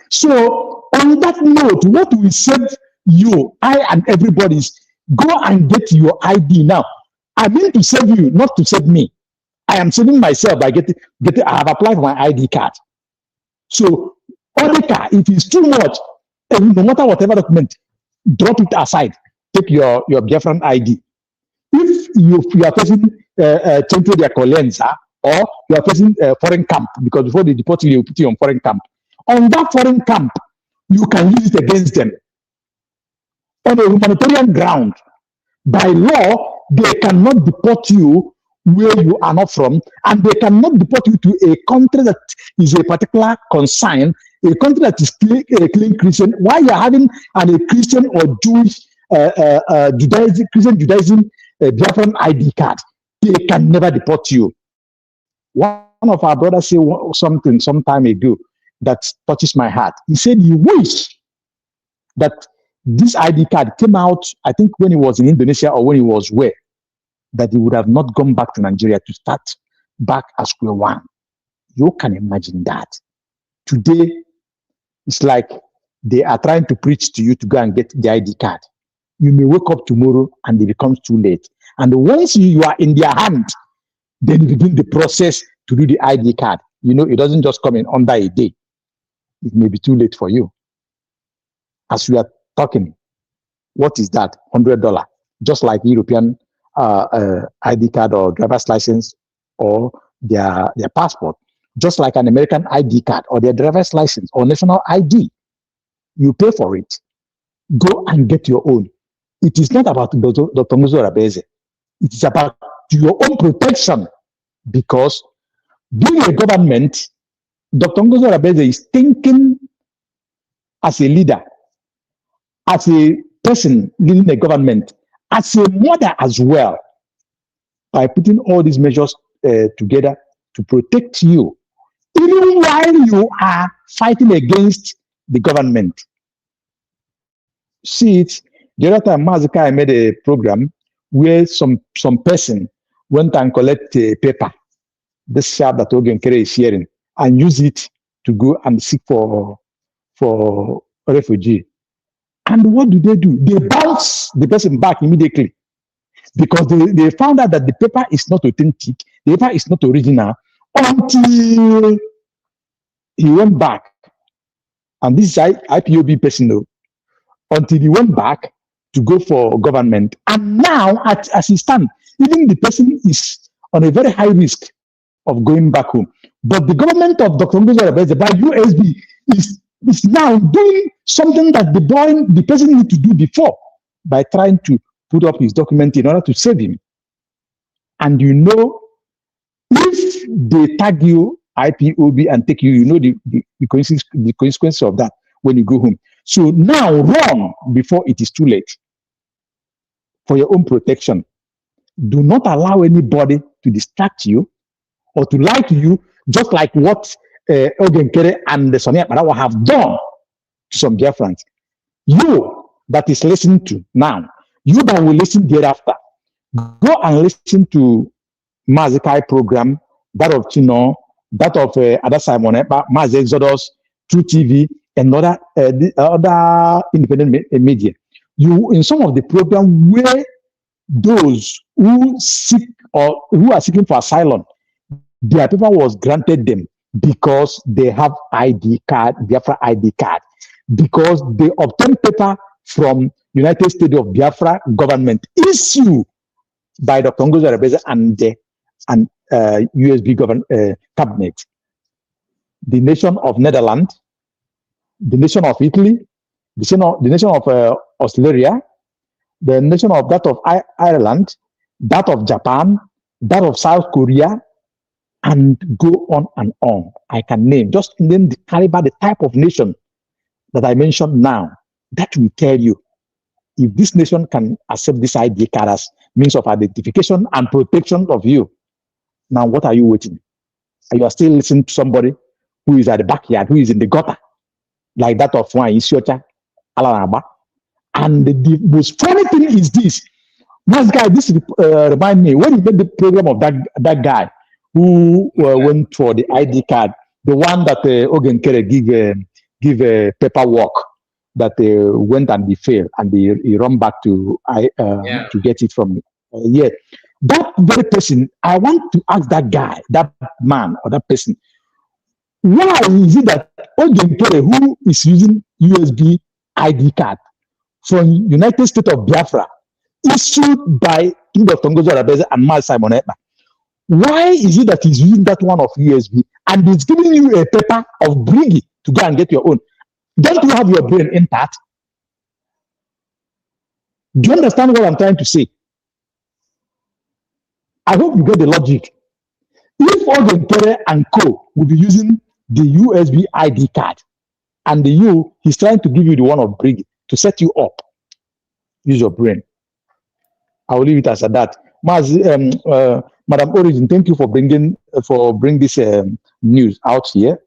So on that note, what will save you, I and everybody, is go and get your ID now. I mean to save you, not to save me. I am saving myself by getting. I have applied for my ID card. So, Odeka, if it's too much, no matter whatever document, drop it aside. Take your Biafran ID. If you are facing Centro de Colenza, or you are facing foreign camp, because before they deport you, put you on foreign camp. On that foreign camp, you can use it against them. On a humanitarian ground, by law, they cannot deport you where you are not from, and they cannot deport you to a country that is a particular consign, a country that is clean Christian. Why you are having a Christian or Jewish, Judaism, Biafran ID card? They can never deport you. One of our brothers said something some time ago that touches my heart. He said he wished that this ID card came out, I think when he was in Indonesia or when he was where, that he would have not gone back to Nigeria to start back at square one. You can imagine that. Today, it's like they are trying to preach to you to go and get the ID card. You may wake up tomorrow and it becomes too late. And once you are in their hand, then you begin the process to do the ID card. You know, it doesn't just come in under a day. It may be too late for you. As we are talking, what is that? $100, just like European ID card or driver's license or their passport, just like an American ID card or their driver's license or national ID. You pay for it. Go and get your own. It is not about Dr. Muzo Rabeze. It is about your own protection, because being a government, Dr. Muzo Rabeze is thinking as a leader, as a person leading a government, as a mother as well, by putting all these measures together to protect you, even while you are fighting against the government. See it, the other time Mazika made a program where some person went and collect a paper, this sharp that Ogenkere is sharing, and use it to go and seek for refugee. And what do? They bounce the person back immediately, because they found out that the paper is not authentic, the paper is not original, until he went back. And this is IPOB person, until he went back to go for government. And now, as he stands, even the person is on a very high risk of going back home. But the government of Dr. Ngozi Orebeze by USB is now doing something that the person need to do before, by trying to put up his document in order to save him. And you know, if they tag you IPOB and take you, you know the consequence of that when you go home. So now run before it is too late for your own protection. Do not allow anybody to distract you or to lie to you, just like what Ogenkere and the Sonia Parawa have done to some Biafrans. You that is listening to now, you that will listen thereafter, go and listen to Mazikai program, that of Chino, that of Ada Simon, Maz Exodus, True TV, and other independent media. You in some of the program where those who seek or who are seeking for asylum, their paper was granted them because they have ID card, Biafra ID card, because they obtained paper from United States of Biafra government issued by Dr. Ngozi Rebeza and USB government cabinet. The nation of Netherlands, the nation of Italy, the nation of Australia, the nation of that of Ireland, that of Japan, that of South Korea, and go on and on. I can just name the caliber, the type of nation that I mentioned now. That will tell you if this nation can accept this ID card as means of identification and protection of you. Now, what are you waiting? You are still listening to somebody who is at the backyard, who is in the gutter, like that of one Isiocha, Alanaba. And the most funny thing is this. This guy, this remind me, when he made the program of that guy who went for the ID card, the one that Ogenkere give paperwork that went and he failed and he run back to get it from that very person. I want to ask that guy, that man or that person, why is it that Ogenkere, who is using USB ID card from United States of Biafra, issued by Dr. Ngozi Rebeza and Mal Simon Ekpa, why is it that he's using that one of USB and he's giving you a paper of bring it to go and get your own? Don't you have your brain intact? Do you understand what I'm trying to say? I hope you get the logic. If Ogenkere and co will be using the USB ID card and he's trying to give you the one of bring it to set you up, use your brain. I will leave it as that. Madam Origin, thank you for bringing this news out here.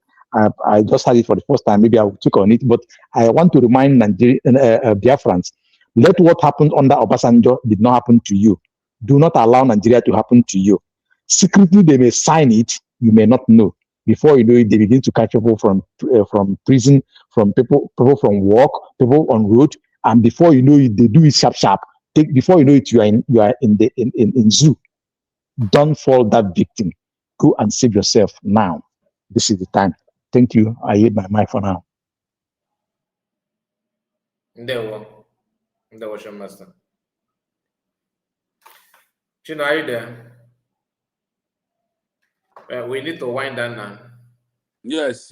I just had it for the first time. Maybe I will check on it, but I want to remind Biafrans: let what happened under Obasanjo did not happen to you. Do not allow Nigeria to happen to you. Secretly, they may sign it. You may not know. Before you know it, they begin to catch people from prison, from people from work, people on road, and before you know it, they do it sharp. Before you know it, you are in zoo. Don't fall that victim. Go and save yourself now. This is the time. Thank you. I hit my mic for now. Ndewo, Master. Chino, are you there? We need to wind down now. Yes.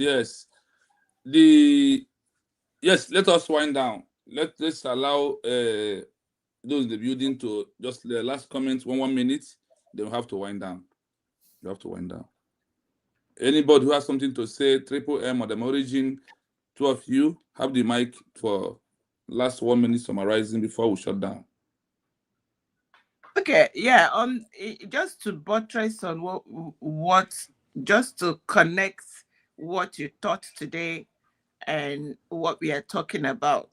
Let us wind down. Let's allow those in the building to just the last comments, 1 minute. They will have to wind down. You have to wind down. Anybody who has something to say, Triple M or the Origin, two of you have the mic for last 1 minute summarizing before we shut down. Okay, yeah. Just to buttress on what just to connect what you taught today and what we are talking about.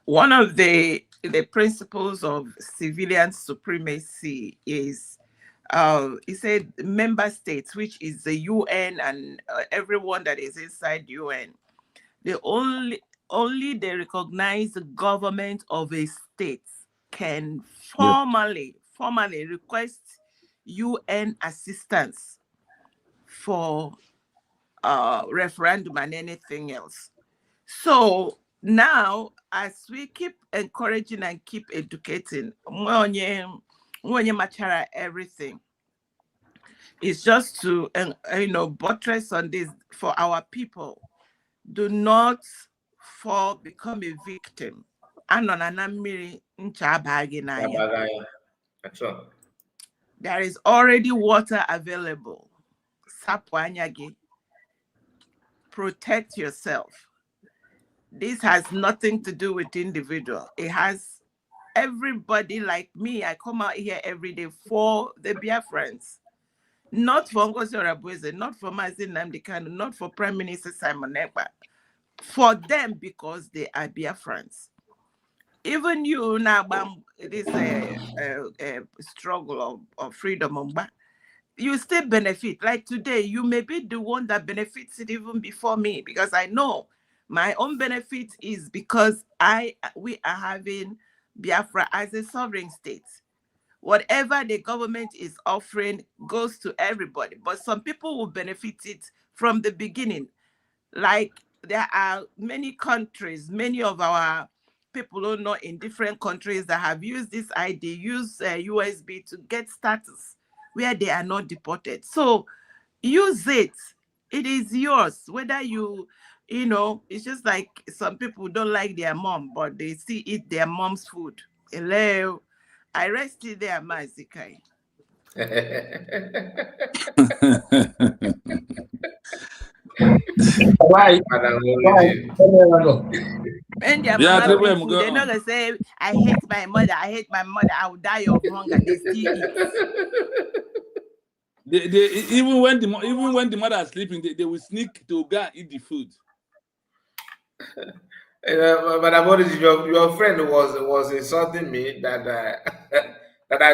One of the principles of civilian supremacy is, he said, member states, which is the UN and everyone that is inside UN, they only they recognize the government of a state can formally request UN assistance for referendum and anything else. So now, as we keep encouraging and keep educating, everything, it's just to buttress on this for our people. Do not become a victim. There is already water available. Protect yourself. This has nothing to do with individual. It has everybody like me. I come out here every day for the Biafrans. Not for Ngozi Orabueze, not for Mazi Nnamdi Kanu, not for Prime Minister Simon Ekpa. For them, because they are Biafrans. Even you now, this struggle of freedom, you still benefit. Like today, you may be the one that benefits it even before me, because I know my own benefit is because we are having Biafra as a sovereign state. Whatever the government is offering goes to everybody, but some people will benefit it from the beginning. Like there are many countries, many of our people who know in different countries that have used this ID, use USB to get status where they are not deported. So use it. It is yours. Whether it's just like some people don't like their mom, but they still eat their mom's food. Hello. I rested there, Mazikai. Why? When their Yeah, mama bring Trevor, food, go they're not on. gonna say, I hate my mother, I will die of hunger. They still eat. They even when the mother is sleeping, they will sneak to go and eat the food. Madam Oriji, your friend was insulting me that that I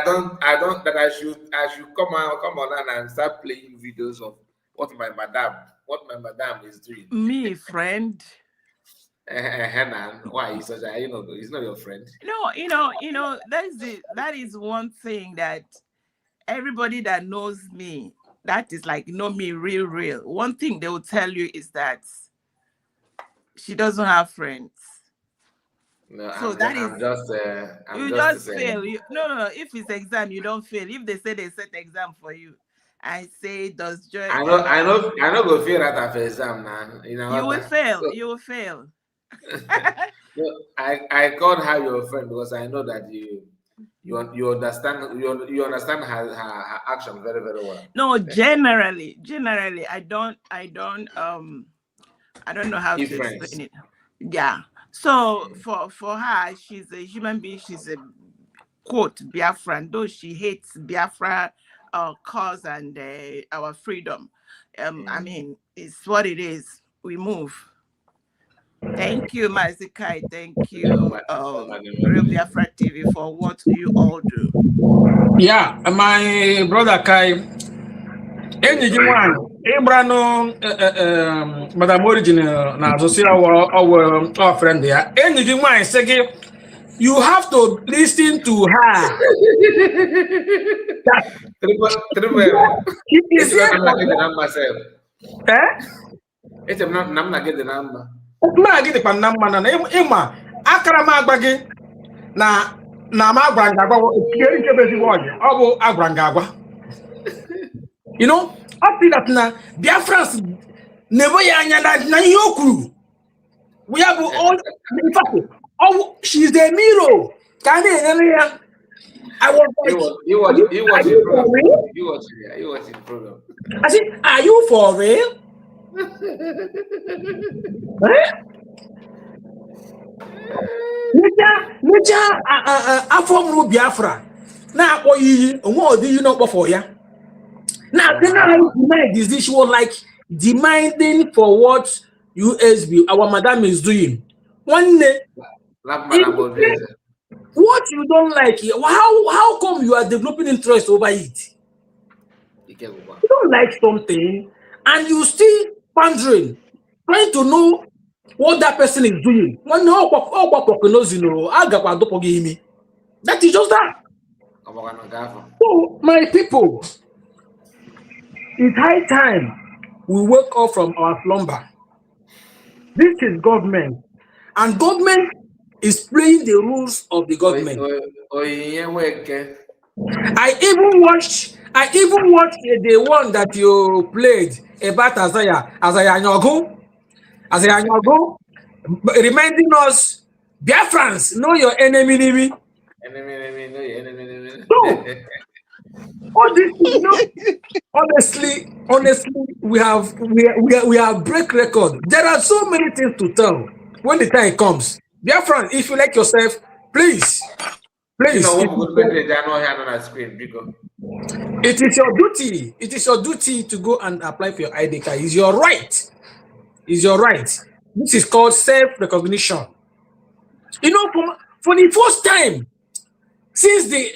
should come on and start playing videos of what my madam is doing. Me, friend. Why he's such a he's not your friend. No, that is one thing that everybody that knows me, that is like know me real. One thing they will tell you is that she doesn't have friends. No, So you just fail. No. If it's exam, you don't fail. If they say they set exam for you, I say does Joy. I know go fail at after exam now. You will fail. You will fail. I can't have your friend because I know that you understand her action very, very well. No, generally, I don't know how to explain it. Yeah. So for her, she's a human being. She's a quote Biafran, though she hates Biafra cause and our freedom. I mean, it's what it is. We move. Thank you, Mazikai. Thank you, Real Biafra TV, for what you all do. Yeah, my brother Kai, any one, Abrano, Madam Origin, now to see our friend there. Any one, second, you have to listen to her. It's I'm not getting the number. Ma get the panama na Emma akara ma agbage na ma agranga agwa keri kebezi word obo agranga agwa. You know, up that na Biafrans never ya anya na yokuru. We have all in fact she's the mirror. Can you I was like, you watch the program. You watch the program. I said, are you for real? Nature afọmrụ Biafra na-akpọ iyi onwe ọdịghị n'ọkpọ for ya. Now then I demand this issue was like demanding for what USB our madam is doing. One day, what you don't like, how come you are developing interest over it? You don't like something and you still pondering, trying to know what that person is doing. That is just that. So, my people, it's high time we wake up from our slumber. This is government, and government is playing the rules of the government. I even watched the one that you played about Azaya Nyogo, reminding us, Biafrans, know your enemy. So, all this, honestly, we have break record. There are so many things to tell. when the time comes, Biafran, if you like yourself, please, You know, if what good message I know here on the screen, because it is your duty. It is your duty to go and apply for your ID card. It's your right. It's your right. This is called self-recognition. You know, for the first time since the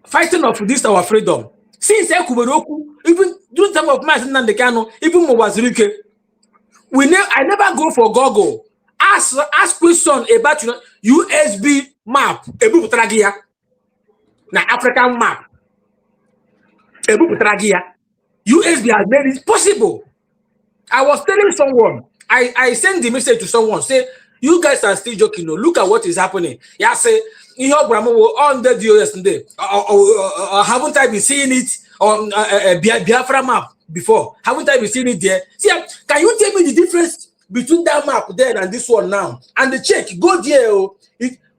fighting of this our freedom, since Ekuberoku, even during the time of Mazi Nnamdi Kanu, even Mowazirike, I never go for Google. Ask question about USB map. Ebuputaragia. Na African map. Ebuputaragia. USB has made it possible. I was telling someone, I sent the message to someone, say, you guys are still joking. No, look at what is happening. Yeah, say, you know, on the DOS today. Haven't I been seeing it on Biafra map before? Haven't I been seeing it there? See, can you tell me the difference between that map then and this one now? And the check, go there.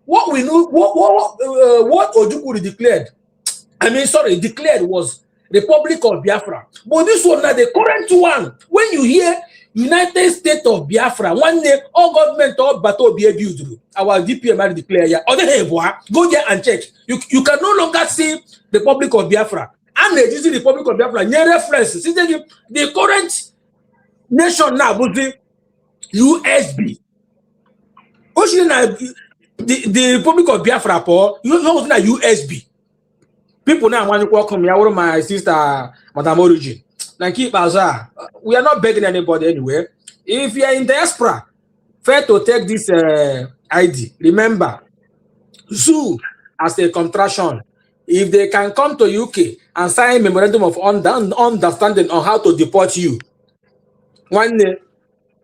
What we know, what Ojukwu declared, declared was Republic of Biafra. But this one now, the current one, when you hear United States of Biafra, one day all government all battle be built. Our DPM already declare here. Go there and check. You can no longer see Republic of Biafra. I'm using Republic of Biafra near reference. See the current nation now was the USB. The Republic of Biafra, you know what's USB. People now want to welcome me. I want my sister, Madam Origin. Like we are not begging anybody anywhere. If you are in diaspora, fair to take this ID. Remember, zoo as a contraction. If they can come to UK and sign memorandum of understanding on how to deport you, one day,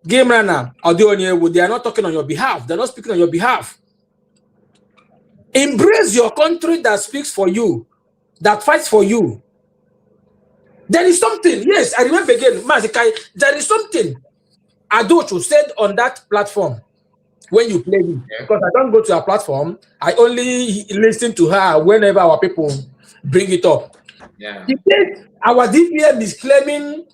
game runner or they are not talking on your behalf. They're not speaking on your behalf. Embrace your country that speaks for you, that fights for you. There is something, yes, I remember again, Mazikai, there is something Adochu said on that platform when you played it. Because I don't go to her platform, I only listen to her whenever our people bring it up. Yeah. He said our DPM is claiming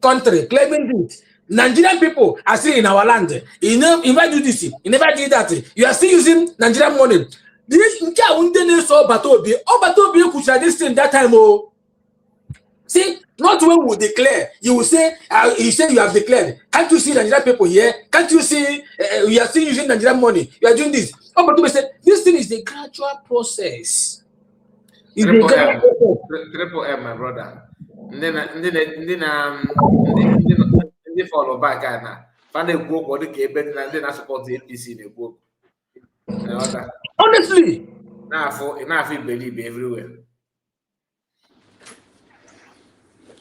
country, claiming this. Nigerian people are still in our land. You never do this, you never did that. You are still using Nigerian money. This that time. See, not when we declare, you will say, you have declared. Can't you see Nigerian people here? Can't you see we are still using Nigerian money? You are doing this. Oh, but we say this thing is a gradual process. Triple M, my brother. And then follow back now. Find a group or the Cape and then I support the APC in the group. Honestly. Now I feel believe everywhere.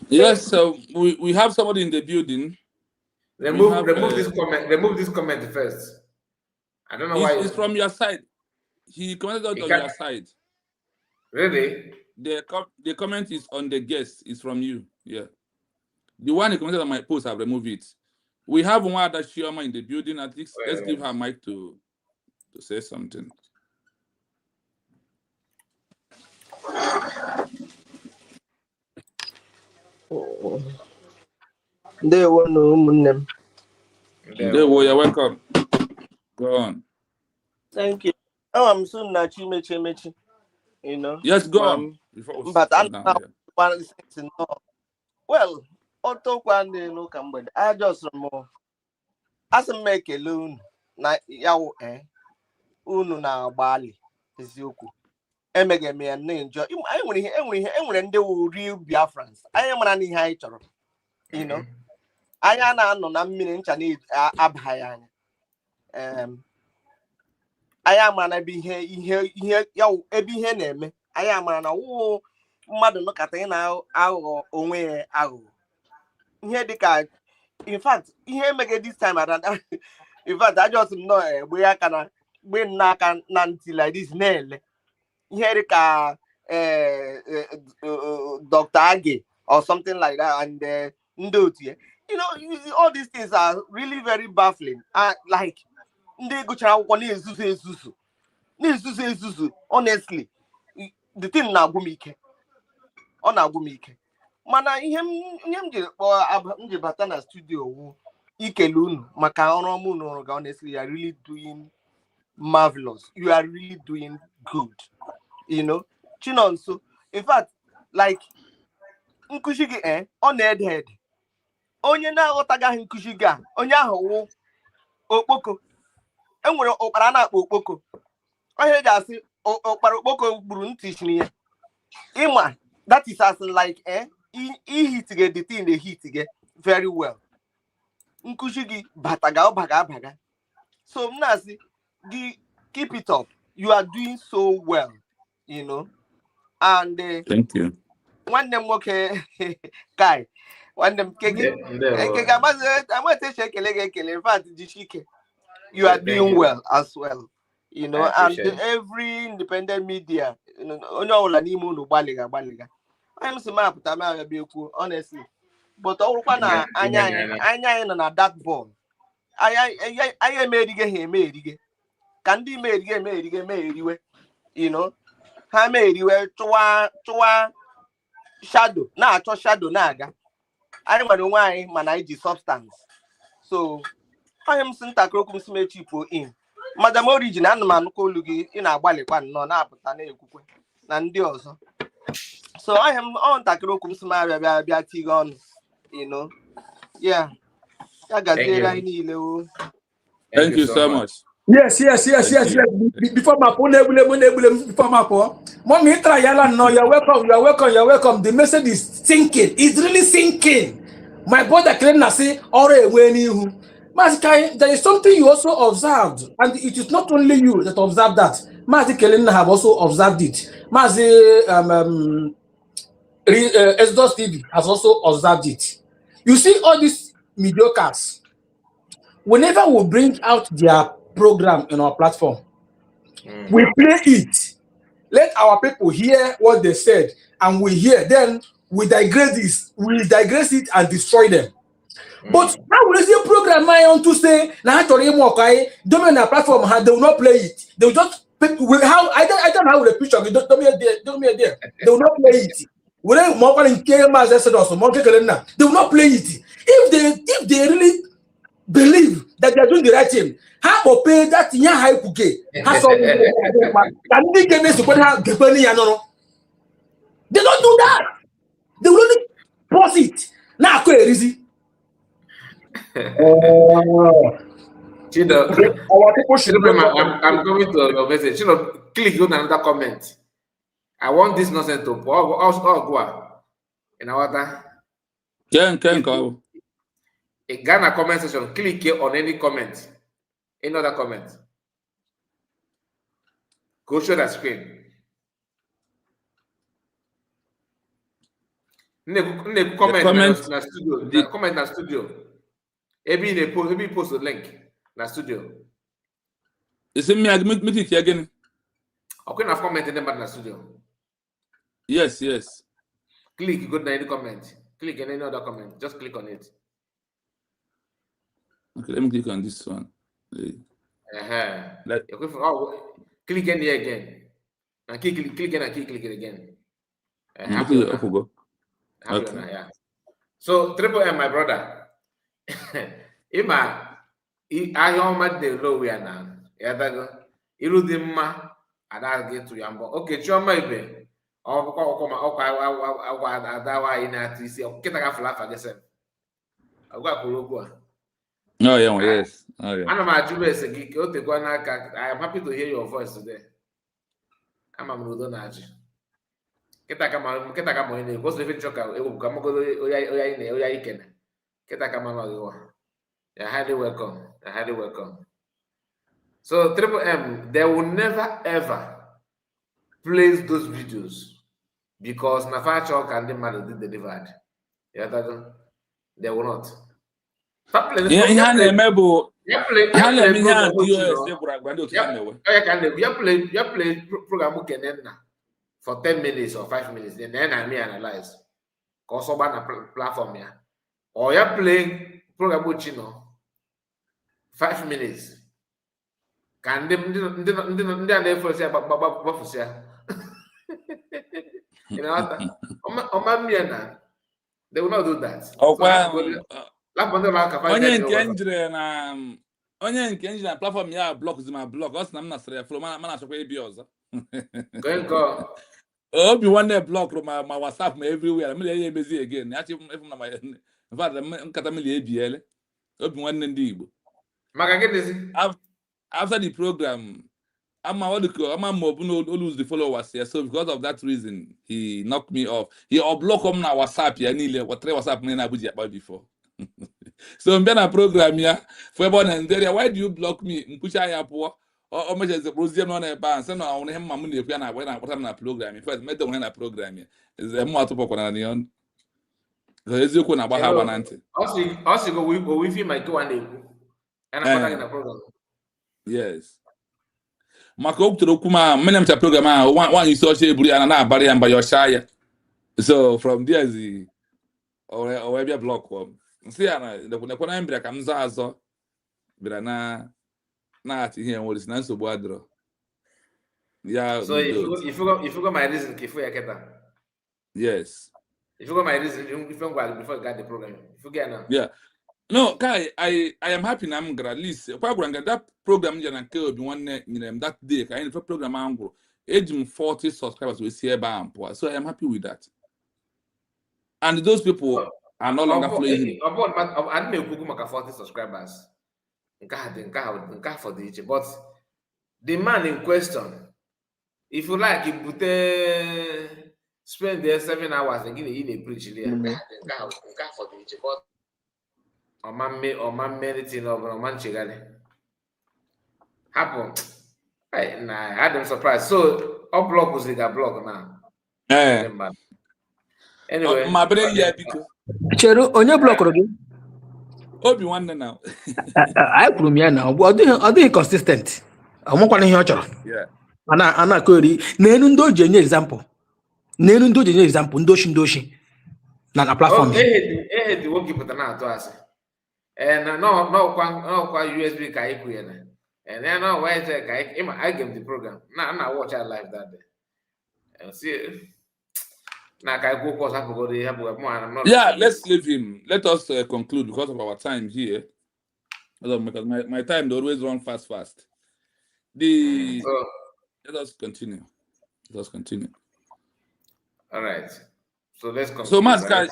Yes, so we have somebody in the building. Remove this comment. Remove this comment first. I don't know why. It's from your side. He commented on your side. Really? The comment is on the guest. It's from you. Yeah. The one he commented on my post, I've removed it. We have one other Shioma in the building. At least let's give her a mic to say something. You're welcome. Go on. Thank you. Oh, I'm so not Mechi. You know. Yes, go on. But I'm not one to know. Well, Otto Kwande no come, I just more. As a make a loon, na yaw unu na Bali is yoku. Emega me and enjoy. I when they will real Biafrans. I am running high, you know. I am no na meaning Chinese abhayan. I am an be here, yo, ebi here name. I am an mother look at now our own hour. Here the guy. In fact, here make this time in fact, I just know where can I when I can nanti like this nail. Here the Dr. Age or something like that, and Ndoti. You know, all these things are really very baffling. Like they go to one honestly, the thing now gumike. On a gumike. Mana him batana studio Ikelun, Makaono, honestly, you are really doing marvelous. You are really doing good. You know, Chinonso. In fact, like Nkushigi on head. Onye na-aghọtagaghị nkuzi gị a, onye ahụ wụ okpoko. Enwere ụkpara na-akpọ okpoko. Onye eji asị ụkpara okpoko gburu ntị shiri ya. Ịma, that is as like he hit the thing they hit very well. Nkuzi gị bataga ọbaga. So Mnazi, keep it up. You are doing so well, you know. And thank you. One them okay, guy. One them keke. In fact, you are doing well as well, you know. And every independent media, you know, I'm honestly. But all anya na dark ball. I made it. Candy made it, you know. Ha made it to shadow. Na to shadow naga. I don't why man I substance. So I am Santa Crocum Smechi pro in. Madam Origin and man Kolugi in a Balipan non apatane Nandioso. So I am on Takrokum Smara Biatigon, you know. Yeah. Thank you so much. Yes. Before my phone, before my phone, Mommy Trayala, no, you're welcome. The message is sinking. It's really sinking. My brother claimed to say, when you. Mazikai, there is something you also observed, and it is not only you that observed that. Mazi Kelena have also observed it. Mazi Exodus TV has also observed it. You see all these mediocres. Whenever we bring out their program in our platform, we play it. Let our people hear what they said, and we hear. Then we digress it and destroy them. But how will you see a program on Tuesday? Now, dominant platform, they will not play it. They will just how I don't know how the picture. Don't me there. They will not play it. They will not play it. If they really believe that they are doing the right thing, how will pay that in high cookie? They don't do that. They will only pause it. Now, easy. Chido, I'm going to your message. Chido, click on another comment. I want this nonsense to go in our Can go. A Ghana comment section. Click here on any comment. Any other comment. Go show that screen. Comment na studio. Comment na studio. Maybe post the link na studio. Is it me? I meet it here again. Okay, na comment in the na studio. Yes. Click, go to any comment. Click on any other comment. Just click on it. Okay, let me click on this one. Click in here again. And click it again. Okay. Yeah. So Triple M, my brother. Ima I almost the low we are now. Yadago. Irudima ada get to Yambo. Okay, Choma ibe. Adawa in at least. Kita flaff again. Yes. I am happy to hear your voice today. I'm a Mudonaji. Kita kama ini, bos living choka. Kamu oya iken. Kita kama mago. You're highly welcome. So Triple M, they will never ever place those videos because Nafacho and the man did delivered. Yeah, they will not. Stop playing. You play program for 10 minutes or 5 minutes, then I may analyze. Cause on a platform here. Or you play program 5 minutes. Can them for say you know, they will not do that. Oh, so well, onye nke njire na platform ya block zima block ọ sị na m nasịrị ya folo mana achọkwa ịbịa ọzọ obi nwanne block ma WhatsApp ma everywhere m ya emezi again ya chi efu na nkata m ebiele obi nwanne ndị Igbo maka gịnịzi after the program ama mobu no lose the followers here, so because of that reason he knocked me off. He block na WhatsApp ya niile whatever WhatsApp me na Abuja about before. So I'm na program ya for Nigeria. Why do you block me? Mpucha ya po o me je program no na ba say no awon him mamu na ekwu na what na program. First me dem na program ya. Is mo atopoko na nion. So eziokwu na agba ha agba na ntị. O si go we feel my go and ekwu. And na program. Yes. Maka okutoro kuma menem cha program a one isi oche eburu ya na abari ya mba yo ya. So from there the or bia block wo. Nsi ya na nekwa na mbira ka m za azọ bira na ati ihe nwere na nsogbu adro. Yeah. So if you go my reason if you get yes. If you go my reason if you go before you got the program. If you get now. Yeah. No, Kai, I am happy na I'm at least. That program na nke obi nwanne nyere that day ka any program angro age 40 subscribers we see eba ampo. So I am happy with that. And those people are no longer following him. I didn't know maka 40 subscribers. Nka for the each, but the man in question, if you like, he put spend there 7 hours and give a preach there. Nka for the each, but or man meditating or man chegale. Happen. I had them surprised. So up block was the block now. Anyway, my brain yeah because Cheru onye block gị. Obi nwanne now. I kwuru m ya na ọ dịghị consistent. Ọmụkwana ihe ọ chọrọ. Yeah. Ana akọri n'elu ndị o ji enye example. N'elu ndị o ji enye example ndị oshi na platform. The work you put na atụ asị. And no kwa USB ka ikwu ya na. And then no why check I give the program. Na watch it live that day. And see yeah, let's leave him. Let us conclude because of our time here. Because my time they always run fast. Let us continue. All right. So let's conclude. So Mas, guys,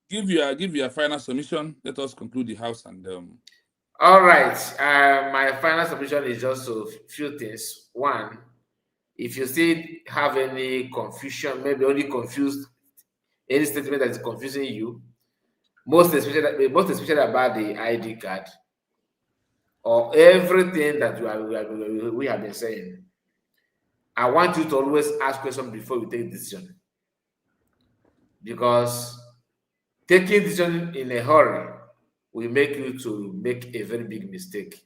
give you a final submission. Let us conclude the house and all right. My final submission is just a few things. One, if you still have any confusion, maybe only confused any statement that is confusing you, most especially about the ID card or everything that we have been saying, I want you to always ask questions before you take decision. Because taking decision in a hurry will make you to make a very big mistake.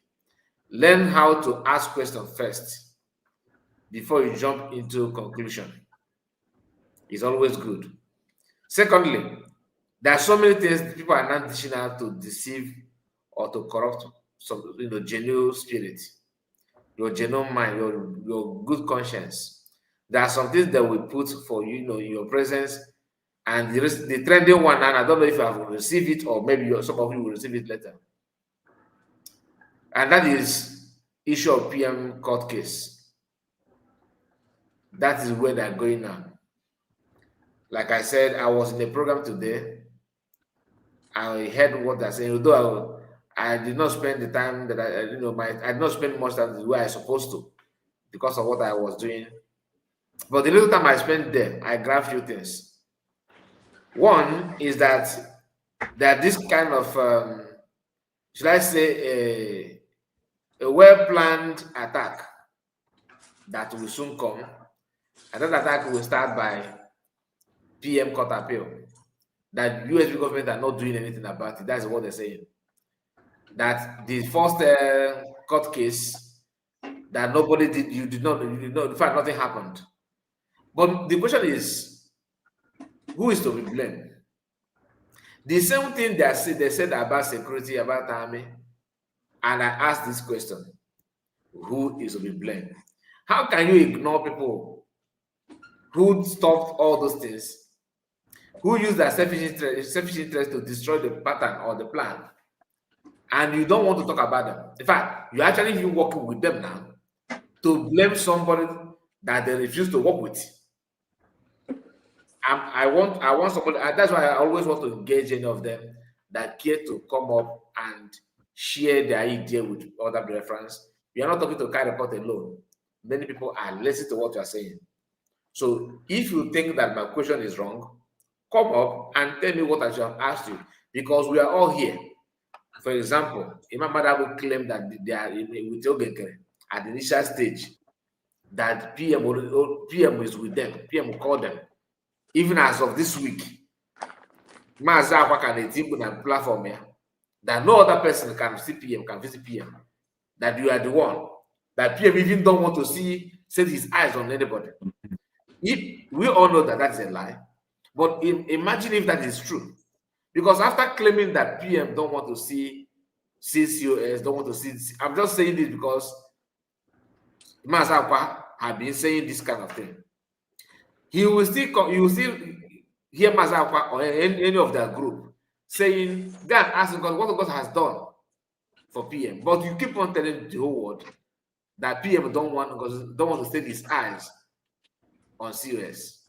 Learn how to ask questions first before you jump into conclusion. It's always good. Secondly, there are so many things people are not teaching how to deceive or to corrupt some genuine spirit, your genuine mind, your good conscience. There are some things that we put for you, in your presence, and the trending one, and I don't know if you have received it or maybe some of you will receive it later. And that is issue of PM court case. That is where they're going now. Like I said, I was in a program today. I heard what they're saying, although I did not spend the time that I did not spend much time the way I supposed to because of what I was doing. But the little time I spent there, I grabbed a few things. One is that this kind of, should I say, a well-planned attack that will soon come. And that attack will start by PM court appeal. That USB government are not doing anything about it. That's what they're saying. That the first court case that nobody did, you did not, in fact, nothing happened. But the question is, who is to be blamed? The same thing they said about security, about army, and I asked this question: who is to be blamed? How can you ignore people who stopped all those things, who used their selfish interest to destroy the pattern or the plan, and you don't want to talk about them. In fact, you're actually even working with them now to blame somebody that they refuse to work with. I want somebody, and that's why I always want to engage any of them that care to come up and share their idea with other reference. We are not talking to carry report alone. Many people are listening to what you are saying. So if you think that my question is wrong, come up and tell me what I should have asked you, because we are all here. For example, Imam Madabu claimed that they are with Ogekere at the initial stage, that PM is with them, PM will call them. Even as of this week, Maza Akwaka platform here, that no other person can see PM, can visit PM, that you are the one, that PM even don't want to set his eyes on anybody. If we all know that that's a lie, but imagine if that is true. Because after claiming that PM don't want to see CCOS, don't want to see, I'm just saying this because Maza Akwa have been saying this kind of thing. You will still hear Maza Akwa or any of their group saying, God asking God what God has done for PM. But you keep on telling the whole world that PM don't want to set his eyes on COS.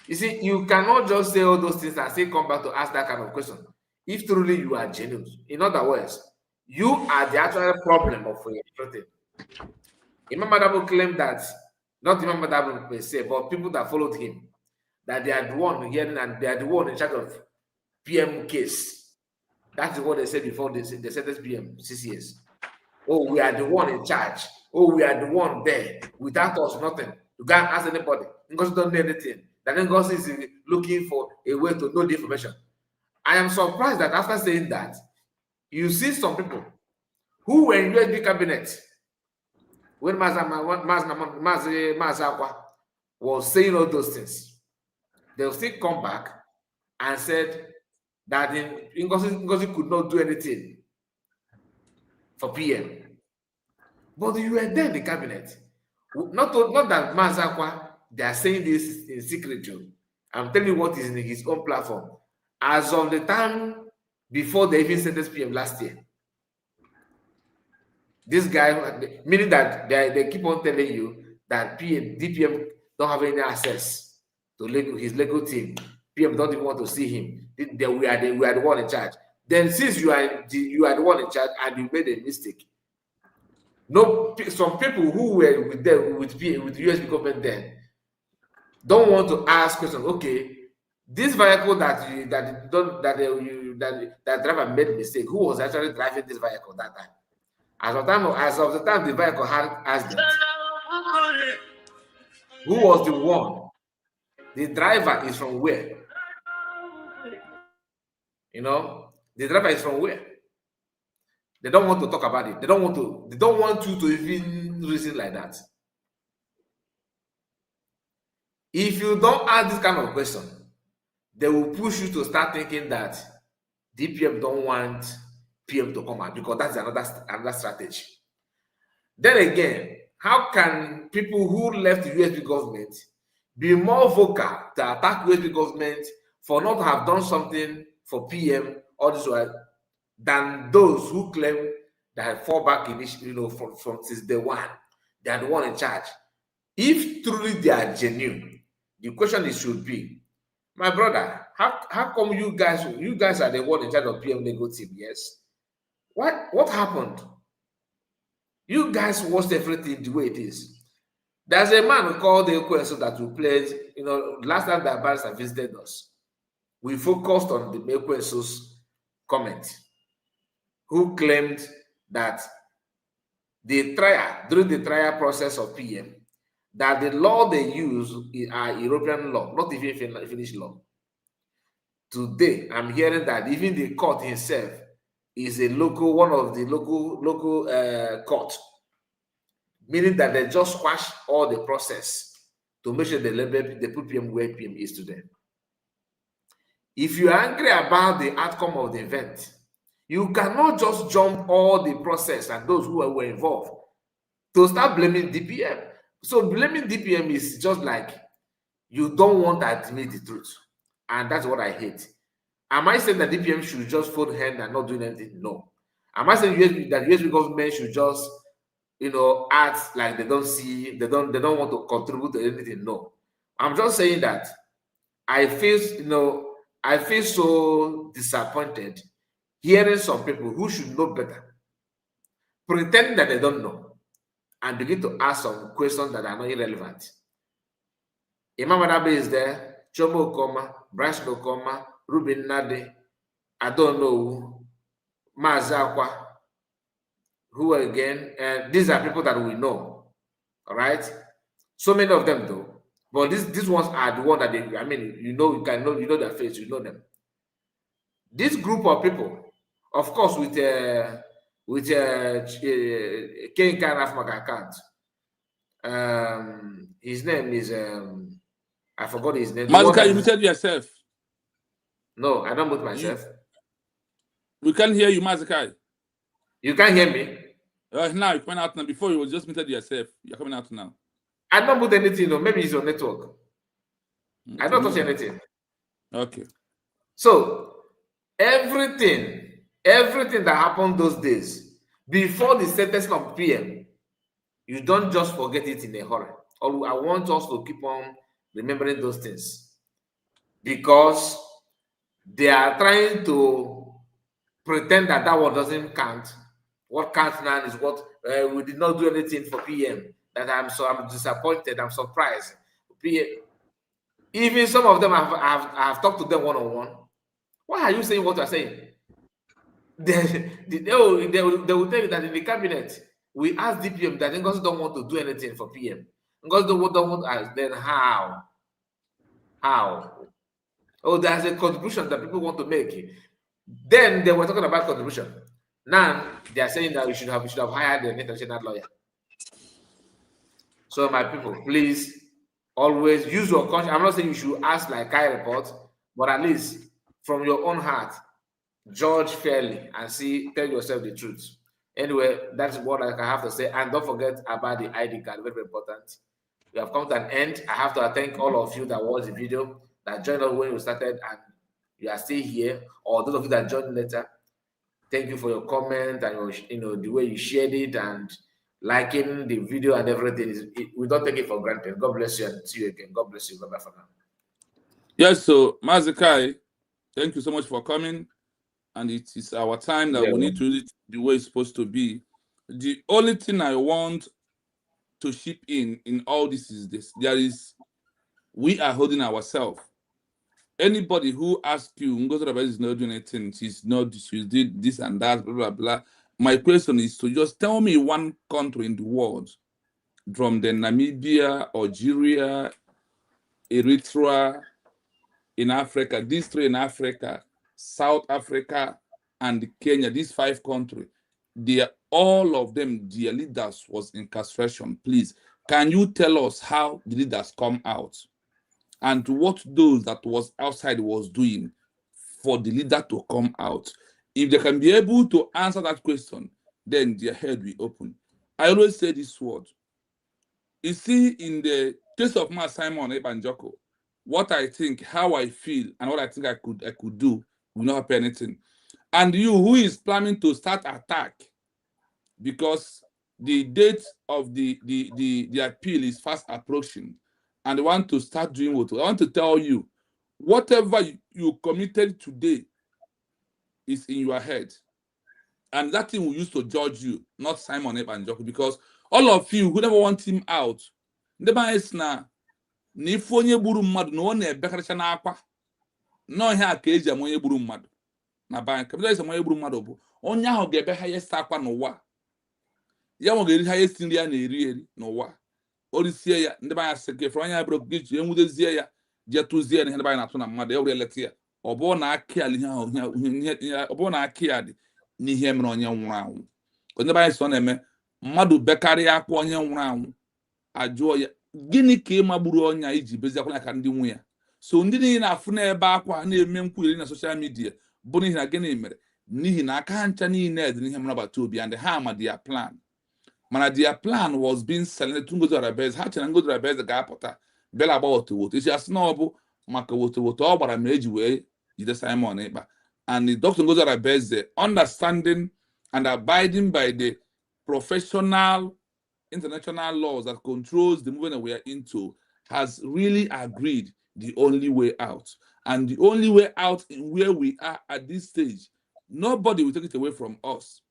You see, you cannot just say all those things and still come back to ask that kind of question. If truly you are genuine, in other words, you are the actual problem of everything. Imam Madabu claimed that, not Imam Madabu per se, but people that followed him, that they are the one hearing and they are the one in charge of PM case. That's what they said before they said this PM, CCS. Oh, we are the one in charge. Oh, we are the one there. Without us, nothing. You can't ask anybody. Because you don't know anything. That then God is looking for a way to know the information. I am surprised that after saying that, you see some people who were in USB cabinet when Mazakwa was saying all those things. They'll still come back and said that Ngozi could not do anything for PM. But you were there in the cabinet. Not that Mazakwa, they are saying this in secret. I'm telling you what is in his own platform. As of the time before they even sentenced PM last year, this guy, meaning that they keep on telling you that DPM don't have any access to his legal team. PM don't even want to see him. We are the one in charge. Then since you are the one in charge and you made a mistake, no, some people who were with them with the USB government then don't want to ask questions. Okay, this vehicle that driver made mistake. Who was actually driving this vehicle that time? As of the time the vehicle had accident, who was the one? The driver is from where? The driver is from where? They don't want to talk about it. They don't want you to even reason like that. If you don't ask this kind of question, they will push you to start thinking that DPM don't want PM to come out because that's another strategy. Then again, how can people who left the USB government be more vocal to attack USB government for not to have done something for PM or this way than those who claim that fall back initially, from since day one, they are the one in charge? If truly they are genuine, the question should be, my brother, how come you guys are the one in charge of PM legal team? Yes. What happened? You guys watched everything the way it is. There's a man called the Ekwensu that we played, last time that barrister visited us. We focused on the Ekwensu's comment, who claimed that during the trial process of PM, that the law they use are European law, not even Finnish law. Today, I'm hearing that even the court itself is one of the local court, meaning that they just squash all the process to make sure they put PM where PM is today. If you're angry about the outcome of the event, you cannot just jump all the process and those who were involved to start blaming DPM. So blaming DPM is just like you don't want to admit the truth. And that's what I hate. Am I saying that DPM should just fold hand and not do anything? No. Am I saying that US government should just, act like they don't see, they don't want to contribute to anything? No. I'm just saying that I feel so disappointed hearing some people who should know better pretend that they don't know and begin to ask some questions that are not irrelevant. Imam Adabe is there, Chomo Okoma, Bryce Okoma, Ruben Nade, I don't know, Mazakwa, who again, and these are people that we know, all right? So many of them though, but these ones are the one that they, you know their face, you know them. This group of people, of course, with Ken Afmak account, his name is I forgot his name. Mazika, you muted yourself. No, I don't mute myself. We can't hear you, Mazika. You can't hear me? Now you're coming out now. Before you was just muted yourself. You're coming out now. I don't mute anything, no. Maybe it's your network. I don't touch anything. Okay. So everything that happened those days before the sentencing of PM, you don't just forget it in a hurry. I want us to keep on remembering those things because they are trying to pretend that one doesn't count. What counts now is what we did not do anything for PM. That I'm disappointed. I'm surprised. PM, even some of them I've talked to them one-on-one. Why are you saying what you're saying? They will tell you that in the cabinet we asked DPM that Ngozi don't want to do anything for PM. Ngozi don't want. Then how? Oh, there's a contribution that people want to make. Then they were talking about contribution. Now they are saying that we should have hired an international lawyer. So my people, please always use your conscience. I'm not saying you should ask like I report, but at least from your own heart, judge fairly and tell yourself the truth. Anyway, that's what I have to say. And don't forget about the ID card, very, very important. We have come to an end. I have to thank all of you that watched the video, that joined us when we started, and you are still here, or those of you that joined later. Thank you for your comment and the way you shared it and liking the video and everything. We don't take it for granted. God bless you and see you again. God bless you. Bye-bye for now. Yes, so Mazikai, thank you so much for coming. And it is our time that we need to do it the way it's supposed to be. The only thing I want to ship in all this is this. We are holding ourselves. Anybody who asks you, Ngozi Rabbi is not doing anything, she did this and that, blah, blah, blah. My question is to just tell me one country in the world, from the Namibia, Algeria, Eritrea, in Africa, these three in Africa, South Africa, and Kenya, these 5 countries, all of them, their leaders was incarceration. Please, can you tell us how the leaders come out and what those that was outside was doing for the leader to come out? If they can be able to answer that question, then their head will open. I always say this word. You see, in the case of Ma Simon Ebanjoko, what I think, how I feel, and what I think I could do will not happen anything. And you who is planning to start attack because the date of the appeal is fast approaching and want to start doing what I want to tell you, whatever you committed today is in your head. And that thing will use to judge you, not Simon Ebanjoko, because all of you who never want him out, never is na if onye gburu mmadụ na ọ na-ebekarịcha n'akwa nọ ihe a ka eji ama onye gburu mmadụ na bank ka ezi onye gburu mmadụ bụ onye ahụ ga-ebe highest akwa n'ụwa ya nwe ga-eri highest nri ya na-eri n'ụwa orisie ya ndị banya sị gị fọrọ anya bụrụ gị ji enwudezie ya je tụzie na ihe ndị banya na-atụ na mmadụ ya were eleta ya ọ bụrụ na akị ala ihe ahụ ọ bụrụ na akị ya dị n'ihe mere onye nwụrụ anwụ onye banya sị ọ na-eme mmadụ bekarịa akwa onye nwụrụ anwụ ajụọ ya gịnị ka ịmagburu ọnya iji bezi akwa ka ndị nwe ya so ndị niile na-afụ n'ebe akwa na-eme nkwugheri na soshal midia bụ n'ihi na gịnị mere n'ihi na aka ha ncha niile dị n'ihe mrabata obi and ha ma their plan mana their plan was being selected to Ngozi Rabez. Ha chere Ngozi Rabez ga-apụta bịala agba wotowoto isi asị na ọ bụ maka wotowoto ọ gbara ma eji wee jide Simon Ekpa and Dr. Ngozi Rabez understanding and abiding by the professional international laws that controls the movement that we are into, has really agreed the only way out. And the only way out in where we are at this stage, nobody will take it away from us.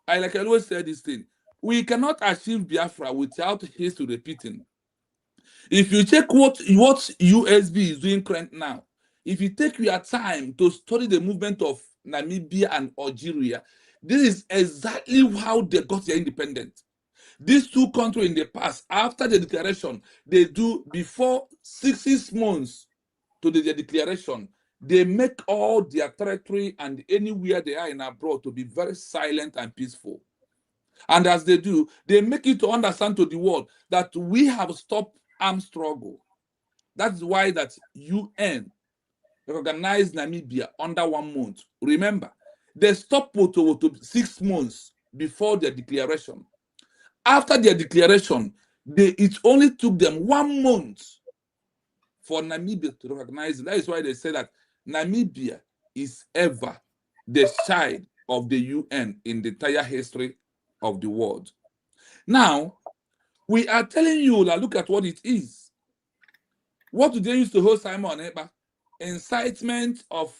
I always say this thing, we cannot achieve Biafra without history repeating. If you check what USB is doing right now, if you take your time to study the movement of Namibia and Algeria, this is exactly how they got their independence. These two countries in the past, after the declaration, they do before 6 months to the declaration, they make all their territory and anywhere they are in abroad to be very silent and peaceful. And as they do, they make it to understand to the world that we have stopped armed struggle. That's why that UN recognized Namibia under 1 month. Remember, they stopped to 6 months before their declaration. After their declaration, it only took them 1 month for Namibia to recognize it. That is why they say that Namibia is ever the child of the UN in the entire history of the world. Now, we are telling you that look at what it is. What do they use to hold Simon Ekpa? Incitement of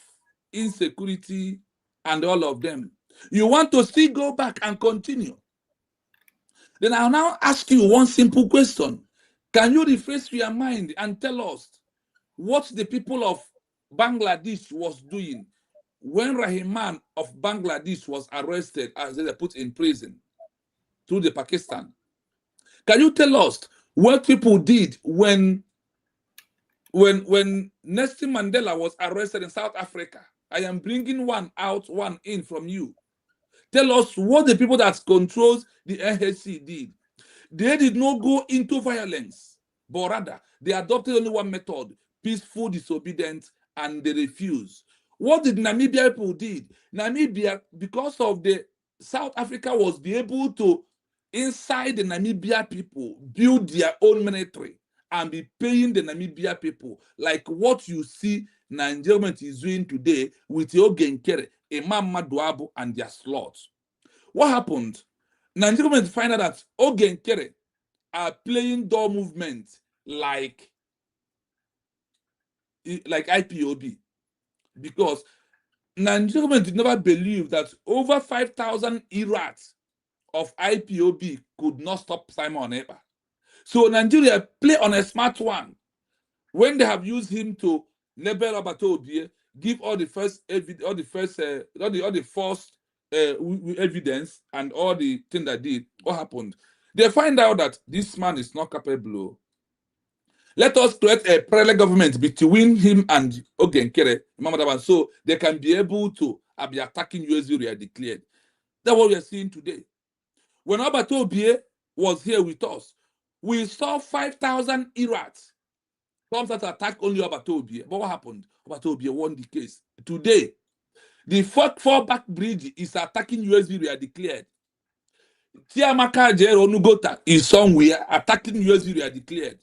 insecurity and all of them. You want to still go back and continue? Then I'll now ask you one simple question. Can you rephrase your mind and tell us what the people of Bangladesh was doing when Rahman of Bangladesh was arrested, as they were put in prison through the Pakistan? Can you tell us what people did when Nelson Mandela was arrested in South Africa? I am bringing one out, one in from you. Tell us what the people that controls the NHC did. They did not go into violence, but rather they adopted only one method: peaceful disobedience, and they refused. What did Namibia people did? Namibia, because of the South Africa was be able to, inside the Namibia people, build their own military and be paying the Namibia people like what you see Nigeria is doing today with Ogenkere, Imam Maduabu, and their slots. What happened? Nigeria find out that Ogenkere are playing door movement like IPOB, because Nigeria did never believe that over 5,000 irats of IPOB could not stop Simon Ekpa. So Nigeria play on a smart one. When they have used him to label Robert Obie, give all the first evidence and all the thing that did, what happened? They find out that this man is not capable. Let us create a parallel government between him and Ogenkere, so they can be able to be attacking USU they are declared. That's what we are seeing today. When Robert Obie was here with us, we saw 5,000 irats. Some that attack only Obatobi. But what happened? Obatobi won the case. Today, the fallback bridge is attacking USB we are declared. Tiamaka Jero Nugota is somewhere attacking USB we are declared.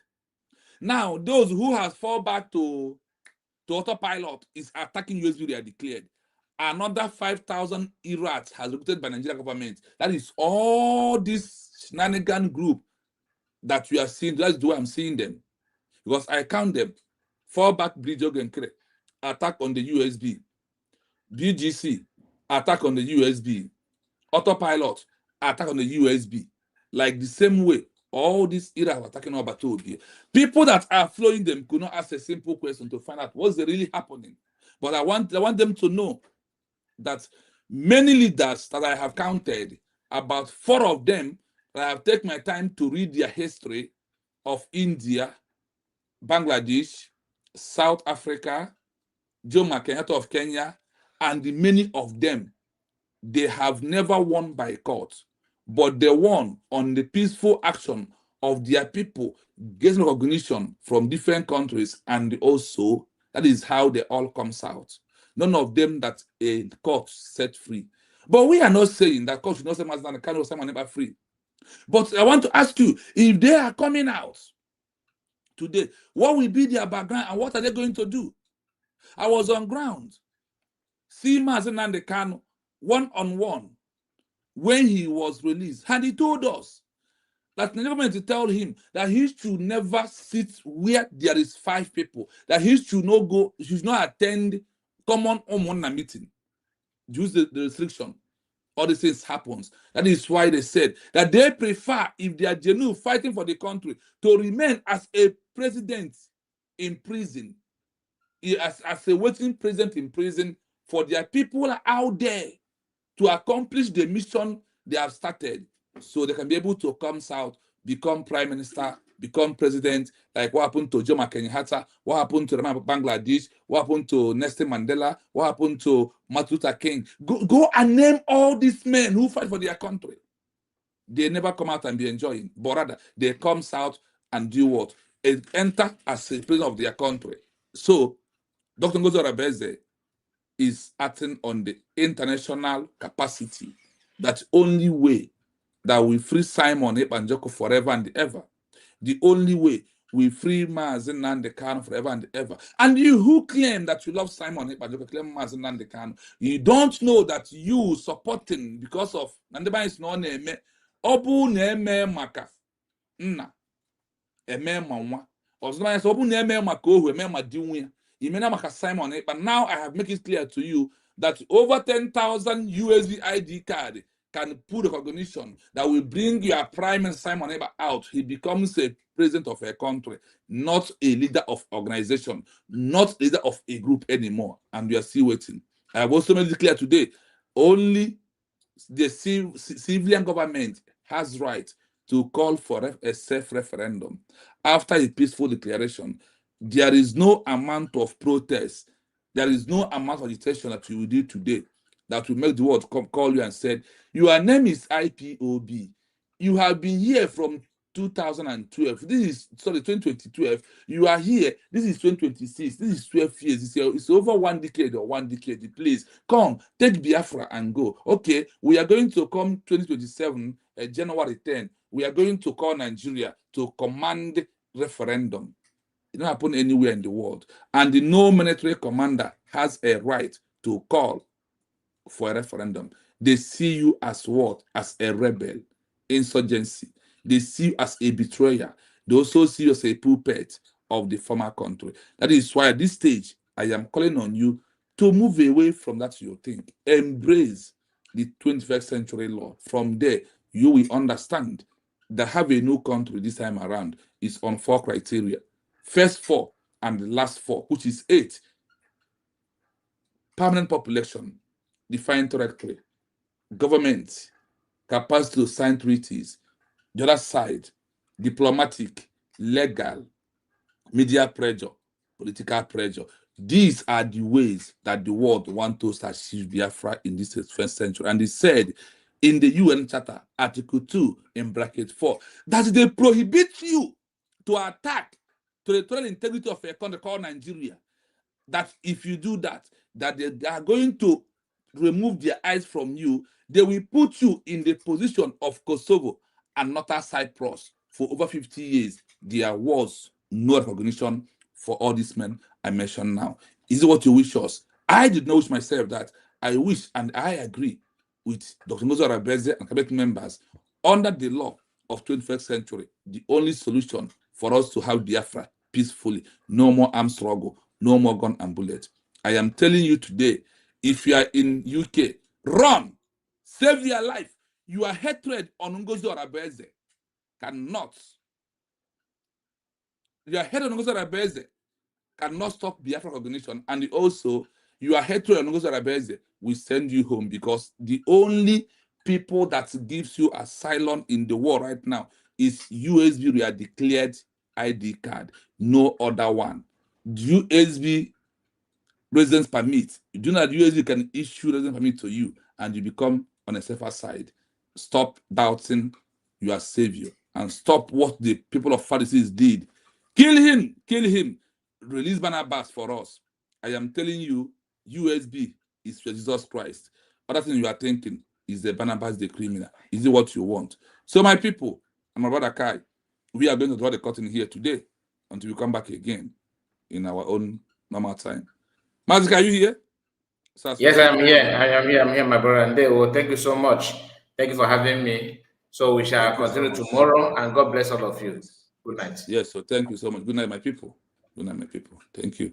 Now, those who has fall back to autopilot is attacking USB we are declared. Another 5,000 irats has recruited by Nigerian government. That is all this shenanigan group that we are seeing. That's the way I'm seeing them. Because I count them: fallback bridge Ogenkere, attack on the USB, BGC, attack on the USB, autopilot, attack on the USB. Like the same way, all these era are attacking about Obie. People that are following them could not ask a simple question to find out what's really happening. But I want them to know that many leaders that I have counted, about 4 of them, I have taken my time to read their history of India, Bangladesh, South Africa, Jomo Kenyatta of Kenya, and many of them, they have never won by court, but they won on the peaceful action of their people getting recognition from different countries, and also that is how they all comes out. None of them that a court set free. But we are not saying that court should not say Mazda can someone never free. But I want to ask you, if they are coming out today, what will be their background and what are they going to do? I was on ground. See Mazen and the Kano one-on-one when he was released, and he told us that the government tell him that he should never sit where there is 5 people, that he should not go, he should not attend common Omona meeting. Use the restriction. All these things happens. That is why they said that they prefer, if they are genuine fighting for the country, to remain as a president in prison, as a waiting president in prison, for their people out there to accomplish the mission they have started, so they can be able to come south, become prime minister, become president, like what happened to Jomo Kenyatta, what happened to Bangladesh, what happened to Nelson Mandela, what happened to Martin Luther King. Go and name all these men who fight for their country. They never come out and be enjoying, but rather they come south and do what? Enter as a president of their country. So Dr. Ngozi Orebeze is acting on the international capacity. That's only way that we free Simon Ekpanjoko forever and ever. The only way we free Mazen Nnamdi Kanu forever and ever. And you who claim that you love Simon Ekpanjoko, claim Mazen Nnamdi Kanu, you don't know that you supporting because of Nandeba is no name Obu neme maka nna eme manwa. Osman is Obu neme maka ohu eme madiwuya. Simon, but now I have made it clear to you that over 10,000 USB ID card can put recognition that will bring your prime minister Simon Ekpa out. He becomes a president of a country, not a leader of organization, not leader of a group anymore. And we are still waiting. I have also made it clear today, only the civilian government has right to call for a self-referendum after a peaceful declaration. There is no amount of protest, there is no amount of agitation that you will do today that will make the world call you and said, your name is IPOB. You have been here from 2012. This is, sorry, 2012. You are here. This is 2026. This is 12 years. It's over 1 decade or 1 decade. Please come, take Biafra and go. Okay, we are going to come 2027, January 10. We are going to call Nigeria to command referendum. It don't happen anywhere in the world. And no military commander has a right to call for a referendum. They see you as what? As a rebel, insurgency. They see you as a betrayer. They also see you as a puppet of the former country. That is why at this stage, I am calling on you to move away from that you think. Embrace the 21st century law. From there, you will understand that have a new country this time around is on 4 criteria. First 4 and the last 4, which is 8. Permanent population, defined correctly. Government, capacity to sign treaties. The other side, diplomatic, legal, media pressure, political pressure. These are the ways that the world wants to achieve Biafra in this 21st century. And it said in the UN Charter, Article 2, in bracket 4, that they prohibit you to attack territorial integrity of a country called Nigeria. That if you do that, that they are going to remove their eyes from you, they will put you in the position of Kosovo and not Cyprus. For over 50 years, there was no recognition for all these men I mentioned now. Is it what you wish us? I did not wish myself that. I wish and I agree with Dr. Ngozi Orebeze and cabinet members under the law of 21st century, the only solution for us to have Biafra peacefully, no more armed struggle, no more gun and bullet. I am telling you today, if you are in UK, run, save your life. Your hatred on Ngozi Orebeze cannot. Your hatred on Ngozi Orebeze cannot stop Biafra recognition, and also your hatred on Ngozi Orebeze will send you home, because the only people that gives you asylum in the world right now is USB we are declared ID card, no other one. USB residence permit. You do not USB can issue residence permit to you, and you become on a safer side. Stop doubting your savior and stop what the people of Pharisees did. Kill him, kill him. Release Barnabas for us. I am telling you, USB is Jesus Christ. Other thing you are thinking is the Barnabas the criminal. Is it what you want? So my people, and my brother Kai, we are going to draw the curtain here today until we come back again in our own normal time. Mazika, are you here? Yes, I'm here. I am here. I'm here, my brother. And they will thank you so much Thank you for having me. So we shall continue tomorrow, and God bless all of you. Good night. Yes, so thank you so much. Good night, my people. Good night, my people. Thank you.